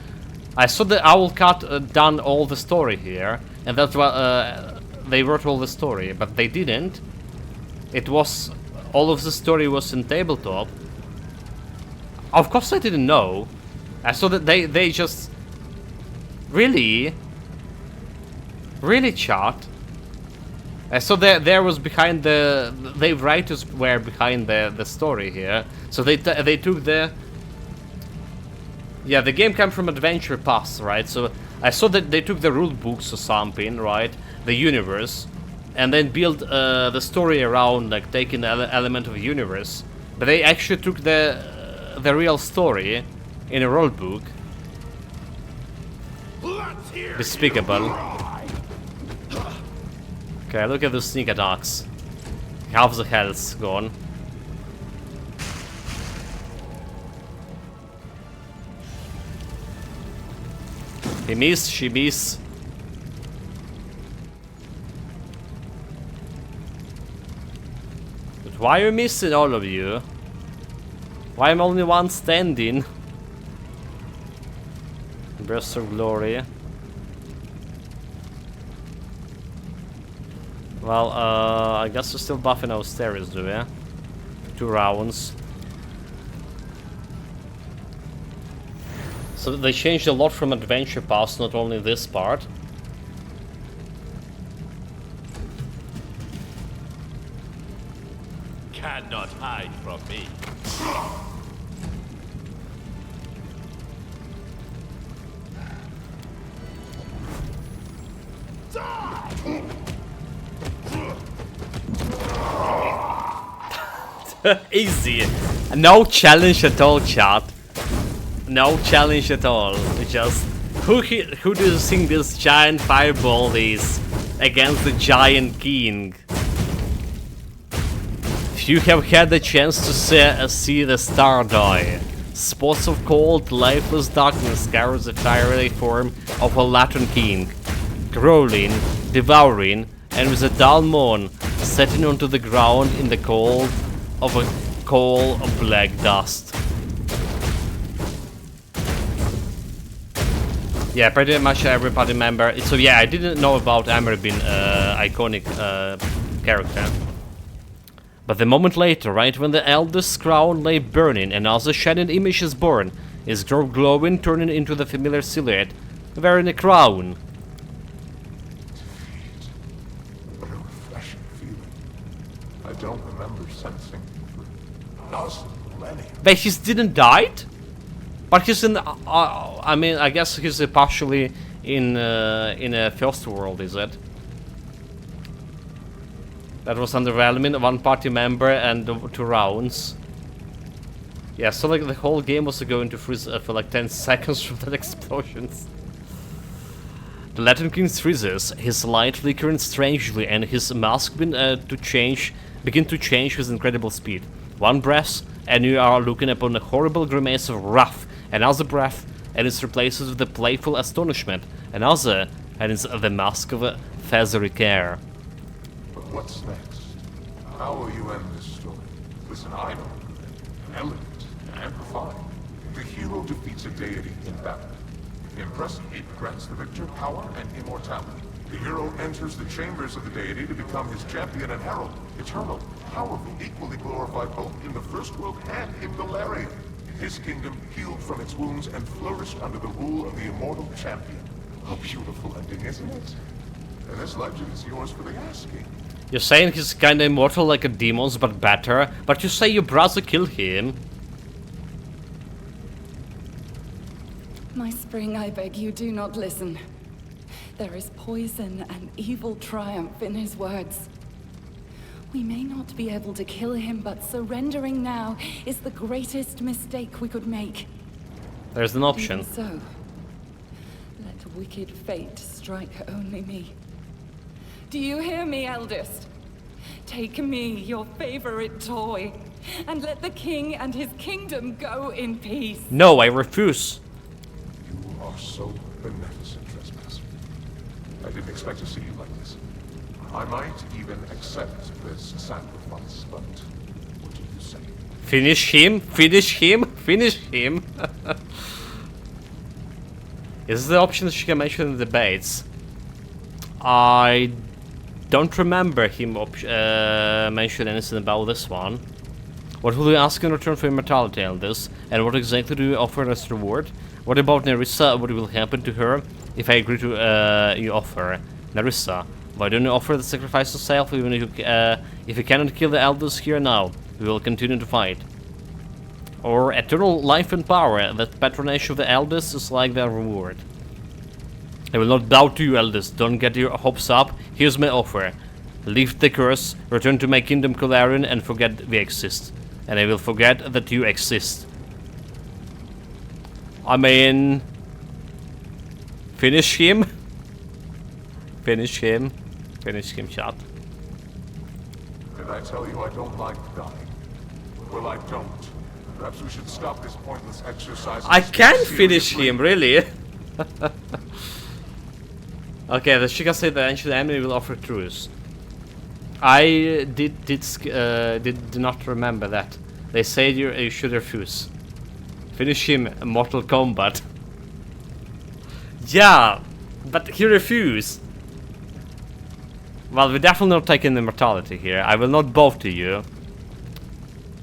I saw the Owl Cat done all the story here, and that's what they wrote all the story, but they didn't. It was all of the story was in tabletop. Of course, I didn't know. I saw that they just really chat. I saw that there was behind the writers were behind the story here. So they took the the game came from Adventure Pass, right? So I saw that they took the rule books or something, right? The universe, and then built the story around like taking the element of the universe. But they actually took the real story in a rule book. Despicable. Okay, look at those sneak attacks. Half the health's gone. He missed, she missed. But why are you missing, all of you? Why am only one standing? Burst of Glory. Well, I guess we're still buffing our stairs, do we? 2 rounds. So they changed a lot from Adventure Pass, not only this part. Cannot hide from me. Easy. No challenge at all, chat. No challenge at all. It's just who do you think this giant fireball is against the giant king? If you have had the chance to see the star die, spots of cold, lifeless darkness scour the fiery form of a Latin king, growling, devouring, and with a dull moan, setting onto the ground in the cold of a coal of black dust. Yeah, pretty much everybody remember. So yeah, I didn't know about Amber being iconic character. But the moment later, right when the eldest crown lay burning, another shining image is born, his grove glowing, turning into the familiar silhouette, wearing a crown. What a refreshing feeling. I don't remember sensing for thousands of millennia. But he didn't died? But he's in. I mean, I guess he's partially in a first world, is it? That was underwhelming. 1 party member and 2 rounds. Yeah, so like the whole game was going to freeze for like 10 seconds from that explosions. The Latin King freezes, his light flickering strangely, and his mask begin to change with incredible speed. 1 breath, and you are looking upon a horrible grimace of wrath. Another breath, and it's replaced with the playful astonishment. Another, and it's the mask of a feathery care. But what's next? How will you end this story? Listen, I know. Elegant, amplified. The hero defeats a deity in battle. Impressive, it grants the victor power and immortality. The hero enters the chambers of the deity to become his champion and herald. Eternal, powerful, equally glorified both in the first world and in Valerian. His kingdom healed from its wounds and flourished under the rule of the immortal champion. A beautiful ending, isn't it? And this legend is yours for the asking. You're saying he's kinda immortal like a demon's, but better. But you say your brother killed him. My spring, I beg you, do not listen. There is poison and evil triumph in his words. We may not be able to kill him, but surrendering now is the greatest mistake we could make. There's an option. Even so, let wicked fate strike only me. Do you hear me, eldest? Take me, your favorite toy, and let the king and his kingdom go in peace. No, I refuse. You are so beneficent, trespasser. I didn't expect to see you like this. I might even accept this sacrifice, but what do you say? Finish him, finish him, finish him. Is the option that she can mention in the debates? I don't remember him mention anything about this one. What will you ask in return for immortality on this? And what exactly do you offer as reward? What about Nerissa? What will happen to her if I agree to you offer? Nerissa, why don't you offer the sacrifice yourself even if you cannot kill the elders here now? We will continue to fight. Or eternal life and power, that patronage of the elders is like their reward. I will not bow to you, elders. Don't get your hopes up. Here's my offer. Lift the curse, return to my kingdom Colarion, and forget we exist. And I will forget that you exist. I mean... Finish him? Finish him. Finish him, chat. Did I tell you I don't like dying? Well, I don't. Perhaps we should stop this pointless exercise. I can finish him, really? Okay, the Chica said the ancient enemy will offer truce. I did not remember that. They said you should refuse. Finish him, Mortal Kombat. Yeah, but he refused. Well, we're definitely not taking immortality here. I will not bow to you.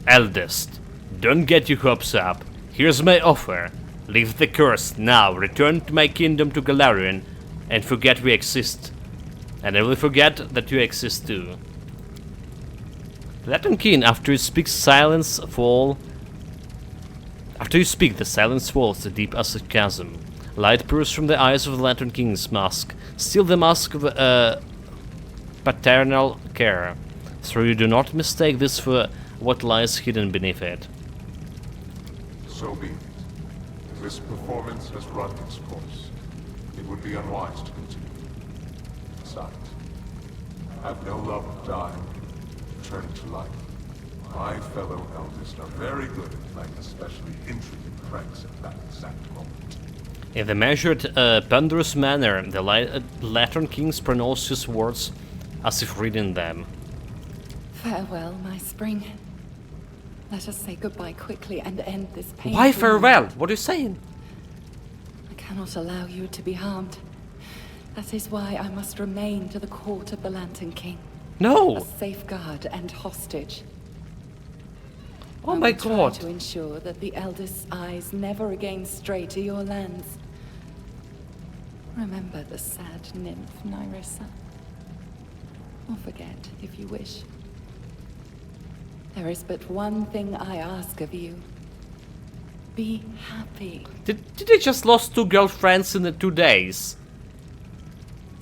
Eldest, don't get your hopes up. Here's my offer. Leave the curse now, return to my kingdom to Galarian, and forget we exist. And I will forget that you exist too. Lantern King, after you speak, silence fall. After you speak, the silence falls deep as a chasm. Light pours from the eyes of the Lantern King's mask, still the mask of paternal care. So you do not mistake this for what lies hidden beneath it. So be it. This performance has run its course. It would be unwise to continue. Besides, I have no love of dying, returning to life. My fellow eldest are very good at playing especially intricate pranks at that exact moment. In the measured, ponderous manner, the Lantern Kings pronounce his words as if reading them. Farewell, my spring. Let us say goodbye quickly and end this pain. Why farewell? What are you saying? I cannot allow you to be harmed. That is why I must remain to the court of the Lantern King. No! A safeguard and hostage. Oh my I will try god. to ensure that the eldest's eyes never again stray to your lands. Remember the sad nymph, Nyrissa. Or forget, if you wish. There is but one thing I ask of you. Be happy. Did they just lost 2 girlfriends in the 2 days?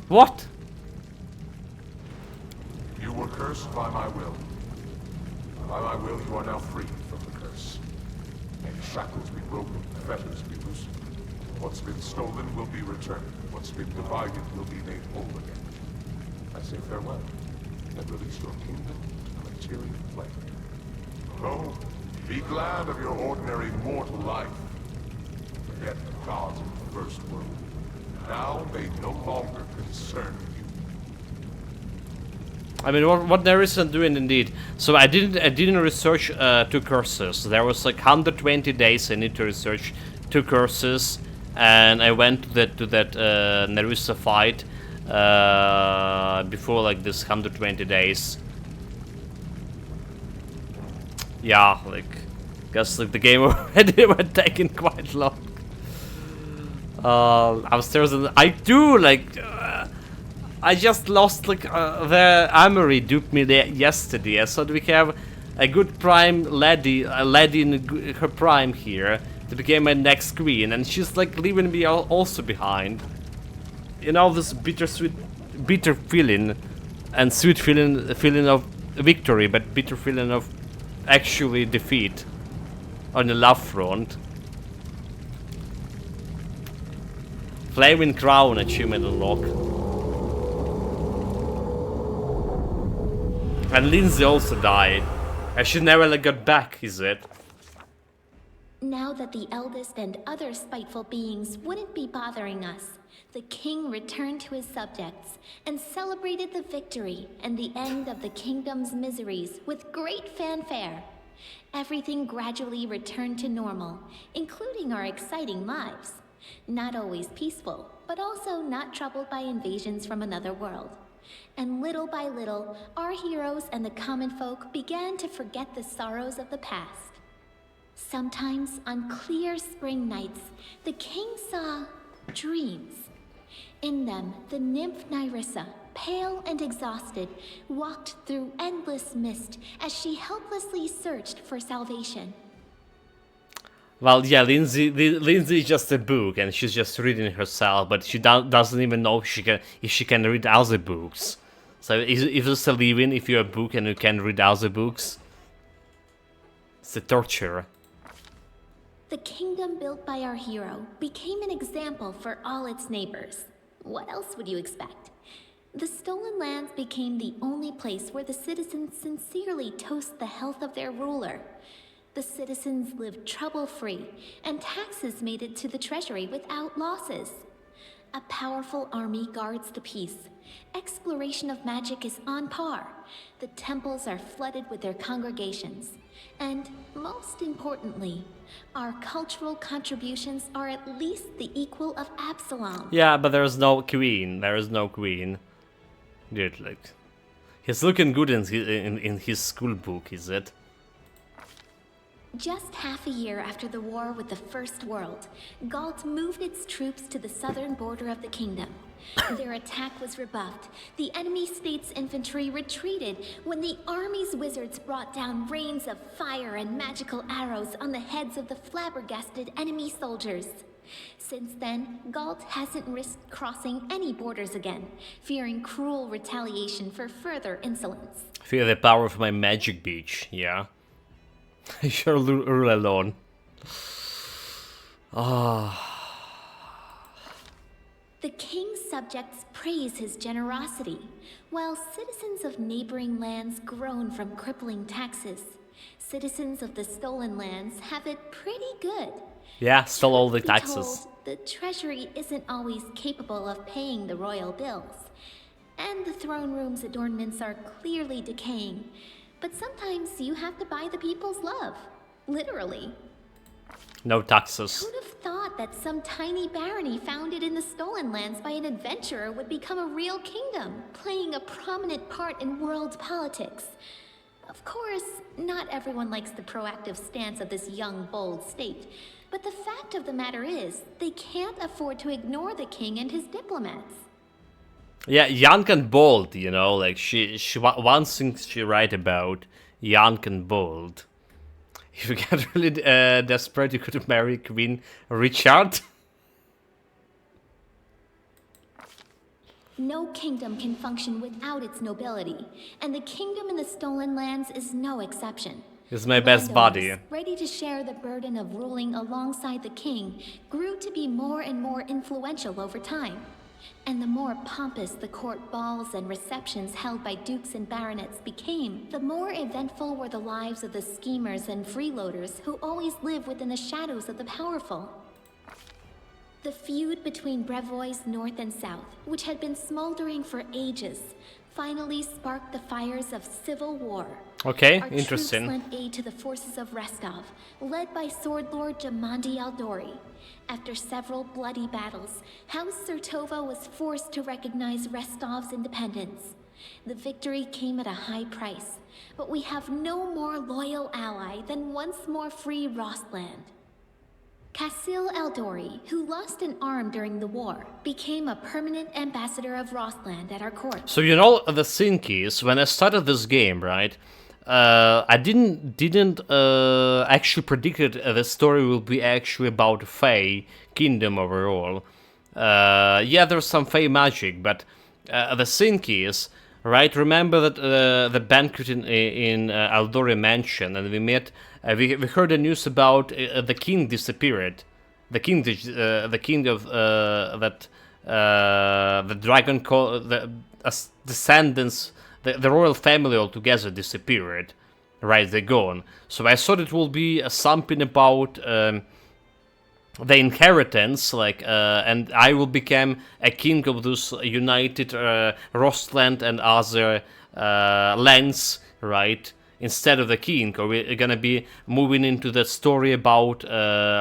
What? You were cursed by my will. By my will, you are now free from the curse. May the shackles be broken, the fetters be loosened. What's been stolen will be returned. What's been divided will be made whole again. I say farewell, and release your kingdom to a material plane. Go, be glad of your ordinary mortal life. Forget the gods of the first world. Now they no longer concern you. I mean, what there isn't doing indeed. So I didn't research 2 curses. There was like 120 days I need to research 2 curses, and I went to that Nerissa fight before like this 120 days. Yeah, like, guess like the game already went taking quite long. Upstairs, and I do like. I just lost like the armory duped me there yesterday. I thought we have a good prime lady, a lady in her prime here to become my next queen, and she's like leaving me also behind. You know, this bitter feeling, and sweet feeling of victory, but bitter feeling of actually defeat on the love front. Flaming Crown achievement unlock. And Lindsay also died. And she never like got back, is it? Now that the eldest and other spiteful beings wouldn't be bothering us, the king returned to his subjects and celebrated the victory and the end of the kingdom's miseries with great fanfare. Everything gradually returned to normal, including our exciting lives. Not always peaceful, but also not troubled by invasions from another world. And little by little, our heroes and the common folk began to forget the sorrows of the past. Sometimes, on clear spring nights, the king saw dreams. In them, the nymph Nyrissa, pale and exhausted, walked through endless mist as she helplessly searched for salvation. Well, yeah, Lindsay is just a book, and she's just reading herself, but she doesn't even know if she can read other books. So is it a living if you're a book and you can read other books? It's a torture. The kingdom built by our hero became an example for all its neighbors. What else would you expect? The stolen lands became the only place where the citizens sincerely toast the health of their ruler. The citizens lived trouble-free, and taxes made it to the treasury without losses. A powerful army guards the peace. Exploration of magic is on par. The temples are flooded with their congregations. And most importantly, our cultural contributions are at least the equal of Absalom. Yeah, but there's no queen. There is no queen. Dude, like, he's looking good in his school book, is it? Just half a year after the war with the First World, Galt moved its troops to the southern border of the kingdom. Their attack was rebuffed. The enemy state's infantry retreated when the army's wizards brought down rains of fire and magical arrows on the heads of the flabbergasted enemy soldiers. Since then, Galt hasn't risked crossing any borders again, fearing cruel retaliation for further insolence. Feel the power of my magic beach, yeah. You're rule alone. The king's subjects praise his generosity, while citizens of neighboring lands groan from crippling taxes. Citizens of the stolen lands have it pretty good. Yeah, stole all the Truth be taxes. told, the treasury isn't always capable of paying the royal bills. And the throne room's adornments are clearly decaying. But sometimes you have to buy the people's love. Literally. No taxes. Who'd have thought that some tiny barony founded in the stolen lands by an adventurer would become a real kingdom, playing a prominent part in world politics? Of course, not everyone likes the proactive stance of this young, bold state. But the fact of the matter is, they can't afford to ignore the king and his diplomats. Yeah, young and bold, you know, like one thing she write about, young and bold. If you get really desperate, you could marry Queen Richard. No kingdom can function without its nobility, and the kingdom in the stolen lands is no exception. This is my best buddy. Landowners, ready to share the burden of ruling alongside the king, grew to be more and more influential over time. And the more pompous the court balls and receptions held by dukes and baronets became, the more eventful were the lives of the schemers and freeloaders who always live within the shadows of the powerful. The feud between Brevois North and South, which had been smoldering for ages, finally sparked the fires of civil war. Okay, Our interesting. troops lent aid to the forces of Restov, led by Sword Lord Jamandi Aldori. After several bloody battles, House Sertova was forced to recognize Restov's independence. The victory came at a high price, but we have no more loyal ally than once more free Rostland. Kasil Eldori, who lost an arm during the war, became a permanent ambassador of Rostland at our court. So you know the thing is, when I started this game, right? I didn't actually predicted the story will be actually about Fey Kingdom overall. Yeah, there's some Fey magic, but the thing is, right? Remember that the banquet in Aldori Mansion, and we met. We heard the news about the king disappeared. The king of that the dragon descendants. The royal family altogether disappeared, right? They're gone. So I thought it will be something about the inheritance, like, and I will become a king of those united Rostland and other lands, right? Instead of the king, or we're gonna be moving into the story about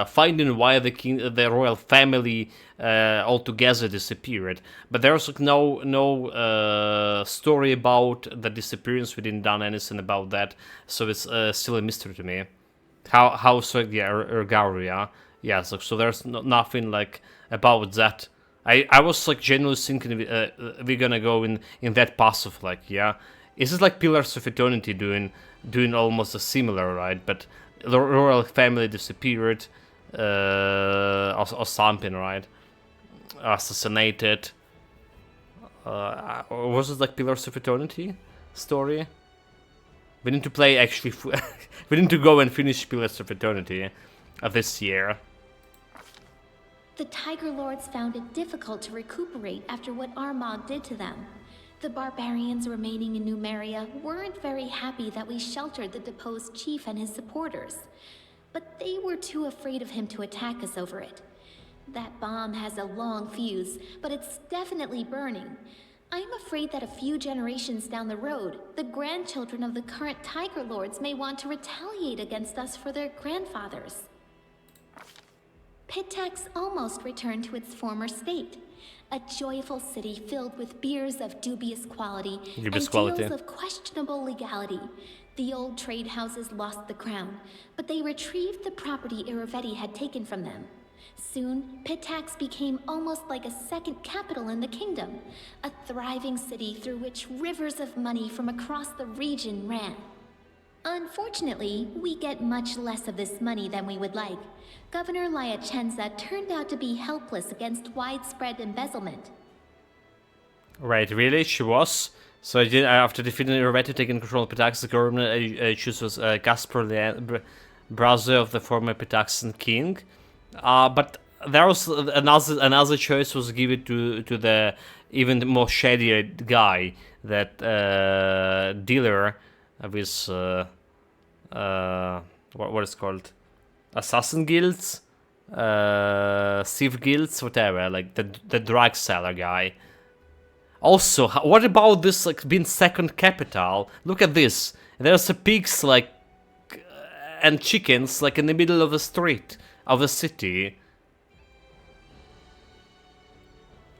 finding why the royal family altogether disappeared. But there's like no story about the disappearance. We didn't done anything about that, so it's still a mystery to me. How so? Yeah, Urgaria. Yeah, so there's nothing like about that. I was like genuinely thinking we're gonna go in that path of like, yeah, is it like Pillars of Eternity doing almost a similar, right? But the royal family disappeared or something, right? Assassinated. Or was it like Pillars of Eternity story? We need to play actually. We need to go and finish Pillars of Eternity this year. The Tiger Lords found it difficult to recuperate after what Armagh did to them. The barbarians remaining in Numeria weren't very happy that we sheltered the deposed chief and his supporters, but they were too afraid of him to attack us over it. That bomb has a long fuse, but it's definitely burning. I'm afraid that a few generations down the road, the grandchildren of the current Tiger Lords may want to retaliate against us for their grandfathers. Pitax almost returned to its former state. A joyful city filled with beers of dubious quality and deals of questionable legality. The old trade houses lost the crown, but they retrieved the property Iravetti had taken from them. Soon, Pitax became almost like a second capital in the kingdom, a thriving city through which rivers of money from across the region ran. Unfortunately, we get much less of this money than we would like. Governor Liachenza turned out to be helpless against widespread embezzlement. Right, really? She was? So after defeating Iravetti, taking control of Pitax, the government chooses Gaspar, brother of the former Pitaxian king. But there was another choice was given to the even more shadier guy, that dealer with what is called assassin guilds, thief guilds, whatever, like the drug seller guy. Also, what about this like being second capital? Look at this. There's a pigs like and chickens like in the middle of the street of the city.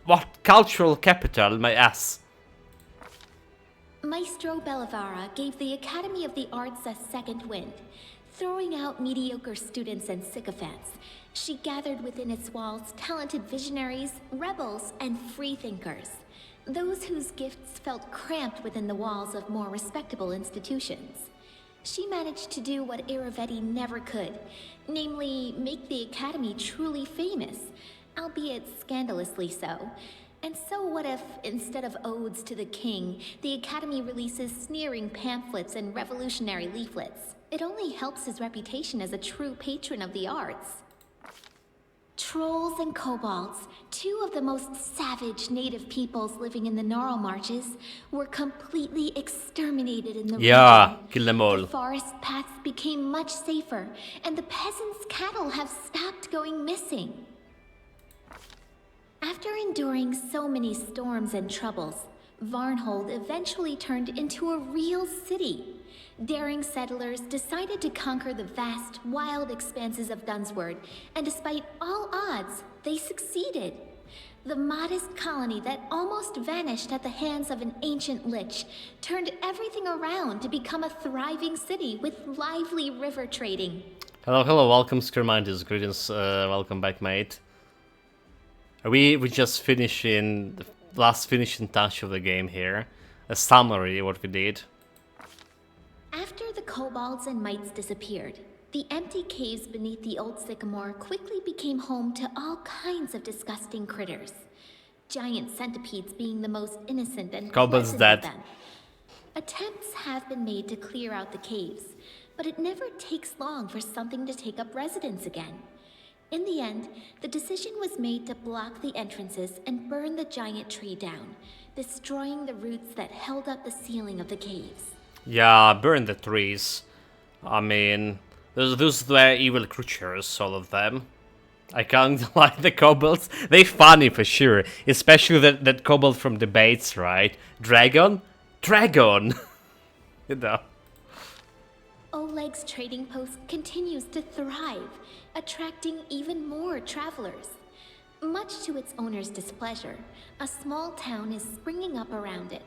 What cultural capital, my ass? Maestro Bellavara gave the Academy of the Arts a second wind. Throwing out mediocre students and sycophants, she gathered within its walls talented visionaries, rebels, and freethinkers. Those whose gifts felt cramped within the walls of more respectable institutions. She managed to do what Iravetti never could, namely, make the Academy truly famous, albeit scandalously so. And so what if, instead of odes to the king, the Academy releases sneering pamphlets and revolutionary leaflets? It only helps his reputation as a true patron of the arts. Trolls and kobolds, two of the most savage native peoples living in the Gnarl Marches, were completely exterminated in the region. Kill them all. The forest paths became much safer, and the peasants' cattle have stopped going missing. After enduring so many storms and troubles, Varnhold eventually turned into a real city. Daring settlers decided to conquer the vast, wild expanses of Dunsword, and despite all odds, they succeeded. The modest colony that almost vanished at the hands of an ancient lich turned everything around to become a thriving city with lively river trading. Hello, welcome, Skirminders. Greetings, welcome back, mate. We just finishing the last finishing touch of the game here. A summary of what we did. After the kobolds and mites disappeared, the empty caves beneath the old sycamore quickly became home to all kinds of disgusting critters. Giant centipedes being the most innocent and kobolds pleasant of dead. them. Attempts have been made to clear out the caves, but it never takes long for something to take up residence again. In the end, the decision was made to block the entrances and burn the giant tree down, destroying the roots that held up the ceiling of the caves. Yeah, burn the trees. I mean, those were evil creatures, all of them. I can't like the kobolds. They funny for sure, especially that kobold from debates, right? Dragon? Dragon! You know. Oleg's trading post continues to thrive, attracting even more travelers. Much to its owner's displeasure, a small town is springing up around it.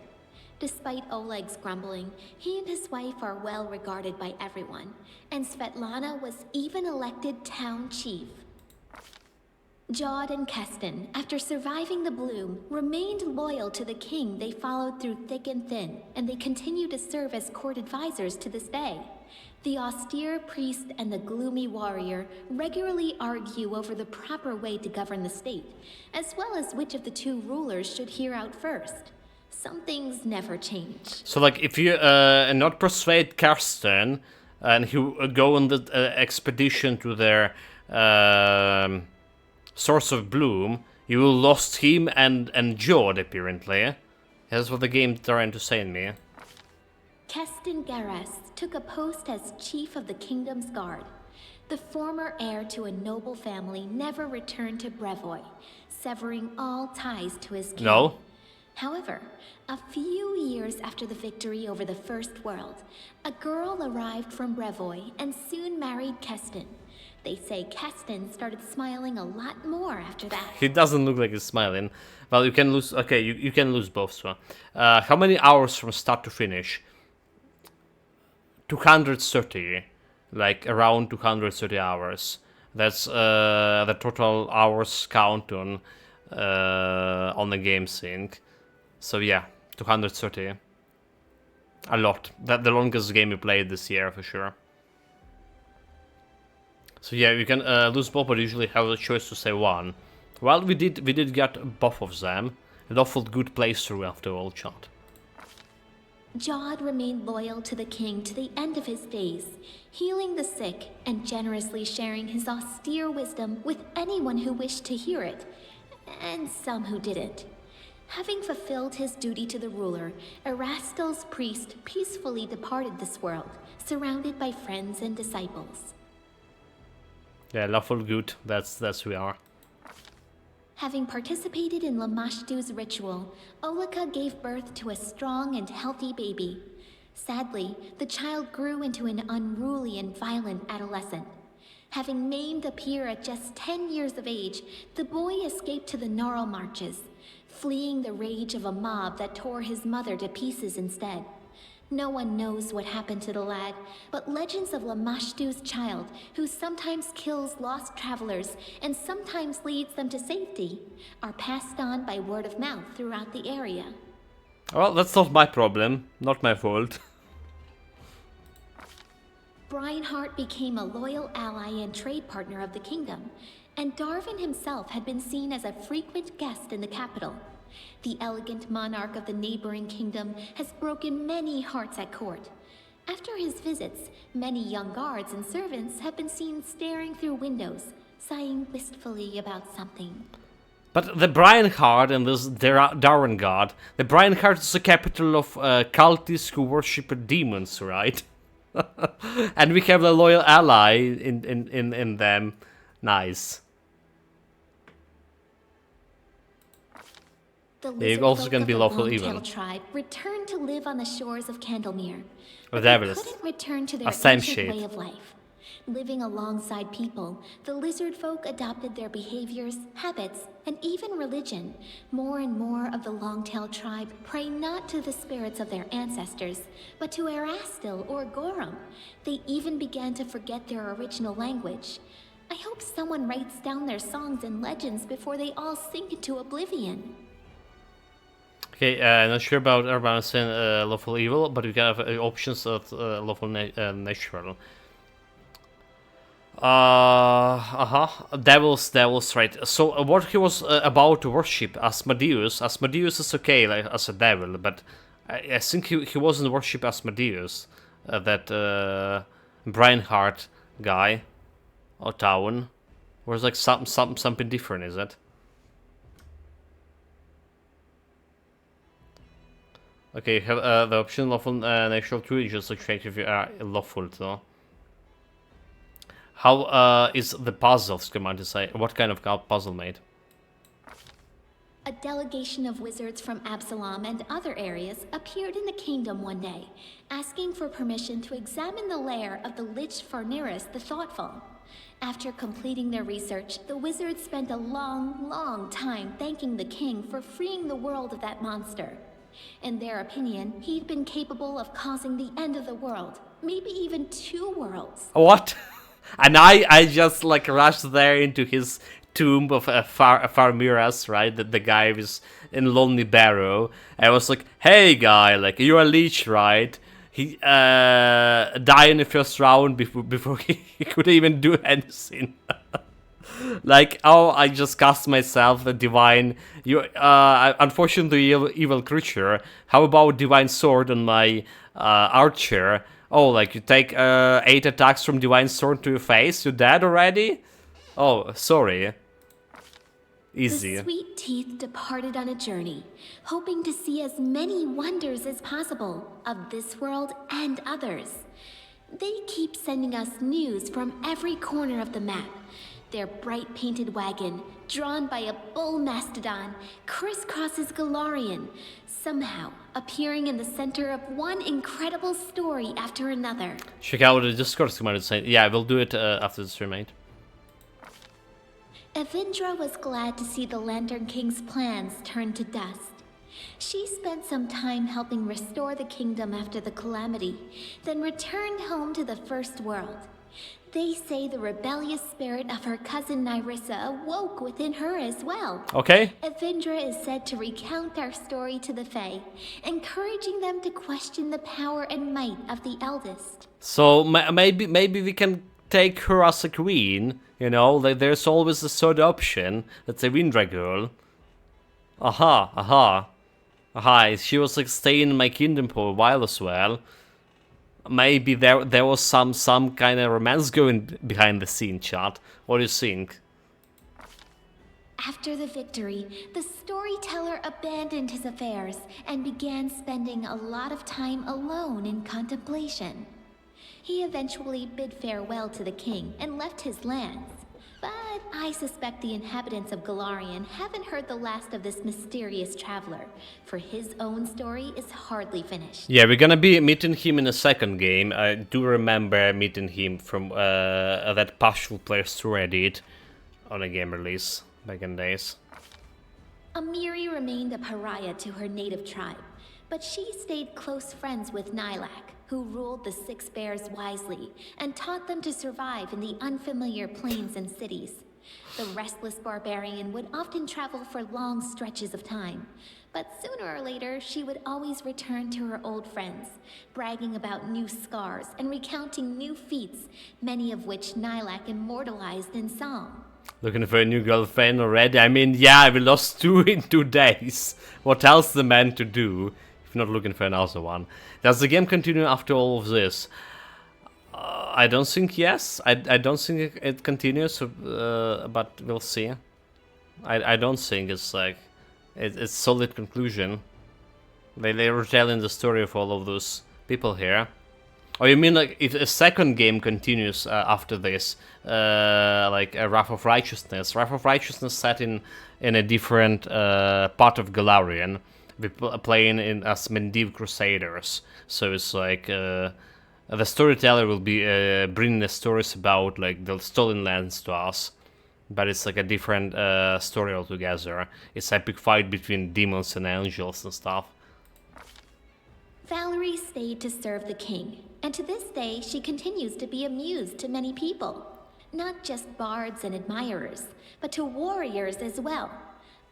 Despite Oleg's grumbling, he and his wife are well regarded by everyone, and Svetlana was even elected town chief. Jod and Keston, after surviving the bloom, remained loyal to the king they followed through thick and thin, and they continue to serve as court advisors to this day. The austere priest and the gloomy warrior regularly argue over the proper way to govern the state, as well as which of the two rulers should hear out first. Some things never change. So, like, if you not persuade Karsten and he go on the expedition to their source of bloom, you will lost him and Jod, apparently. That's what the game trying to say in me. Keston Garas took a post as chief of the kingdom's guard. The the former heir to a noble family never returned to Brevoy, severing all ties to his kin. No. However, a few years after the victory over the First World, a girl arrived from Brevoy and soon married Keston. They say Keston started smiling a lot more after that. He doesn't look like he's smiling. Well, you can lose. Okay, you can lose both. So, how many hours from start to finish? 230, like around 230 hours. That's the total hours count on the game sync. So yeah, 230. A lot. That's the longest game we played this year for sure. So yeah, you can lose both, but usually have the choice to say one. Well, we did get both of them. It offered good playthrough after all, chat. Jod remained loyal to the king to the end of his days, healing the sick and generously sharing his austere wisdom with anyone who wished to hear it, and some who didn't. Having fulfilled his duty to the ruler, Erastil's priest peacefully departed this world, surrounded by friends and disciples. Yeah, lawful good, that's who we are. Having participated in Lamashtu's ritual, Olika gave birth to a strong and healthy baby. Sadly, the child grew into an unruly and violent adolescent. Having maimed a peer at just 10 years of age, the boy escaped to the Gnarl Marches, fleeing the rage of a mob that tore his mother to pieces instead. No one knows what happened to the lad, but legends of Lamashtu's child, who sometimes kills lost travelers and sometimes leads them to safety, are passed on by word of mouth throughout the area. Well, that's not my problem, not my fault. Breinhardt became a loyal ally and trade partner of the kingdom, and Darwin himself had been seen as a frequent guest in the capital. The elegant monarch of the neighboring kingdom has broken many hearts at court. After his visits, many young guards and servants have been seen staring through windows, sighing wistfully about something. But the Breinhardt and this Darren god, the Breinhardt is the capital of cultists who worship demons, right? And we have the loyal ally in them. Nice. The Yeah, you also lizard can folk be of lawful the evil. Longtail tribe returned to live on the shores of Candlemere. Or But they Devils. couldn't return to their A same ancient shade. way of life. Living alongside people, the lizard folk adopted their behaviors, habits, and even religion. More and more of the Longtail tribe pray not to the spirits of their ancestors, but to Erastil or Gorum. They even began to forget their original language. I hope someone writes down their songs and legends before they all sink into oblivion. Okay, not sure about Urban Sin lawful evil, but we can have options of lawful natural. Devils, right. So what he was about to worship, Asmodeus. Asmodeus is okay, like as a devil, but I think he wasn't worship Asmodeus, that Breinhardt guy or town. Was like something different, is it? Okay, you have the option lawful natural 2, you just check if you are lawful, so. How is the puzzle schematic say? What kind of puzzle made? A delegation of wizards from Absalom and other areas appeared in the kingdom one day, asking for permission to examine the lair of the Lich Farneris the Thoughtful. After completing their research, the wizards spent a long time thanking the king for freeing the world of that monster. In their opinion, he'd been capable of causing the end of the world, maybe even 2 worlds. What? And I just like rushed there into his tomb of Farmiras, right? The guy was in Lonely Barrow. I was like, hey guy, like you're a leech, right? He died in the first round before he could even do anything. Like, oh, I just cast myself a divine. You, unfortunately, evil creature. How about divine sword on my archer? Oh, like you take 8 attacks from divine sword to your face. You're dead already. Oh, sorry. Easy. The sweet teeth departed on a journey, hoping to see as many wonders as possible of this world and others. They keep sending us news from every corner of the map. Their bright painted wagon, drawn by a bull mastodon, crisscrosses Galarian, somehow appearing in the center of one incredible story after another. Check out the Discord command. Yeah, we'll do it after the stream, mate. Evindra was glad to see the Lantern King's plans turn to dust. She spent some time helping restore the kingdom after the calamity, then returned home to the First World. They say the rebellious spirit of her cousin Nyrissa awoke within her as well. Okay. Evindra is said to recount our story to the Fae, encouraging them to question the power and might of the eldest. So maybe we can take her as a queen, you know, like there's always a third option. That's a Windra girl. Aha, she was like staying in my kingdom for a while as well. Maybe there was some kind of romance going behind the scene, chat. What do you think? After the victory, the storyteller abandoned his affairs and began spending a lot of time alone in contemplation. He eventually bid farewell to the king and left his lands. But I suspect the inhabitants of Galarian haven't heard the last of this mysterious traveler, for his own story is hardly finished. Yeah, we're gonna be meeting him in a second game. I do remember meeting him from that partial playthrough I did on a game release back in days. Amiri remained a pariah to her native tribe, but she stayed close friends with Nylak, who ruled the Six Bears wisely and taught them to survive in the unfamiliar plains and cities. The restless barbarian would often travel for long stretches of time, but sooner or later she would always return to her old friends, bragging about new scars and recounting new feats, many of which Nylak immortalized in song. Looking for a new girlfriend already? I mean, yeah, we lost 2 in 2 days. What else the man to do? Not looking for another one. Does the game continue after all of this? I don't think yes. I don't think it continues, but we'll see. I don't think it's like it's solid conclusion. They were telling the story of all of those people here. Oh, you mean like if a second game continues after this, like a Wrath of Righteousness? Wrath of Righteousness set in a different part of Galarian. We're playing in as Mendiv Crusaders, so it's like the storyteller will be bringing the stories about like the stolen lands to us, but it's like a different story altogether. It's epic fight between demons and angels and stuff. Valerie stayed to serve the king, and to this day she continues to be a muse to many people. Not just bards and admirers, but to warriors as well.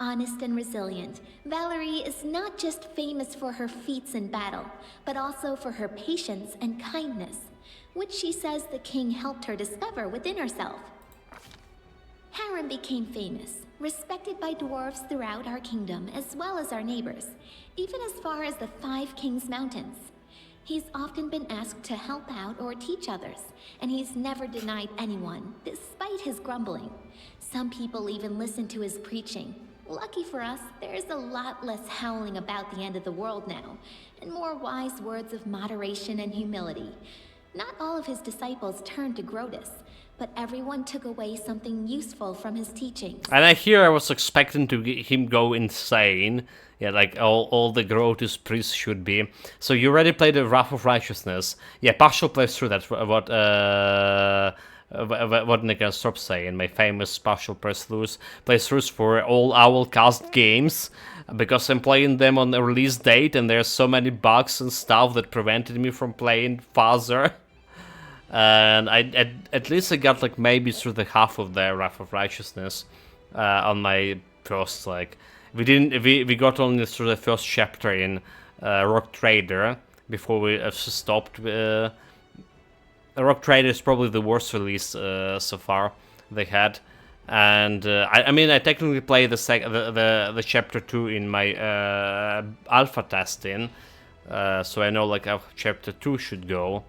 Honest and resilient, Valerie is not just famous for her feats in battle, but also for her patience and kindness, which she says the king helped her discover within herself. Harren became famous, respected by dwarves throughout our kingdom as well as our neighbors, even as far as the 5 Kings Mountains. He's often been asked to help out or teach others, and he's never denied anyone, despite his grumbling. Some people even listen to his preaching. Lucky for us, there's a lot less howling about the end of the world now, and more wise words of moderation and humility. Not all of his disciples turned to Grotus, but everyone took away something useful from his teachings. And I was expecting to him go insane. Yeah, like all the Grotus priests should be. So you already played the Wrath of Righteousness. Yeah, partial playthrough, that's what Nick stopped saying, my famous partial playthroughs for all Owlcast games, because I'm playing them on the release date and there's so many bugs and stuff that prevented me from playing faster. And at least I got like maybe through the half of the Wrath of Righteousness on my first, like, we got only through the first chapter in Rock Trader before we stopped. Rock Trader is probably the worst release so far they had, and I mean I technically played the chapter 2 in my alpha testing, so I know like how chapter 2 should go.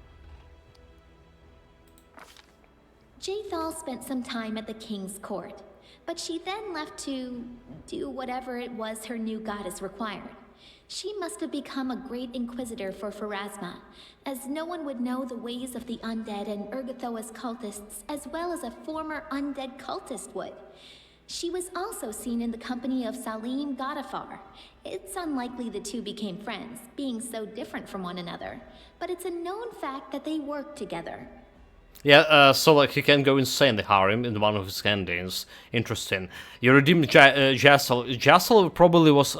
Jaethal spent some time at the king's court, but she then left to do whatever it was her new goddess required. She must have become a great inquisitor for Pharasma, as no one would know the ways of the undead and Urgathoa's cultists as well as a former undead cultist would. She was also seen in the company of Salim Godafar. It's unlikely the two became friends, being so different from one another, but it's a known fact that they worked together. Yeah, so like he can go insane, the harem, in one of his endings. Interesting. You redeemed Jassel. Jassel probably was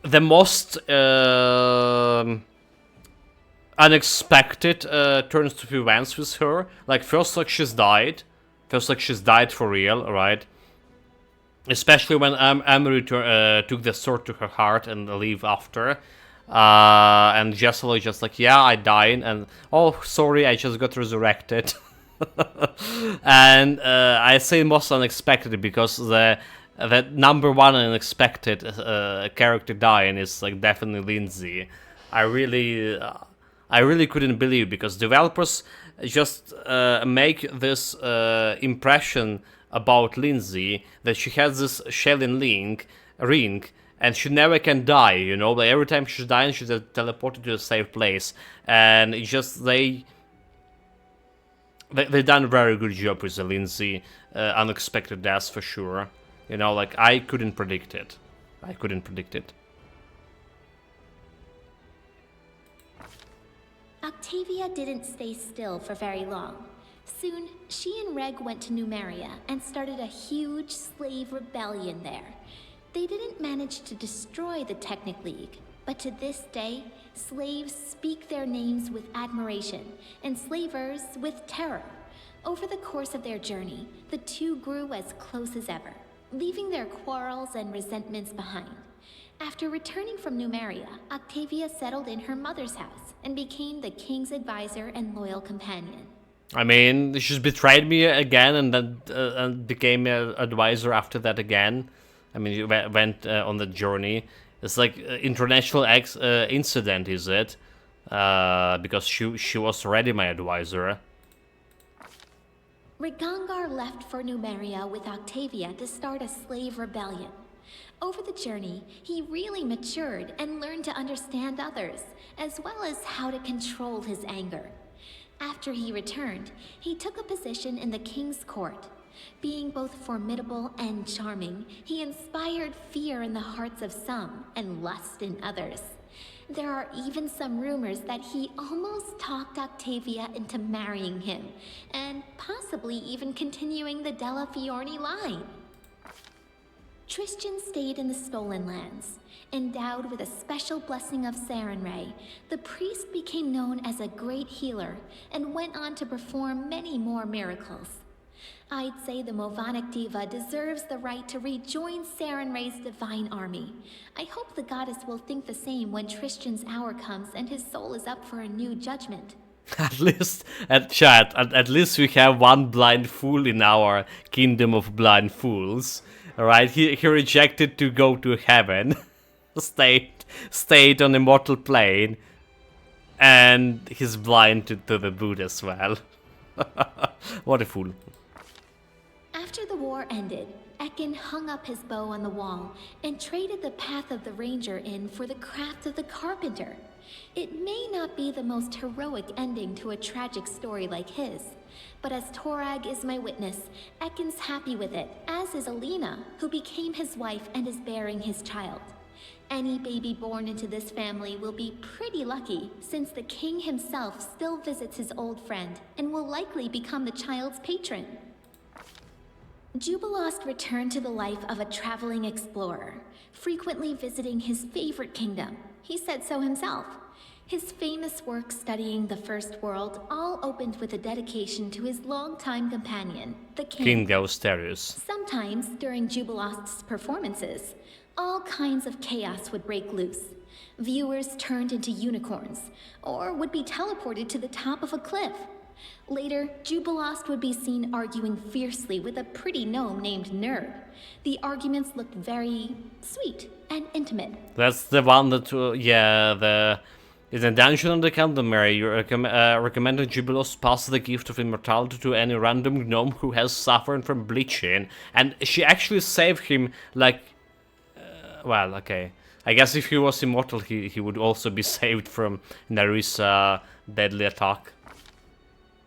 the most unexpected turns of events with her. Like, first like she's died. First like she's died for real, right? Especially when Amory took the sword to her heart and leave after. And Jessel is just like, yeah, I died, and oh, sorry, I just got resurrected. And I say most unexpected because the number one unexpected character dying is like definitely Lindsay. I really couldn't believe, because developers just make this impression about Lindsay that she has this Shelling ring, and she never can die, you know? Like, every time she's dying, she's teleported to a safe place, and it's just they done a very good job with the Lindsay unexpected death for sure. You know, like, I couldn't predict it. Octavia didn't stay still for very long. Soon, she and Reg went to Numeria and started a huge slave rebellion there. They didn't manage to destroy the Technic League, but to this day, slaves speak their names with admiration, and slavers with terror. Over the course of their journey, the two grew as close as ever, leaving their quarrels and resentments behind. After returning from Numeria, Octavia settled in her mother's house and became the king's advisor and loyal companion. I mean, she's betrayed me again, and then became an advisor after that again. I mean, she went on the journey. It's like international incident, is it? Because she was already my advisor. Rigangar left for Numeria with Octavia to start a slave rebellion. Over the journey, he really matured and learned to understand others, as well as how to control his anger. After he returned, he took a position in the king's court. Being both formidable and charming, he inspired fear in the hearts of some and lust in others. There are even some rumors that he almost talked Octavia into marrying him, and possibly even continuing the Della Fiorni line. Tristan stayed in the Stolen Lands. Endowed with a special blessing of Sarenrae, the priest became known as a great healer and went on to perform many more miracles. I'd say the Movonic Diva deserves the right to rejoin Sarenrae's divine army. I hope the goddess will think the same when Tristan's hour comes and his soul is up for a new judgment. At least, at least we have one blind fool in our kingdom of blind fools. Alright, he rejected to go to heaven. stayed on the mortal plane. And he's blind to the Buddha as well. What a fool. After the war ended, Ekin hung up his bow on the wall and traded the path of the ranger in for the craft of the carpenter. It may not be the most heroic ending to a tragic story like his, but as Torag is my witness, Ekin's happy with it, as is Alina, who became his wife and is bearing his child. Any baby born into this family will be pretty lucky, since the king himself still visits his old friend and will likely become the child's patron. Jubilost returned to the life of a traveling explorer, frequently visiting his favorite kingdom. He said so himself. His famous work studying the First World all opened with a dedication to his longtime companion, the king. King Gausterius. Sometimes, during Jubilost's performances, all kinds of chaos would break loose. Viewers turned into unicorns, or would be teleported to the top of a cliff. Later, Jubilost would be seen arguing fiercely with a pretty gnome named Nerd. The arguments looked very sweet and intimate. That's the one that, in the Dungeon of the Candleberry, you recommended Jubilost pass the gift of immortality to any random gnome who has suffered from bleaching. And she actually saved him, like... well, okay. I guess if he was immortal, he would also be saved from Naru's deadly attack.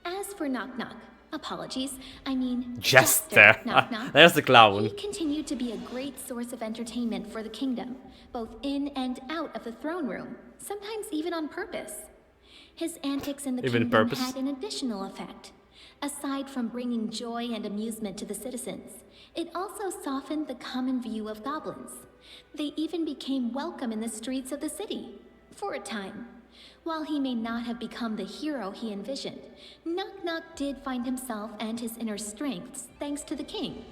As for Knock Knock, apologies, I mean Jester. Knock Knock. There's the clown. He continued to be a great source of entertainment for the kingdom, both in and out of the throne room, sometimes even on purpose. His antics in the Even kingdom purpose? had an additional effect. Aside from bringing joy and amusement to the citizens, it also softened the common view of goblins. They even became welcome in the streets of the city, for a time. While he may not have become the hero he envisioned, Knock Knock did find himself and his inner strengths thanks to the king.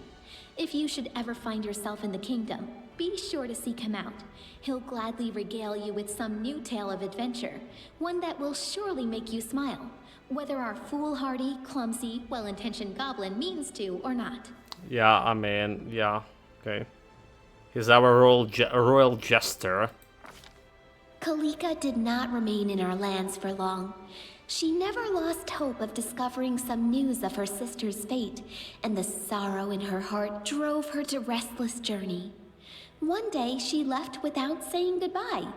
If you should ever find yourself in the kingdom, be sure to seek him out. He'll gladly regale you with some new tale of adventure, one that will surely make you smile, whether our foolhardy, clumsy, well-intentioned goblin means to or not. Yeah, I mean, yeah, okay. He's our royal jester. Kalika did not remain in our lands for long. She never lost hope of discovering some news of her sister's fate, and the sorrow in her heart drove her to restless journey. One day, she left without saying goodbye.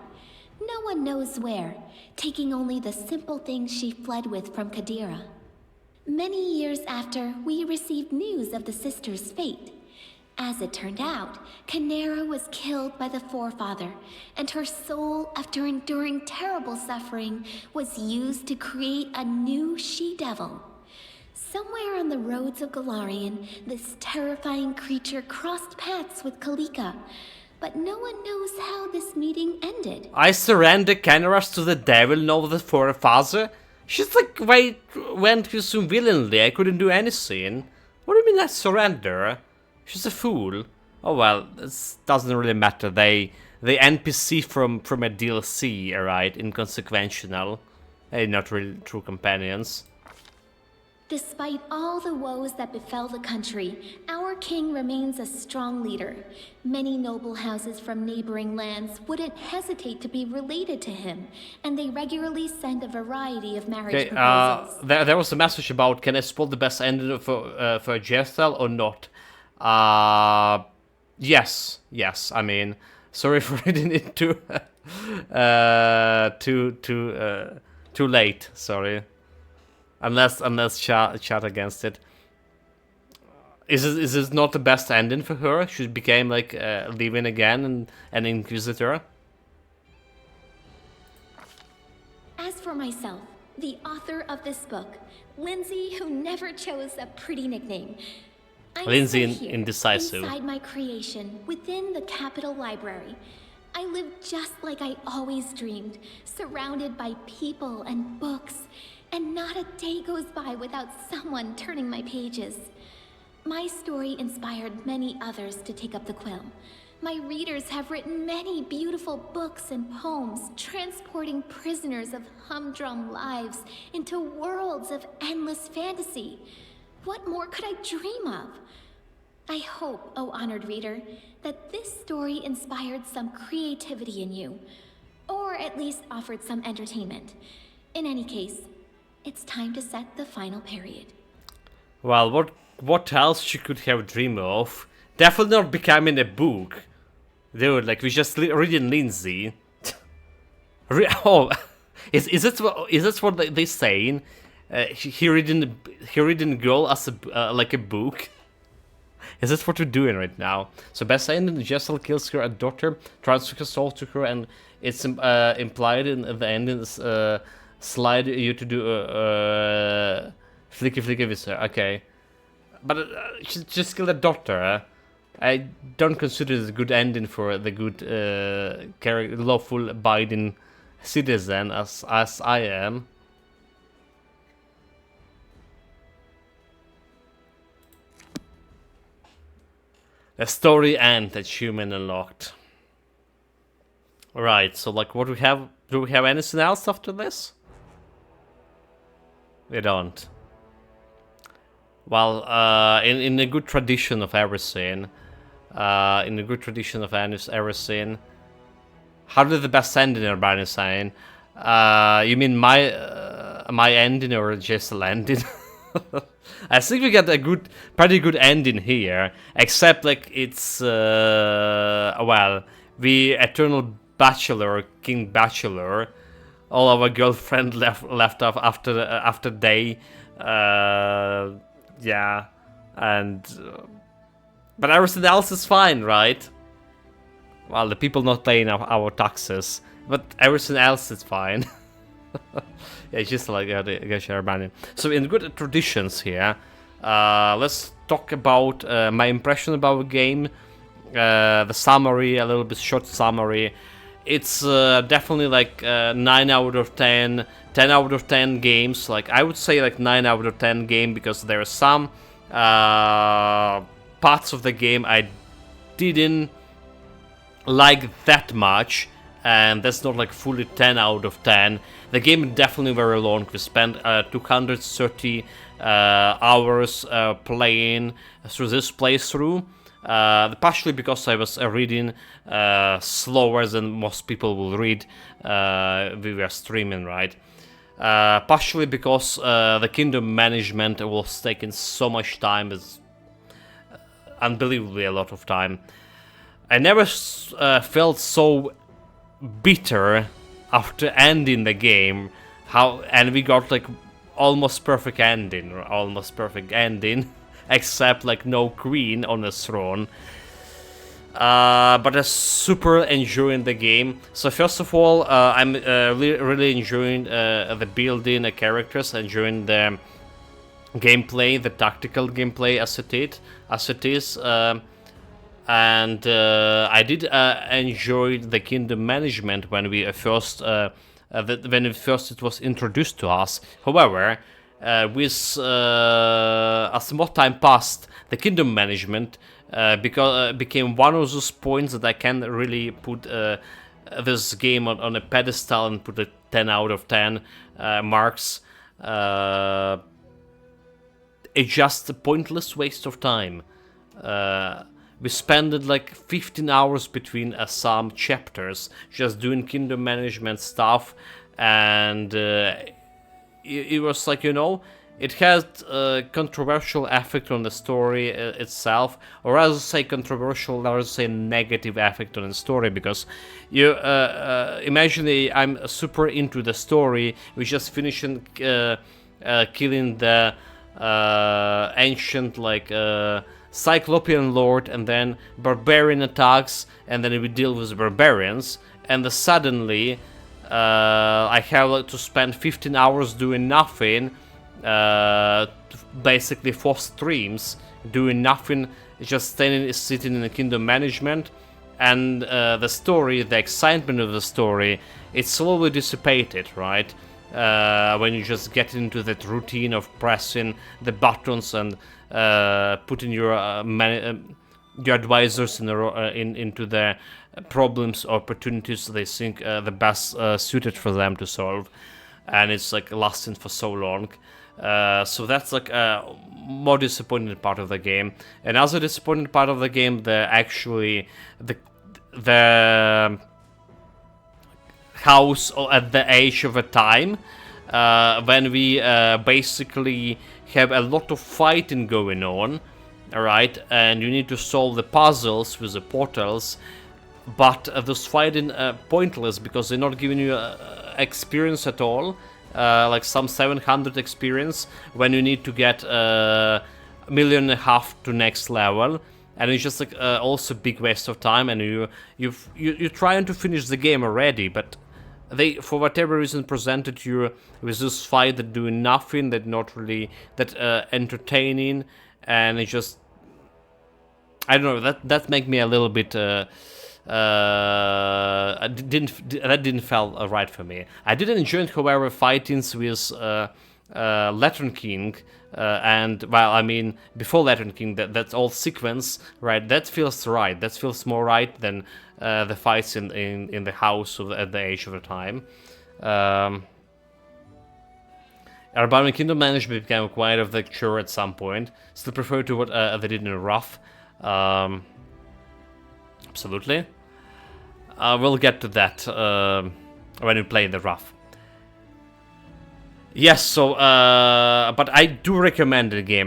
No one knows where, taking only the simple things she fled with from Kadira. Many years after, we received news of the sister's fate. As it turned out, Canera was killed by the Forefather, and her soul, after enduring terrible suffering, was used to create a new she-devil. Somewhere on the roads of Galarian, this terrifying creature crossed paths with Kalika, but no one knows how this meeting ended. I surrender Canaras to the devil, not the Forefather. She's like, went to some willingly, I couldn't do anything. What do you mean I surrender? She's a fool. Oh well, this doesn't really matter. They NPC from a DLC, alright, inconsequential. They're not really true companions. Despite all the woes that befell the country, our king remains a strong leader. Many noble houses from neighboring lands wouldn't hesitate to be related to him, and they regularly send a variety of marriage proposals. There was a message about, can I spoil the best ending for Gestal or not? Yes. I mean, sorry for reading it too late. Sorry, unless chat against it. Is this not the best ending for her? She became like living again and an inquisitor. As for myself, the author of this book, Lindsay, who never chose a pretty nickname. Lindsay Indecisive. Inside my creation, within the Capitol Library. I live just like I always dreamed, surrounded by people and books, and not a day goes by without someone turning my pages. My story inspired many others to take up the quill. My readers have written many beautiful books and poems, transporting prisoners of humdrum lives into worlds of endless fantasy. What more could I dream of? I hope, O honored reader, that this story inspired some creativity in you, or at least offered some entertainment. In any case, it's time to set the final period. Well, what else she could have dreamed of? Definitely not becoming a book. Dude, like, we just reading Lindsay. Oh, is that what they saying? He reading girl as a like a book. Is that what we're doing right now? So best ending, Jessel kills her daughter, transfers her soul to her, and it's implied in the ending. Slide you to do flicky with her. Okay, but she just killed a daughter. I don't consider this a good ending for the good lawful abiding citizen as I am. A story end, achievement unlocked. Right, so like what we have, do we have anything else after this? We don't. Well, in a good tradition of everything, how did the best ending, everybody is saying? You mean my ending or just the ending? I think we got a pretty good ending here, except like it's well, the eternal bachelor, King Bachelor. All our girlfriend left off after day. Yeah, and but everything else is fine, right? Well, the people not paying our taxes, but everything else is fine. Yeah, it's just like the So in good traditions here, let's talk about my impression about the game, the summary, a little bit short summary. It's definitely like 9 out of 10, 10 out of 10 games. Like I would say like 9 out of 10 game because there are some parts of the game I didn't like that much, and that's not like fully 10 out of 10. The game is definitely very long. We spent 230 hours playing through this playthrough. Partially because I was reading slower than most people will read. We were streaming, right? Partially because the kingdom management was taking so much time. It's unbelievably a lot of time. I never felt so bitter after ending the game. And we got like almost perfect ending, except like no queen on the throne. But I'm super enjoying the game. So first of all, I'm really enjoying the building the characters, enjoying the gameplay, the tactical gameplay as it is. And I did enjoy the kingdom management when we first it was introduced to us. However, as more time passed, the kingdom management became one of those points that I can really put this game on a pedestal and put a 10 out of 10 marks. It's just a pointless waste of time. We spent like 15 hours between some chapters just doing kingdom management stuff, and it was like, it had a controversial effect on the story itself, or rather say controversial, rather say negative effect on the story, because you imagine I'm super into the story, we just finishing killing the ancient like Cyclopean Lord, and then barbarian attacks, and then we deal with barbarians, and suddenly I have to spend 15 hours doing nothing, basically 4 streams doing nothing, just sitting in the kingdom management, and the story, the excitement of the story, it's slowly dissipated, right? When you just get into that routine of pressing the buttons and putting your advisors into the problems or opportunities they think the best suited for them to solve, and it's like lasting for so long. So that's like a more disappointing part of the game. Another disappointing part of the game, the house at the age of a time, when we basically have a lot of fighting going on, alright, and you need to solve the puzzles with the portals, but those fighting pointless because they're not giving you experience at all, like some 700 experience when you need to get 1.5 million to next level, and it's just like also a big waste of time, and you're trying to finish the game already, but they, for whatever reason, presented you with this fight that doing nothing, that not really that entertaining, and it just, I don't know, that make me a little bit that didn't feel right for me. I did enjoy, however, fightings with Lantern King, and well, I mean, before Lantern King, that's all sequence, right? That feels right. That feels more right than the fights in the house at the age of the time. Urban Kingdom management became quite of the chore at some point. Still prefer to what they did in Rough. Absolutely. We'll get to that when we play the Rough. Yes, so, but I do recommend the game.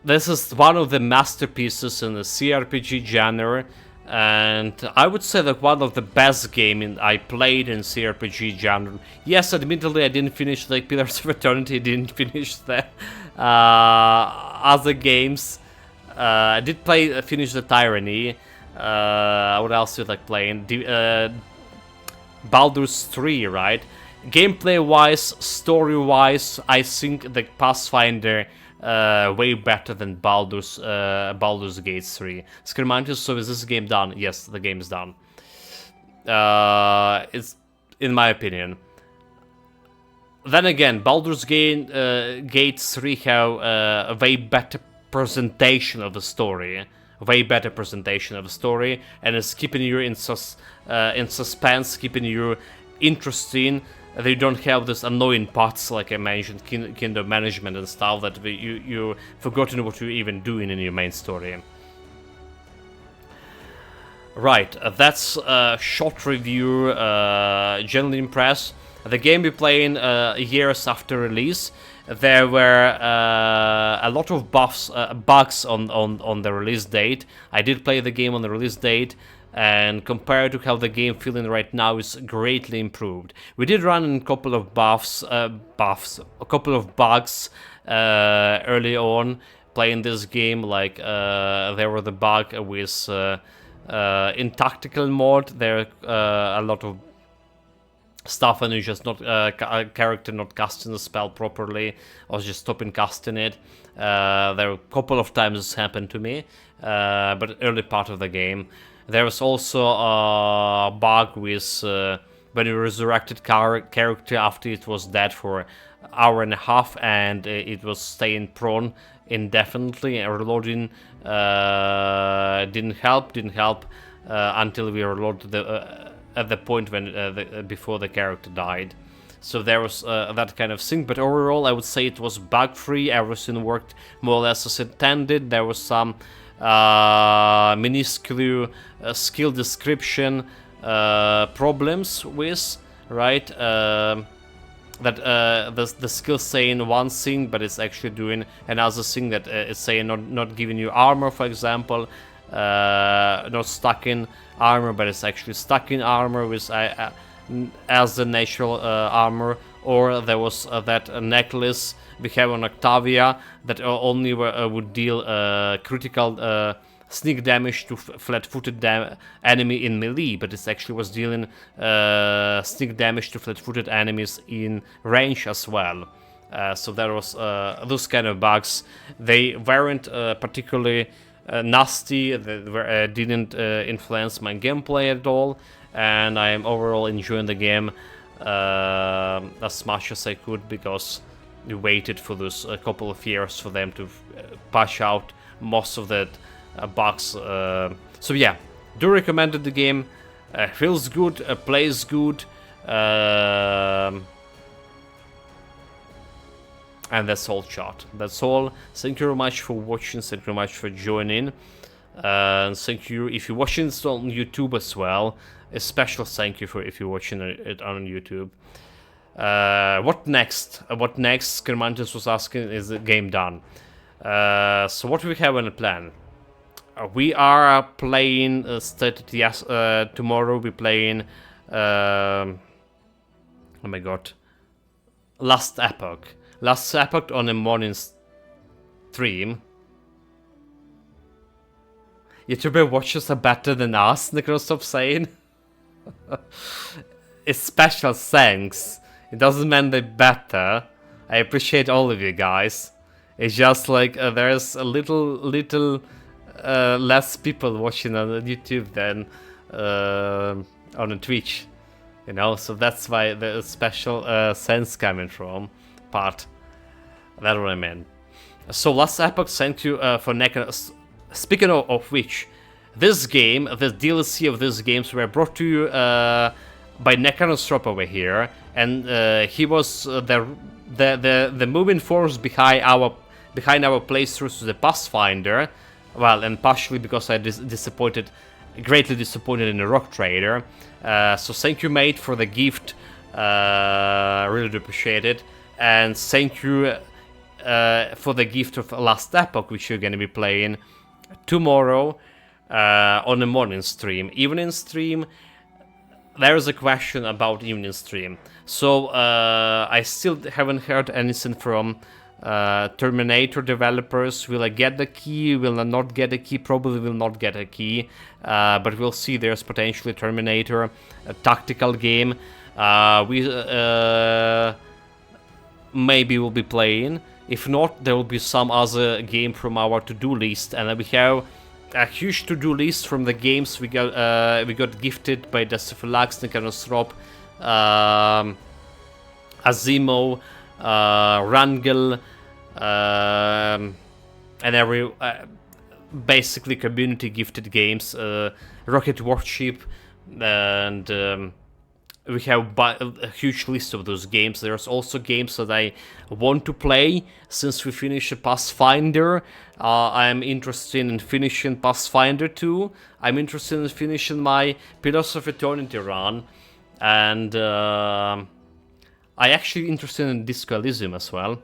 This is one of the masterpieces in the CRPG genre. and I would say that one of the best game I played in CRPG genre. Yes, admittedly, I didn't finish like Pillars of Eternity, didn't finish the other games. I did finish the Tyranny. What else did I like playing? Baldur's 3, right? Gameplay-wise, story-wise, I think the Pathfinder way better than Baldur's Gate 3. Scrimantis, so is this game done? Yes, the game is done. It's in my opinion. Then again, Baldur's Gate 3 have a way better presentation of the story. Way better presentation of the story, and it's keeping you in suspense, keeping you interesting. They don't have this annoying parts like I mentioned, kingdom management and stuff that you forgotten what you're even doing in your main story. Right, that's a short review. Generally impressed. The game we're playing years after release. There were a lot of bugs on the release date. I did play the game on the release date, and compared to how the game feeling right now is greatly improved. We did run a couple of a couple of bugs early on playing this game. Like there were the bug with in tactical mode. There a lot of stuff and you just not character not casting the spell properly or just stopping casting it. There are a couple of times this happened to me, but early part of the game. There was also a bug with when you resurrected character after it was dead for an hour and a half and it was staying prone indefinitely, and reloading didn't help until we reloaded at the point when before the character died. So there was that kind of thing, but overall I would say it was bug-free. Everything worked more or less as intended. There was some minuscule skill description problems with, right? That the skill saying one thing, but it's actually doing another thing. That it's saying not giving you armor, for example, not stuck in armor, but it's actually stuck in armor with as the natural armor. Or there was that necklace we have on Octavia that only would deal critical sneak damage to flat-footed enemy in melee, but it actually was dealing sneak damage to flat-footed enemies in range as well. So there was those kind of bugs. They weren't particularly nasty. They didn't influence my gameplay at all, and I am overall enjoying the game as much as I could, because we waited for those a couple of years for them to patch out most of that bugs. So yeah, do recommend the game. Feels good, plays good, and that's all, chat. That's all. Thank you very much for watching. Thank you very much for joining. And thank you if you're watching this on YouTube as well. A special thank you for if you're watching it on YouTube. What next? What next? Kermantis was asking, is the game done? So what do we have on the plan? We are playing tomorrow we're playing oh my god, Last Epoch on a morning stream. YouTuber watchers are better than us, Nicholas, stop saying. It's special thanks. It doesn't mean they're better. I appreciate all of you guys. It's just like there's a little less people watching on YouTube than on a Twitch, you know. So that's why the special sense coming from part. That's what I meant. So Last Epoch, thank you for Nekka. Speaking of which, this game, the DLC of these games were brought to you by Nekanostrop over here, and he was the moving force behind our playthroughs to the Pathfinder. Well, and partially because I greatly disappointed in the Rock Trader. So thank you, mate, for the gift. Really do appreciate it, and thank you for the gift of Last Epoch, which you're going to be playing tomorrow. on a morning stream. Evening stream, there is a question about evening stream. So I still haven't heard anything from Terminator developers. Will I get the key? Will I not get a key? Probably will not get a key. But we'll see. There's potentially Terminator, a tactical game. We maybe will be playing. If not, there will be some other game from our to-do list, and we have a huge to-do list from the games we got gifted by Decipherlax, Nicanosrop, Azimo, Rangel, and every basically community gifted games, Rocket Warship, and we have a huge list of those games. There's also games that I want to play since we finished Pathfinder. I'm interested in finishing Pathfinder 2. I'm interested in finishing my Pillars of Eternity run. And I actually interested in Disco Elysium as well.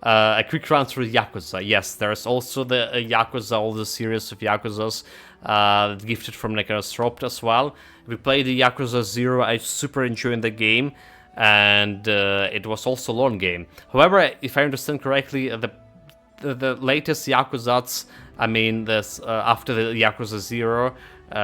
A quick run through Yakuza. Yes, there's also the Yakuza, all the series of Yakuzas gifted from Nicanosrop as well. We played the Yakuza 0, I super enjoyed the game, and it was also a long game. However, if I understand correctly, the latest Yakuzas, I mean, this, after the Yakuza 0, the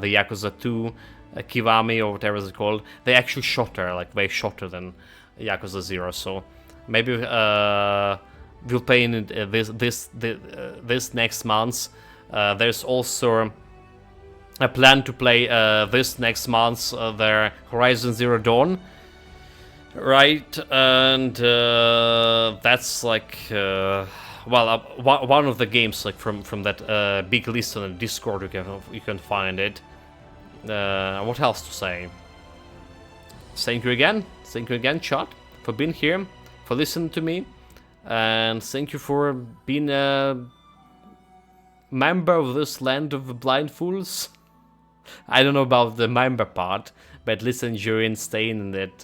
Yakuza 2, Kiwami or whatever it's called, they actually shorter, like way shorter than Yakuza 0, so maybe we'll play in this next month. There's also a plan to play this next month their Horizon Zero Dawn, right? And that's like one of the games like from that big list on the Discord. You can find it. What else to say? Thank you again, chat, for being here, for listening to me, and thank you for being a member of this land of blind fools. I don't know about the member part, but at least enjoying staying in that,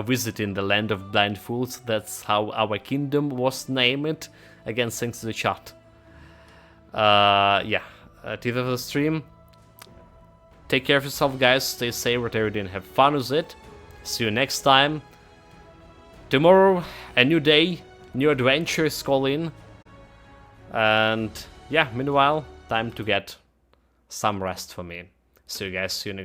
visiting the land of blind fools. That's how our kingdom was named. Again, thanks to the chat. Yeah, at the end of the stream, take care of yourself, guys. Stay safe, whatever you did, have fun with it. See you next time. Tomorrow, a new day, new adventures call in. And yeah, meanwhile, time to get some rest for me. See you guys, see you in the